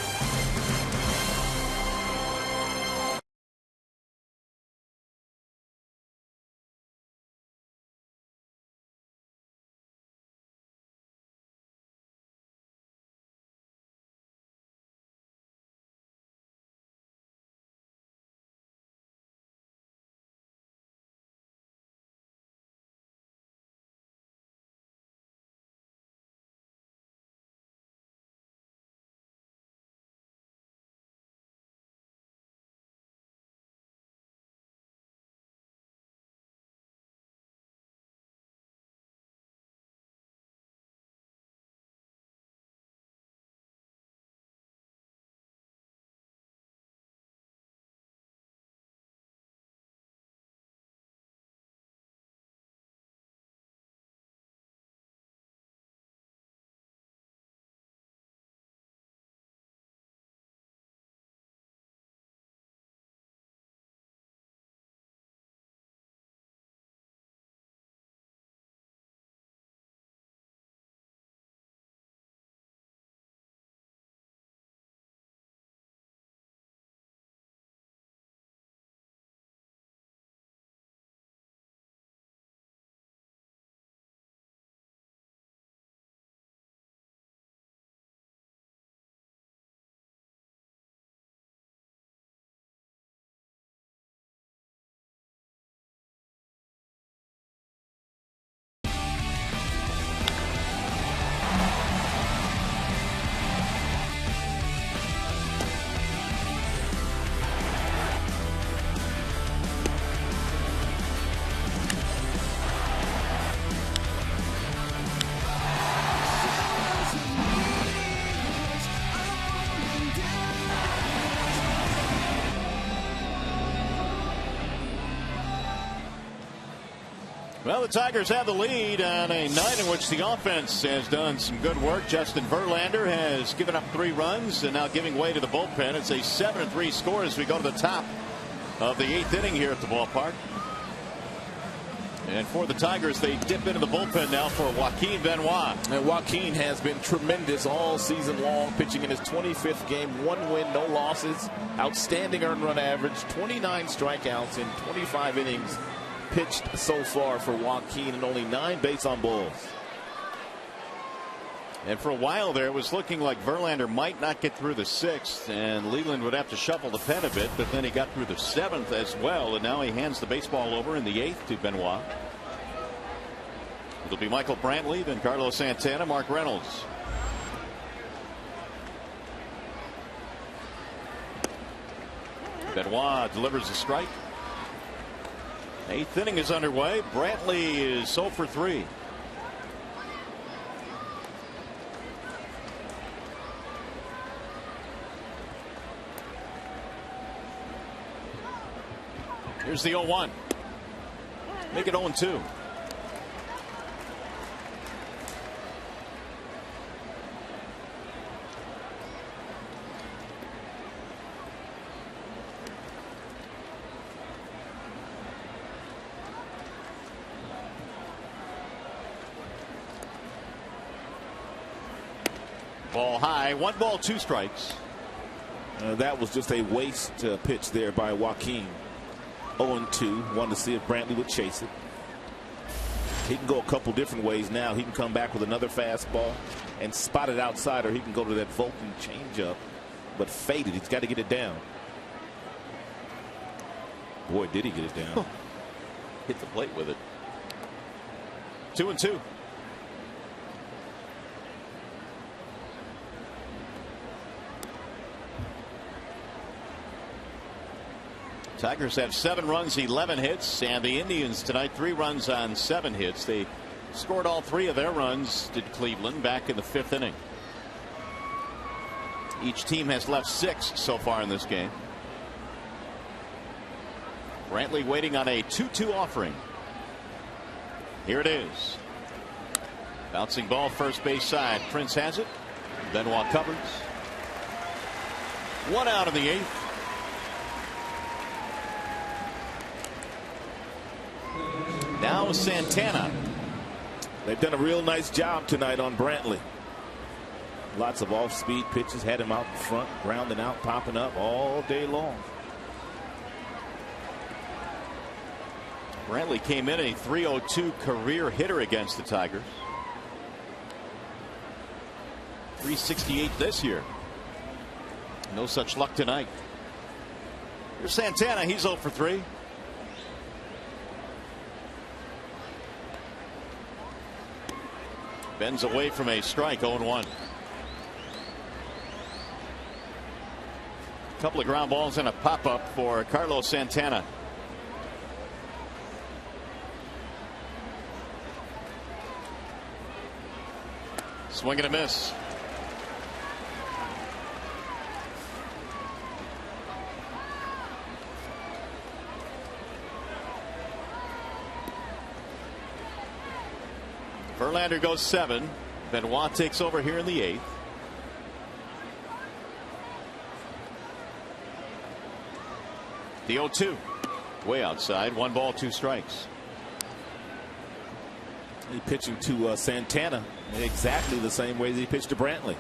Well, the Tigers have the lead on a night in which the offense has done some good work. Justin Verlander has given up 3 runs and now giving way to the bullpen. It's a 7-3 score as we go to the top of the 8th inning here at the ballpark. And for the Tigers, they dip into the bullpen now for Joaquin Benoit. And Joaquin has been tremendous all season long, pitching in his 25th game, 1 win, no losses, outstanding earned run average, 29 strikeouts in 25 innings pitched so far for Joaquin, and only 9 base on balls. And for a while there, it was looking like Verlander might not get through the 6th, and Leland would have to shuffle the pen a bit, but then he got through the 7th as well, and now he hands the baseball over in the 8th to Benoit. It'll be Michael Brantley, then Carlos Santana, Mark Reynolds. Benoit delivers a strike. 8th inning is underway. Brantley is 0 for 3. Here's the 0-1. Make it 0-2. Ball high. 1 ball, 2 strikes. That was just a waste pitch there by Joaquin. 0-2. Wanted to see if Brantley would chase it. He can go a couple different ways now. He can come back with another fastball and spot it outside, or he can go to that Vulcan changeup, but faded. He's got to get it down. Boy, did he get it down. Hit the plate with it. 2-2. Tigers have 7 runs, 11 hits, and the Indians tonight 3 runs on 7 hits. They scored all 3 of their runs, did Cleveland, back in the 5th inning. Each team has left 6 so far in this game. Brantley waiting on a 2-2 offering. Here it is. Bouncing ball first base side. Prince has it. Benoit covers. 1 out in the 8th. Now Santana. They've done a real nice job tonight on Brantley. Lots of off-speed pitches, had him out in front, grounding out, popping up all day long. Brantley came in a .302 career hitter against the Tigers. .368 this year. No such luck tonight. Here's Santana. He's 0 for 3. Bends away from a strike. 0-1. Couple of ground balls and a pop-up for Carlos Santana. Swing and a miss. Verlander goes 7. Benoit takes over here in the 8th. The 0-2. Way outside. 1 ball, 2 strikes. He's pitching to Santana exactly the same way that he pitched to Brantley.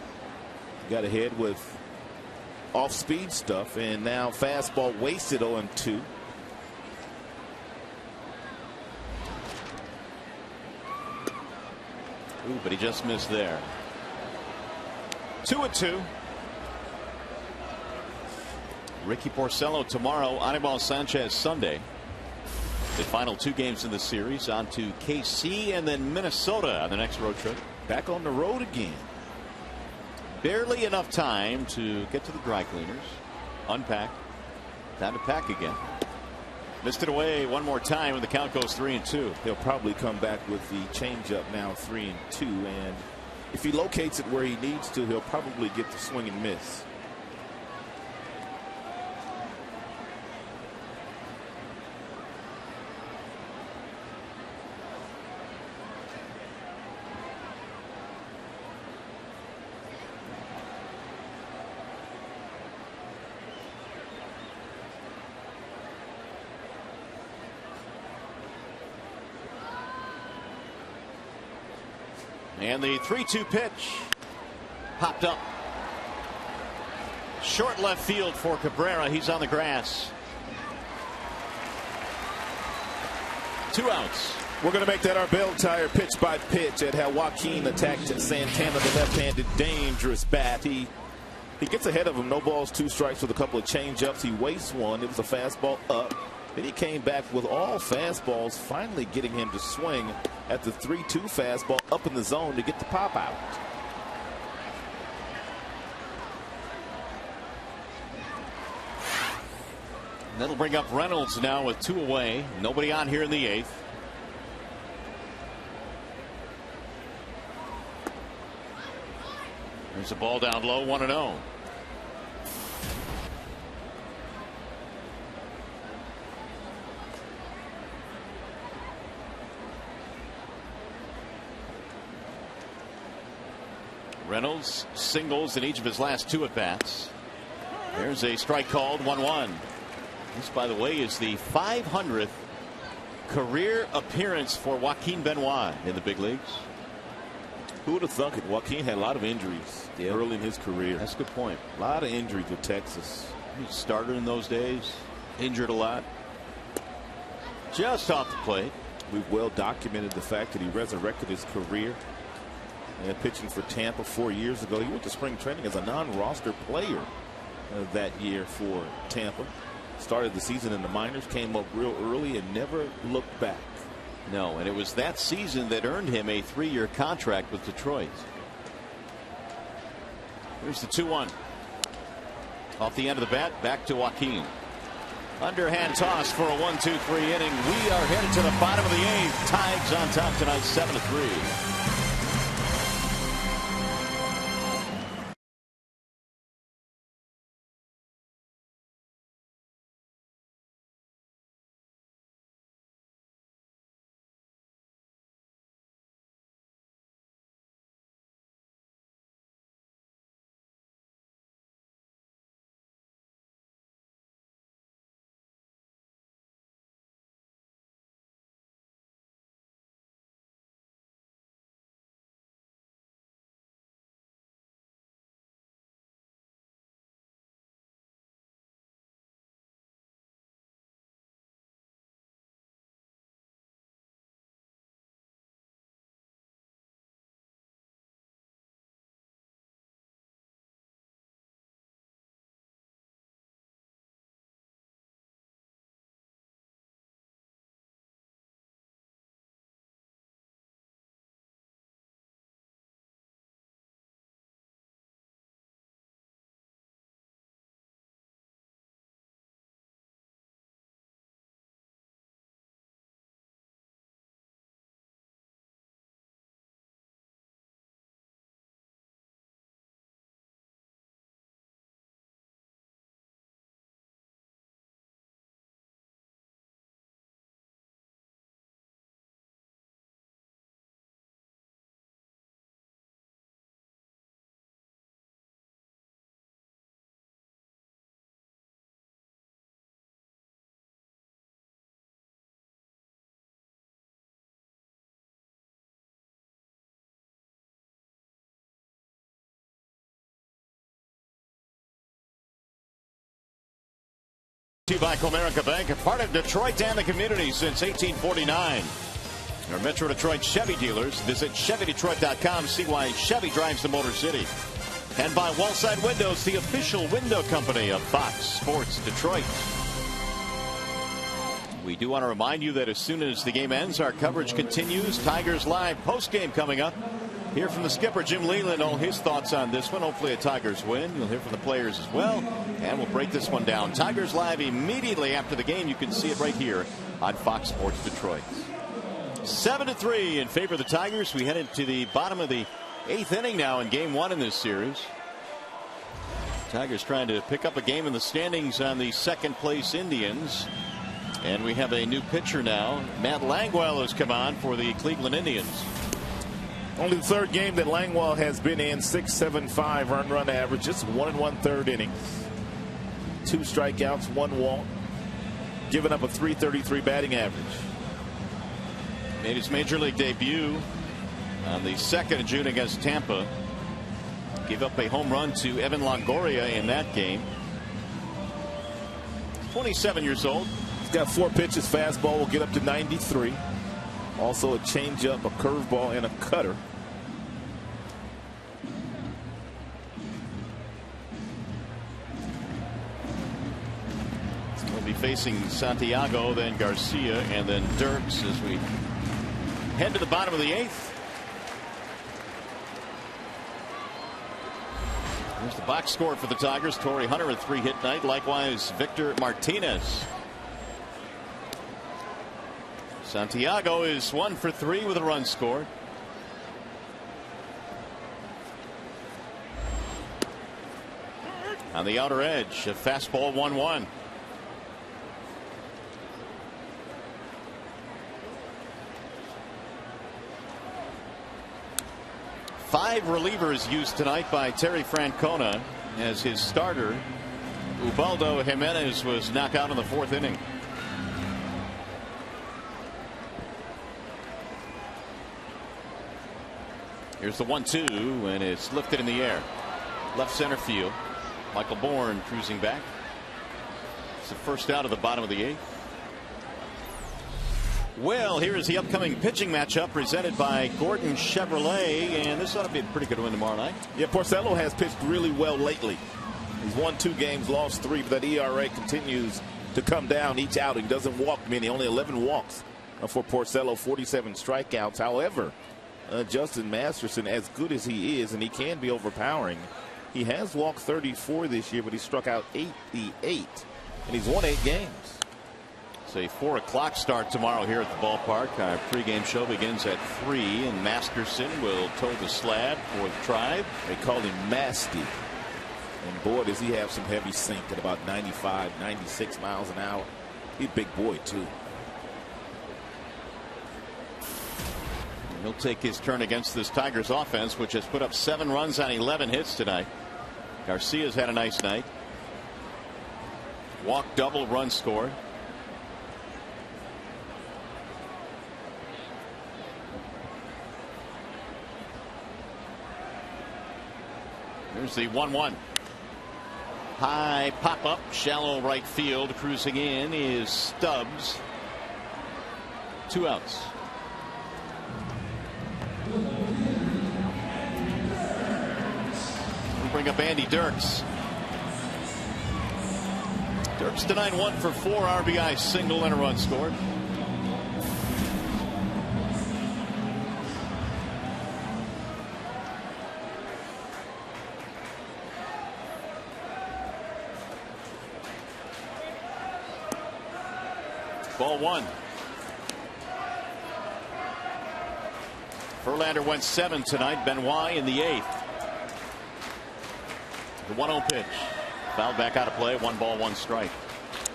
Got ahead with off-speed stuff, and now fastball wasted 0-2. Ooh, but he just missed there. 2-2. Ricky Porcello tomorrow. Anibal Sanchez Sunday. The final 2 games in the series. On to KC and then Minnesota on the next road trip. Back on the road again. Barely enough time to get to the dry cleaners. Unpack. Time to pack again. Missed it away one more time, and the count goes 3-2. He'll probably come back with the changeup now 3-2, and if he locates it where he needs to, he'll probably get the swing and miss. And the 3-2 pitch popped up. Short left field for Cabrera. He's on the grass. 2 outs. We're going to make that our bell tire pitch by pitch at how Joaquin attacked Santana, the left-handed dangerous bat. He gets ahead of him. No balls, 2 strikes with a couple of change-ups. He wastes one. It was a fastball up. Then he came back with all fastballs, finally getting him to swing at the 3-2 fastball up in the zone to get the pop out. That'll bring up Reynolds now with 2 away. Nobody on here in the 8th. There's a ball down low, 1-0. Reynolds singles in each of his last 2 at-bats. There's a strike called, 1-1. This, by the way, is the 500th career appearance for Joaquin Benoit in the big leagues. Who would have thunk it? Joaquin had a lot of injuries early in his career. That's a good point. A lot of injuries with Texas. He started in those days, injured a lot. Just off the plate. We've well documented the fact that he resurrected his career and pitching for Tampa 4 years ago. He went to spring training as a non-roster player that year for Tampa. Started the season in the minors, came up real early and never looked back. No, and it was that season that earned him a 3-year contract with Detroit. Here's the 2-1. Off the end of the bat, back to Joaquin. Underhand toss for a 1-2-3 inning. We are headed to the bottom of the 8th. Tigers on top tonight, 7-3. By Comerica Bank, a part of Detroit and the community since 1849. Our Metro Detroit Chevy dealers. Visit ChevyDetroit.com. See why Chevy drives the Motor City. And by Wallside Windows, the official window company of Fox Sports Detroit. We do want to remind you that as soon as the game ends, our coverage continues. Tigers Live postgame coming up. Hear from the skipper, Jim Leland, all his thoughts on this one. Hopefully a Tigers win. You'll hear from the players as well. And we'll break this one down. Tigers Live immediately after the game. You can see it right here on Fox Sports Detroit. 7-3 in favor of the Tigers. We head into the bottom of the 8th inning now in game 1 in this series. Tigers trying to pick up a game in the standings on the 2nd place Indians. And we have a new pitcher now. Matt Langwell has come on for the Cleveland Indians. Only the 3rd game that Langwell has been in. 6.75 earned run average. Just 1 1/3 innings. 2 strikeouts, 1 walk. Giving up a .333 batting average. Made his major league debut On the 2nd of June against Tampa, gave up a home run to Evan Longoria in that game. 27 years old. He's got 4 pitches. Fastball will get up to 93. Also a changeup, a curveball, and a cutter. We'll be facing Santiago, then Garcia, and then Dirks as we head to the bottom of the 8th. Here's the box score for the Tigers. Torrey Hunter a 3-hit night. Likewise, Victor Martinez. Santiago is 1 for 3 with a run scored. On the outer edge, a fastball 1-1. Five relievers used tonight by Terry Francona as his starter. Ubaldo Jimenez was knocked out in the 4th inning. Here's the 1-2, and it's lifted in the air. Left center field. Michael Bourne cruising back. It's the first out of the bottom of the 8th. Well, here is the upcoming pitching matchup presented by Gordon Chevrolet, and this ought to be a pretty good win tomorrow night. Yeah, Porcello has pitched really well lately. He's won 2 games, lost 3, but that ERA continues to come down each outing. Doesn't walk many, only 11 walks for Porcello, 47 strikeouts. However, Justin Masterson, as good as he is, and he can be overpowering, he has walked 34 this year, but he struck out 88, and he's won 8 games. It's a 4 o'clock start tomorrow here at the ballpark. Our pregame show begins at 3, and Masterson will toe the slab for the Tribe. They call him Masty. And boy, does he have some heavy sink at about 95, 96 miles an hour. He's a big boy, too. He'll take his turn against this Tigers offense, which has put up 7 runs on 11 hits tonight. Garcia's had a nice night. Walk, double, run scored. Here's the 1-1. High pop up, shallow right field. Cruising in is Stubbs. 2 outs. We'll bring up Andy Dirks. Dirks tonight 1 for 4 RBI single and a run scored. Ball 1. Verlander went 7 tonight. Benoit in the 8th. The 1-0 pitch. Fouled back out of play. 1 ball, 1 strike.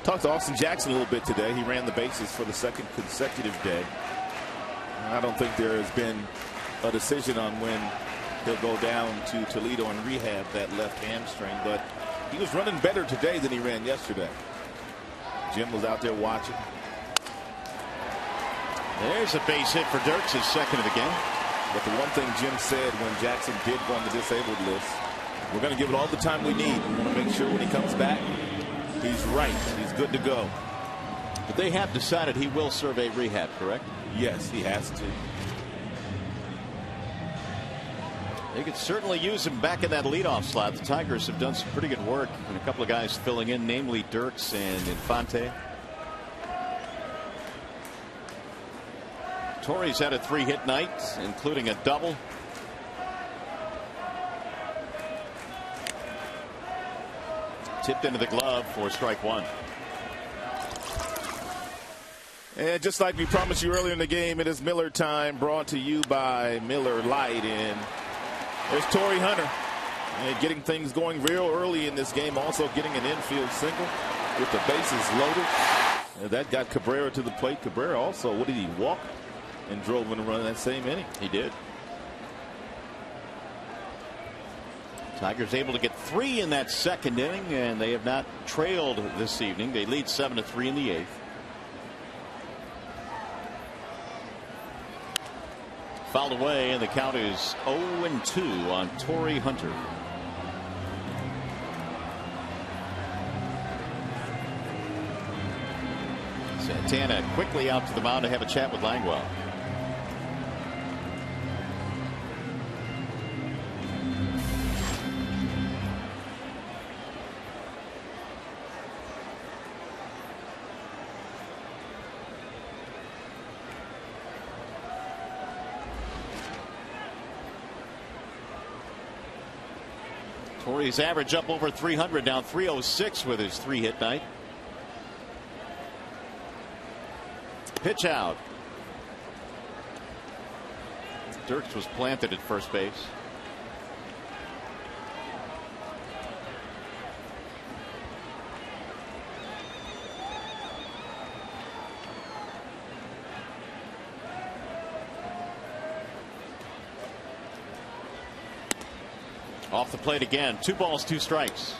Talked to Austin Jackson a little bit today. He ran the bases for the 2nd consecutive day. I don't think there has been a decision on when he'll go down to Toledo and rehab that left hamstring, but he was running better today than he ran yesterday. Jim was out there watching. There's a base hit for Dirks, his 2nd of the game. But the one thing Jim said when Jackson did go on the disabled list, we're going to give it all the time we need. We want to make sure when he comes back, he's right. He's good to go. But they have decided he will serve a rehab, correct? Yes, he has to. They could certainly use him back in that leadoff slot. The Tigers have done some pretty good work, and a couple of guys filling in, namely Dirks and Infante. Torrey's had a 3-hit night, including a double. Tipped into the glove for strike 1. And just like we promised you earlier in the game, it is Miller time, brought to you by Miller Lite. And there's Torrey Hunter, and getting things going real early in this game, also getting an infield single with the bases loaded. And that got Cabrera to the plate. Cabrera also, what did he walk? And drove in a run in that same inning. He did. Tigers able to get 3 in that 2nd inning, and they have not trailed this evening. They lead 7-3 in the 8th. Fouled away, and the count is 0-2 on Torrey Hunter. Santana quickly out to the mound to have a chat with Langwell. Torrey's average up over 300 now, 306 with his 3-hit night. Pitch out. Dirks was planted at first base. Off the plate again. 2 balls, 2 strikes.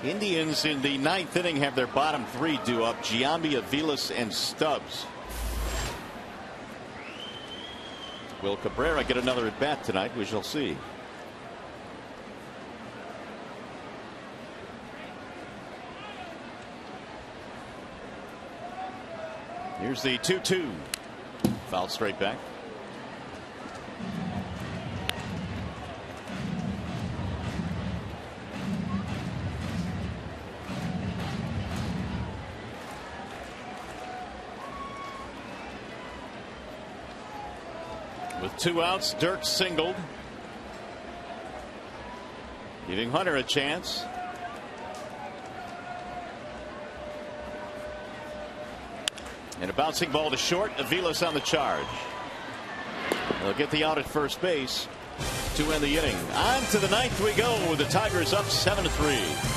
Indians in the 9th inning have their bottom 3 due up: Giambi, Aviles, and Stubbs. Will Cabrera get another at bat tonight? We shall see. Here's the 2-2. Fouled straight back. With 2 outs, Dirk singled, giving Hunter a chance. And a bouncing ball to short. Aviles on the charge. They'll get the out at first base to end the inning. On to the 9th we go, with the Tigers up 7-3.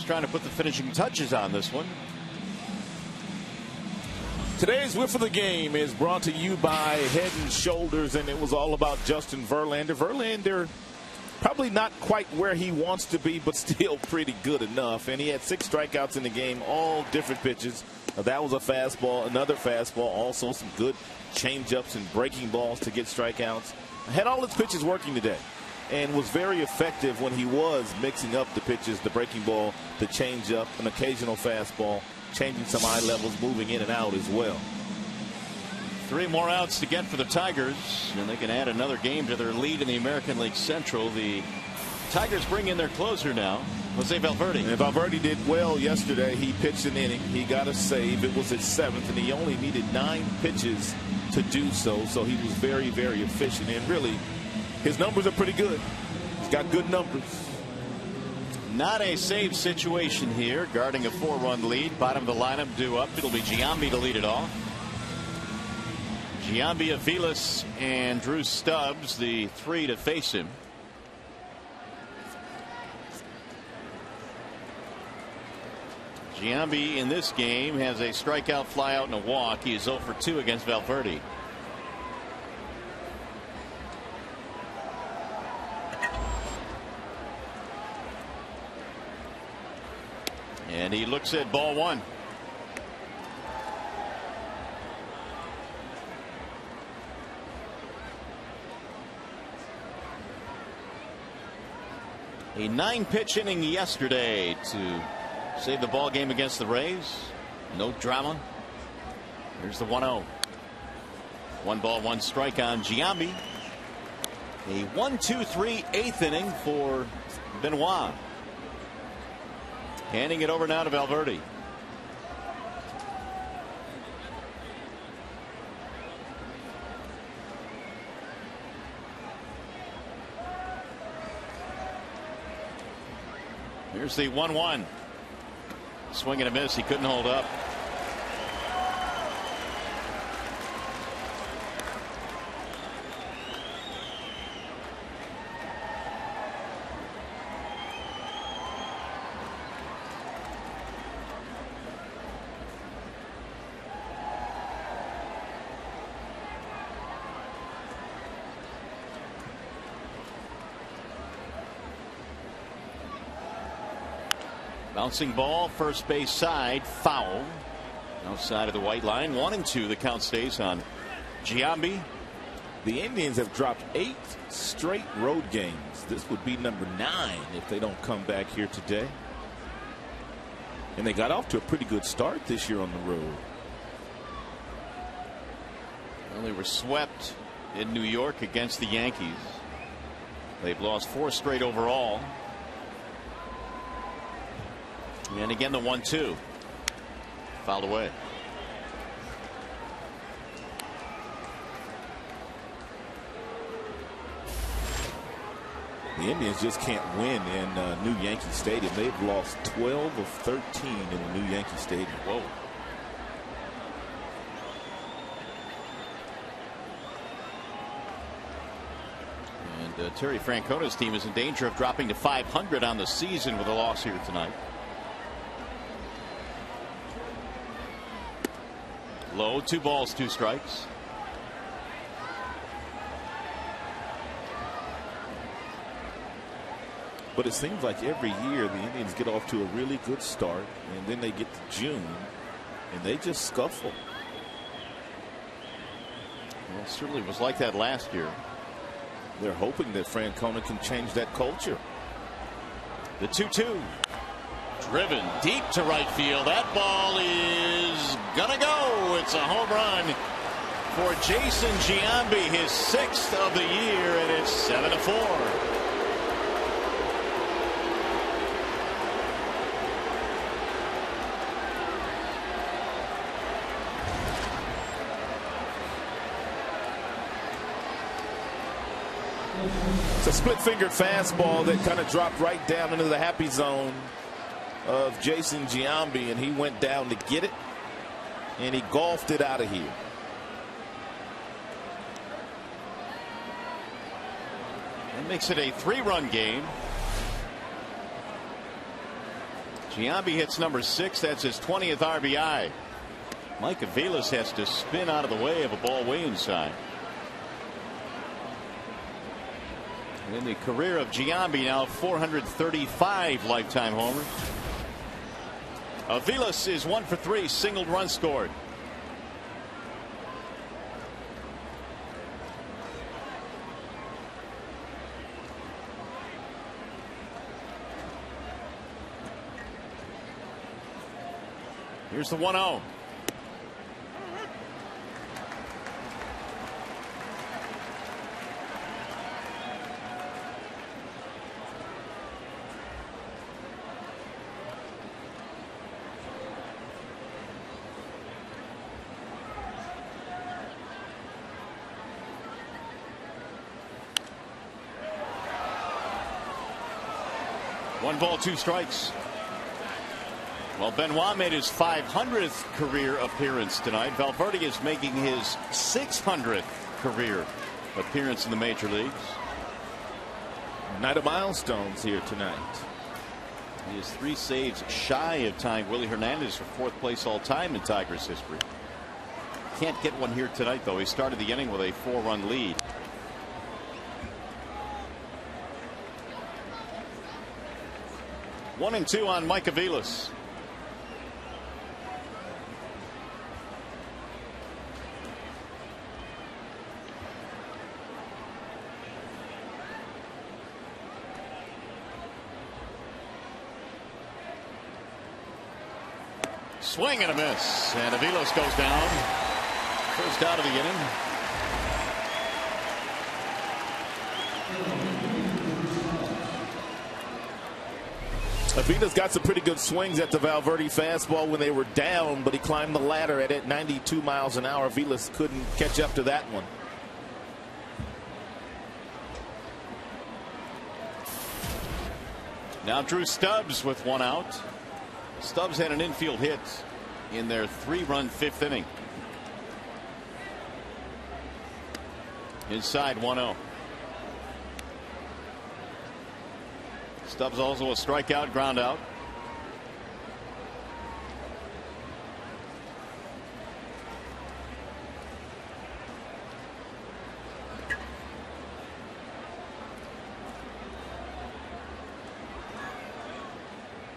Trying to put the finishing touches on this one. Today's whiff of the game is brought to you by Head and Shoulders, and it was all about Justin Verlander. Verlander probably not quite where he wants to be, but still pretty good enough. And he had 6 strikeouts in the game, all different pitches. That was a fastball, another fastball, also some good changeups and breaking balls to get strikeouts. Had all his pitches working today, and was very effective when he was mixing up the pitches, the breaking ball, the changeup, an occasional fastball, changing some eye levels, moving in and out as well. 3 more outs to get for the Tigers, and they can add another game to their lead in the American League Central. The Tigers bring in their closer now, Jose Valverde. And Valverde did well yesterday. He pitched an inning. He got a save. It was his 7th, and he only needed 9 pitches to do so. So he was very, very efficient, and really, his numbers are pretty good. He's got good numbers. Not a save situation here. Guarding a 4-run lead. Bottom of the lineup due up. It'll be Giambi to lead it off. Giambi, Aviles, and Drew Stubbs, the three to face him. Giambi in this game has a strikeout, flyout, and a walk. He is 0 for 2 against Valverde. And he looks at ball one. A 9-pitch inning yesterday to save the ball game against the Rays. No drama. Here's the 1-0. 1 ball, 1 strike on Giambi. A 1-2-3 8th inning for Benoit. Handing it over now to Valverde. Here's the 1-1. Swing and a miss. He couldn't hold up. Bouncing ball, first base side, foul. Outside of the white line, 1-2. The count stays on Giambi. The Indians have dropped 8 straight road games. This would be number 9 if they don't come back here today. And they got off to a pretty good start this year on the road. Well, they were swept in New York against the Yankees. They've lost 4 straight overall. And again, the 1-2. Fouled away. The Indians just can't win in New Yankee Stadium. They've lost 12 of 13 in the New Yankee Stadium. Whoa. And Terry Francona's team is in danger of dropping to 500 on the season with a loss here tonight. Low, 2 balls, 2 strikes. But it seems like every year the Indians get off to a really good start, and then they get to June and they just scuffle. Well, it certainly was like that last year. They're hoping that Francona can change that culture. The 2-2. Driven deep to right field. That ball is gonna go. It's a home run for Jason Giambi, his 6th of the year, and it's 7-4. It's a split-fingered fastball that kind of dropped right down into the happy zone of Jason Giambi, and he went down to get it, and he golfed it out of here. That makes it a 3-run game. Giambi hits number 6. That's his 20th RBI. Mike Aviles has to spin out of the way of a ball way inside. In the career of Giambi, now 435 lifetime homers. Aviles is 1 for 3, singled, run scored. Here's the 1-0. 1 ball, 2 strikes. Well, Benoit made his 500th career appearance tonight. Valverde is making his 600th career appearance in the major leagues. Night of milestones here tonight. He is 3 saves shy of tying Willie Hernandez for 4th place all time in Tigers history. Can't get one here tonight, though. He started the inning with a 4-run lead. One and 2 on Mike Aviles. Swing and a miss, and Aviles goes down. First out of the inning. Aviles got some pretty good swings at the Valverde fastball when they were down, but he climbed the ladder at 92 miles an hour. Aviles couldn't catch up to that one. Now Drew Stubbs with 1 out. Stubbs had an infield hit in their 3-run 5th inning. Inside 1-0. Stubbs also a strikeout, ground out.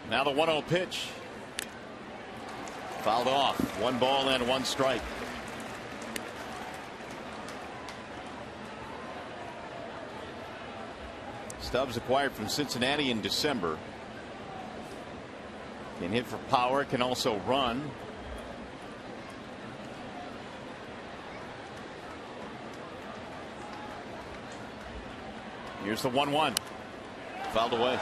Now the 1-0 pitch. Fouled off. 1 ball and 1 strike. Stubbs acquired from Cincinnati in December. Can hit for power, can also run. Here's the 1-1. Fouled away.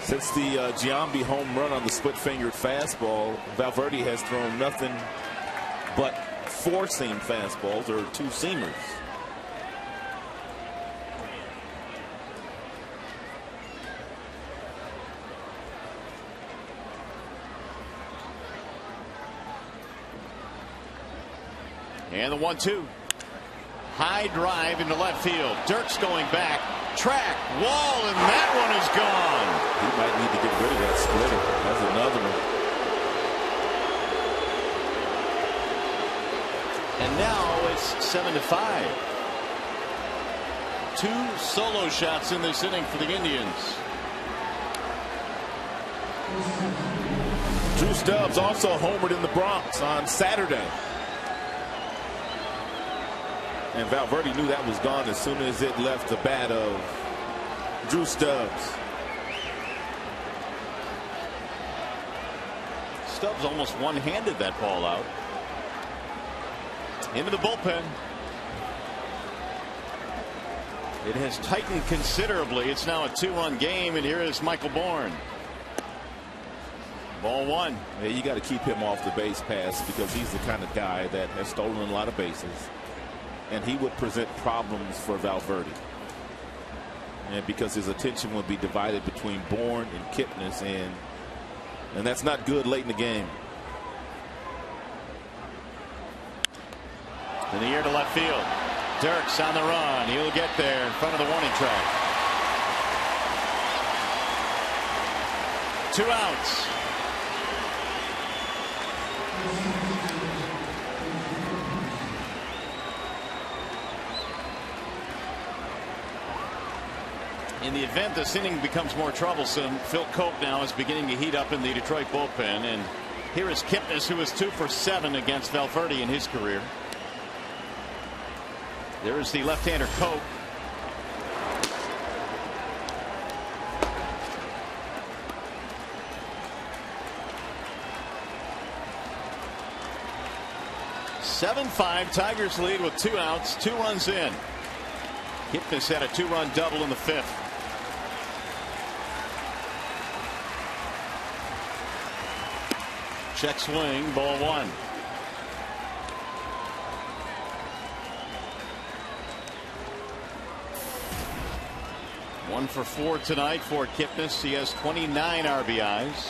Since the Giambi home run on the split-fingered fastball, Valverde has thrown nothing but 4-seam fastballs or 2-seamers. And the 1-2. High drive into left field. Dirk's going back. Track, wall, and that one is gone. He might need to get rid of that splitter. That's another one. And now it's 7-5. 2 solo shots in this inning for the Indians. Drew Stubbs also homered in the Bronx on Saturday. And Valverde knew that was gone as soon as it left the bat of Drew Stubbs. Stubbs almost one-handed that ball out. Into the bullpen. It has tightened considerably. It's now a 2-run game, and here is Michael Bourne. Ball 1. Yeah, you got to keep him off the base pass because he's the kind of guy that has stolen a lot of bases. And he would present problems for Valverde. And because his attention would be divided between Bourne and Kipnis, and that's not good late in the game. In the air to left field. Dirks on the run. He'll get there in front of the warning track. 2 outs. In the event this inning becomes more troublesome, Phil Cope now is beginning to heat up in the Detroit bullpen. And here is Kipnis, who is 2 for 7 against Valverde in his career. There is the left-hander Cope. (7-5) Tigers lead with 2 outs, 2 runs in. Kipnis had a 2-run double in the 5th. Check swing, ball 1. 1 for 4 tonight for Kipnis. He has 29 RBIs.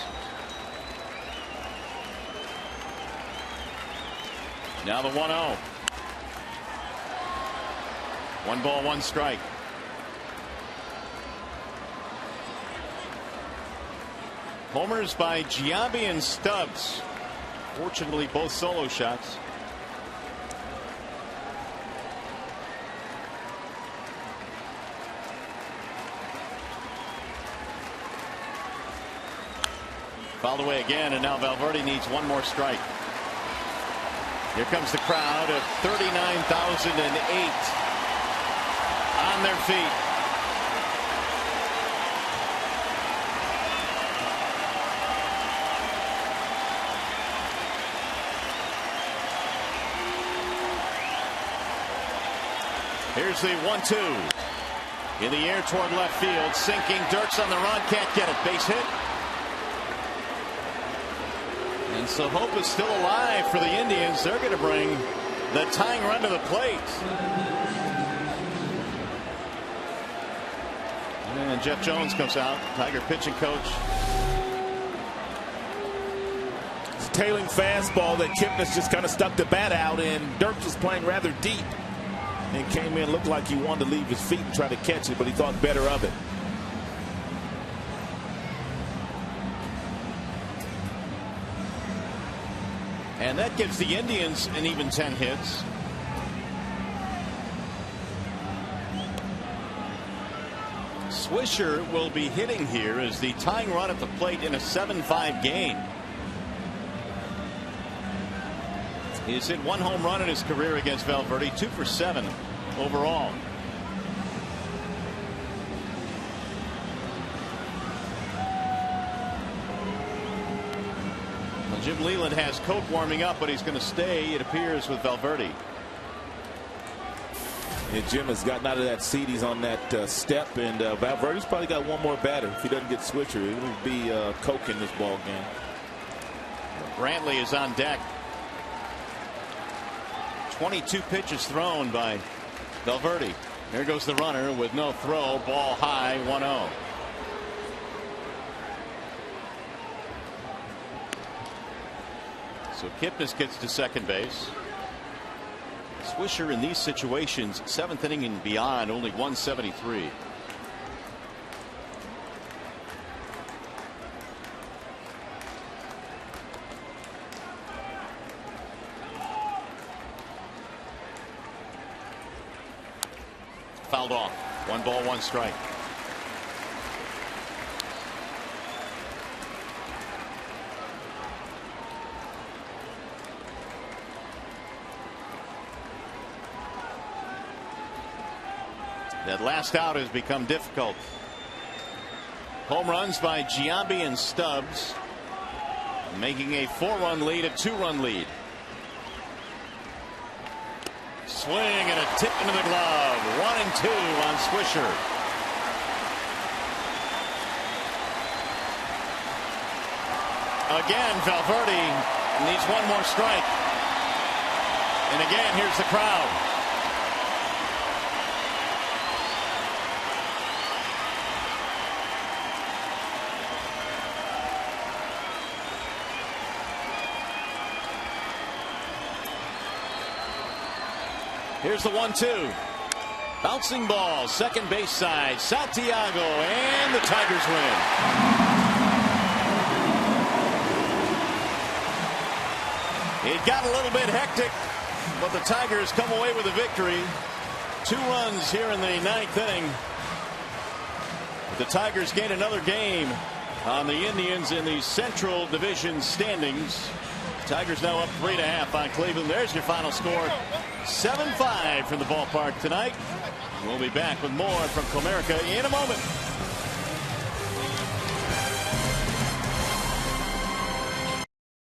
Now the 1-0. 1 ball, 1 strike. Homers by Giambi and Stubbs. Fortunately, both solo shots. Fouled away again, and now Valverde needs 1 more strike. Here comes the crowd of 39,008 on their feet. Here's the 1-2 in the air toward left field. Sinking. Dirk's on the run. Can't get it. Base hit. And so hope is still alive for the Indians. They're going to bring the tying run to the plate. And Jeff Jones comes out. Tiger pitching coach. It's a tailing fastball that Kipnis just kind of stuck the bat out, and Dirk was playing rather deep and came in, looked like he wanted to leave his feet and try to catch it, but he thought better of it. And that gives the Indians an even 10 hits. Swisher will be hitting here as the tying run at the plate in a 7-5 game. He's hit 1 home run in his career against Valverde, 2 for 7 overall. Well, Jim Leland has Coke warming up, but he's going to stay, it appears, with Valverde. And Jim has gotten out of that seat. He's on that step, and Valverde's probably got 1 more batter. If he doesn't get Swisher, it will be Coke in this ball game. Brantley is on deck. 22 pitches thrown by Valverde. There goes the runner with no throw. Ball high, 1-0. So Kipnis gets to second base. Swisher in these situations, 7th inning and beyond, only 173. Fouled off. 1 ball, 1 strike. That last out has become difficult. Home runs by Giambi and Stubbs, making a 4-run lead a 2-run lead. Swing and a tip into the glove. 1-2 on Swisher. Again, Valverde needs 1 more strike. And again, here's the crowd. Here's the 1-2. Bouncing ball, second base side. Santiago, and the Tigers win. It got a little bit hectic, but the Tigers come away with a victory. 2 runs here in the 9th inning. The Tigers gain another game on the Indians in the Central Division standings. Tigers now up 3.5 on Cleveland. There's your final score. 7-5 from the ballpark tonight. We'll be back with more from Comerica in a moment.